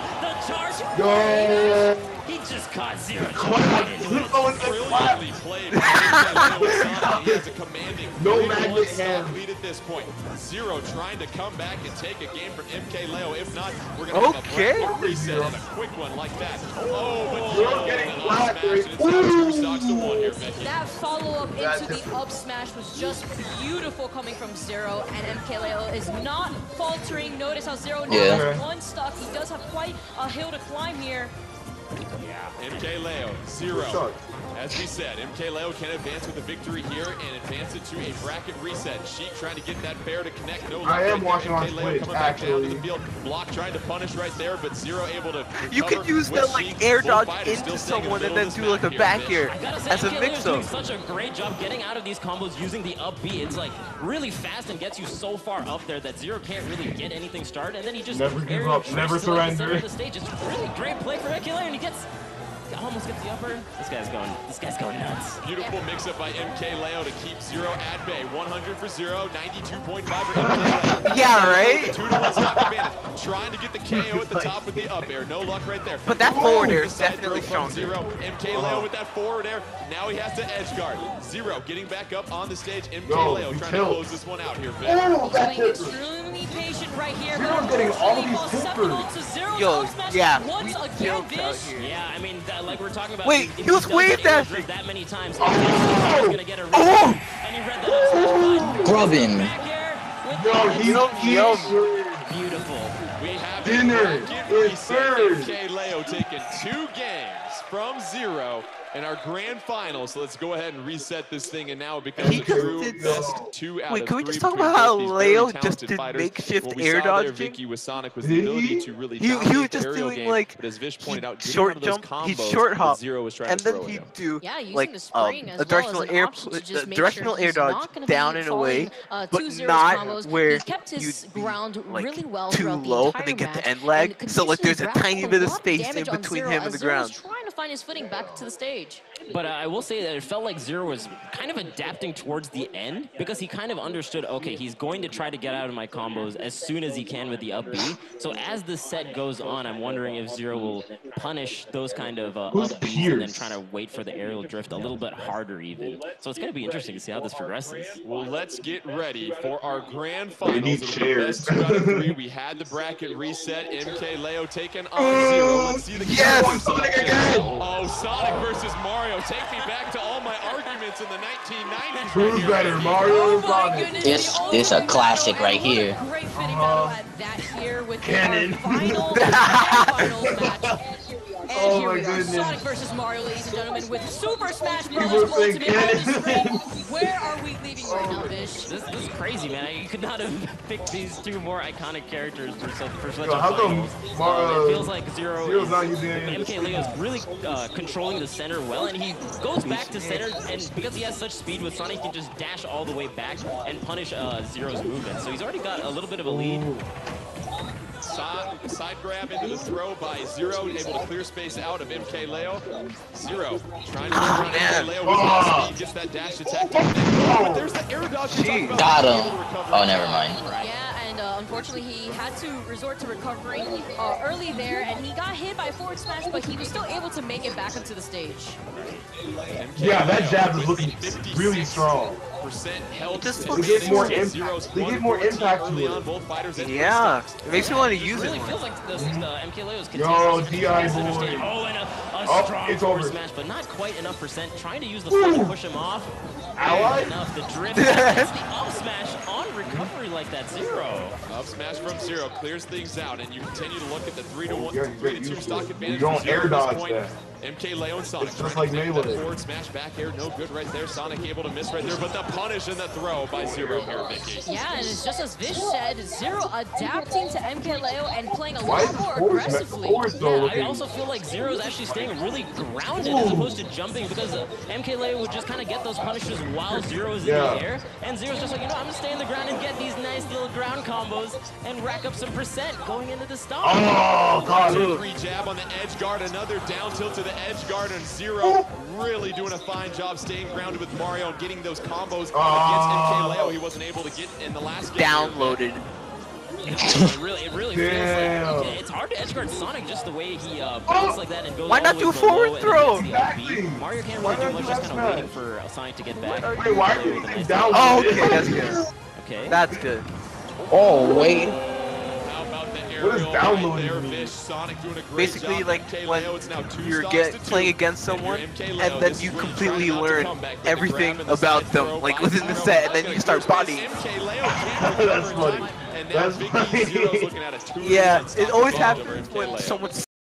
Yo. He just caught Zero. Brilliantly played. He has a commanding lead at this point. Zero trying to come back and take a game from MK Leo. If not, we're going to have a bracket reset and a quick one like that. Oh, but Zero getting flat. It's now 2 stocks to 1 here, Becky. That follow-up into the up smash was just beautiful coming from Zero, and MK Leo is not faltering. Notice how Zero now has 1 stock. He does have quite a hill to climb here. MK Leo, Zero. As we said, MK Leo can advance with a victory here and advance it to a bracket reset. Sheik trying to get that bear to connect. No, I am watching on Twitch, actually. Block trying to punish right there, but Zero able to you can use the like air dodge into someone and then do like a back air as a mix-up. Doing such a great job getting out of these combos using the up B. It's like really fast and gets you so far up there that Zero can't really get anything started, and then he just never give up, never surrender. The stage. It's really great play for MK Leo, and he gets almost gets the upper. This guy's going nuts. Beautiful mix-up by MKLeo to keep Zero at bay. 100 for Zero, 92.5 for MKLeo. Yeah, right? 2-to-1 stock advantage. Trying to get the KO at the top with the up air. No luck right there. But that forward air is Side definitely throw from stronger. Zero. MKLeo with that forward air. Now he has to edge guard. Zero getting back up on the stage. MKLeo trying to close this one out here, Vic. Being extremely patient right here. Zero's getting all these tippers. Yo, yeah, Once we again, killed out Vish. here. Yeah, I mean, like we're talking about. Wait, if he was does wave the air dashing. drift that many times, he's gonna get a Oh! and he read the up smash button. Grubbin. Back air with Yo, the- he don't beautiful. We have Dinner is reset. served. MKLeo taking 2 games from Zero in our grand final. So let's go ahead and reset this thing, and now it becomes He a just true did- best 2 out Wait, of can we 3 just talk between about how both these very Leo just talented did fighters. makeshift What we air saw there, dodging? Vicky, with Sonic was Did the he? ability to really He dominate was the just aerial doing game, like but as Vish pointed out, getting short out of those jump, he'd combos short that hop, Zero was trying and to then throw he'd him. do Yeah, using like the spring as a directional well as an air, option to just make directional sure air he's dodge not gonna down be and away, falling, but 2-0 not combos. where He kept his you'd be, ground like, really well too throughout the low entire and then get match, the end leg. and So like there's a consistently tiny racked bit up of a lot space in damage on between Zero him and as the Zero was ground. trying to find his footing back to the stage. But I will say that it felt like Zero was kind of adapting towards the end because he kind of understood, okay, he's going to try to get out of my combos as soon as he can with the up B. So as the set goes on, I'm wondering if Zero will punish those kind of up Bs and then try to wait for the aerial drift a little bit harder even. So it's going to be interesting to see how this progresses. Well, let's get ready for our grand finals. need It'll be chairs. best 2 out of 3. We had the bracket reset. MKLeo taking on Zero. Let's see the Yes, Sonic again. Oh, Sonic versus Mario. Take me back to all my arguments in the 1990s. Who's right here. better, Mario or Oh my Sonic? goodness, It's the a ultimate classic battle, right and what a here. Great fitting battle at that here with Cannon. our final finals match. And Oh here my we are, goodness. Sonic versus Mario, ladies and gentlemen, with Super Smash People Bros. say Ultimate on the cannon. screen. Where are we leaving right now, Vish? This is crazy, man. You could not have picked these 2 more iconic characters for such Yo, a how come finals. It feels like Zero's not using any of the MKLeo is really controlling the center well, and he goes back to center, and because he has such speed with Sonic, he can just dash all the way back and punish Zero's movement. So he's already got a little bit of a lead. Side grab into the throw by Zero, able to clear space out of MKLeo. Zero trying to run MKLeo with that speed, gets that dash attack. But there's the air dodge. Got him. Oh, never mind. Yeah, and unfortunately he had to resort to recovering early there, and he got hit by a forward smash, but he was still able to make it back onto the stage. Yeah, that jab is looking really strong. Just They get more impact to it. Yeah, it makes me want to use It really it. feels like the MKLeo's Yo, continues DI to boy. understand. Oh, and a Oh, strong it's forward over. smash, but not quite enough percent. Trying to use the floor to push him off. Ally? Enough. The drift. That's the up smash on recovery like that. Zero. Up smash from Zero clears things out, and you continue to look at the 3-1, Yeah, 3-2 stock advantage. You don't for Zero air at this dodge point. that. MKLeo and Sonic It's just trying to like make that Mayweather. forward smash back air, no good right there. Sonic able to miss right there, but the punish and the throw by Zero here, Vicky. Yeah, and it's just as Vish said, Zero adapting to MKLeo and playing a Why lot is more forward aggressively. forward throw Yeah, I looking? also feel like Zero is actually staying really grounded as opposed to jumping because MKLeo would just kind of get those punishes while Zero is in the air. And Zero's just like, you know, I'm going to stay in the ground and get these nice little ground combos and rack up some percent going into the stop. Oh, God. 2-3 jab on the edge guard, another down tilt to the edge guard, and Zero really doing a fine job staying grounded with Mario and getting those combos against MKLeo. He wasn't able to get in the last game. Downloaded. It really feels Damn. like it's hard to edgeguard Sonic just the way he bounces like that and goes Why all not the do way a forward below throw? and gets the Exactly. up B. Mario can't Why really do not much, do just that kind of waiting smash? for Sonic to get back. Wait, why are you With a using nice down? Oh, okay, that's good. Okay. That's good. Oh, wait. How about the What is aerial downloading right there, mean? Vish? Sonic doing a great Basically, job. like MKLeo, when it's now 2 you're stocks to 2. playing against someone, And you're MKLeo, and then this you is where you're completely trying not to learn come back. Get the everything grab and the about side them, throw like by within the Zero. set, and That's then you gonna start clear space. bodying. MKLeo can't recover That's in funny. time, and now That's Vicky funny. Zero's looking at a 2-1 Yeah, stock it always advantage over happens when MKLeo. someone's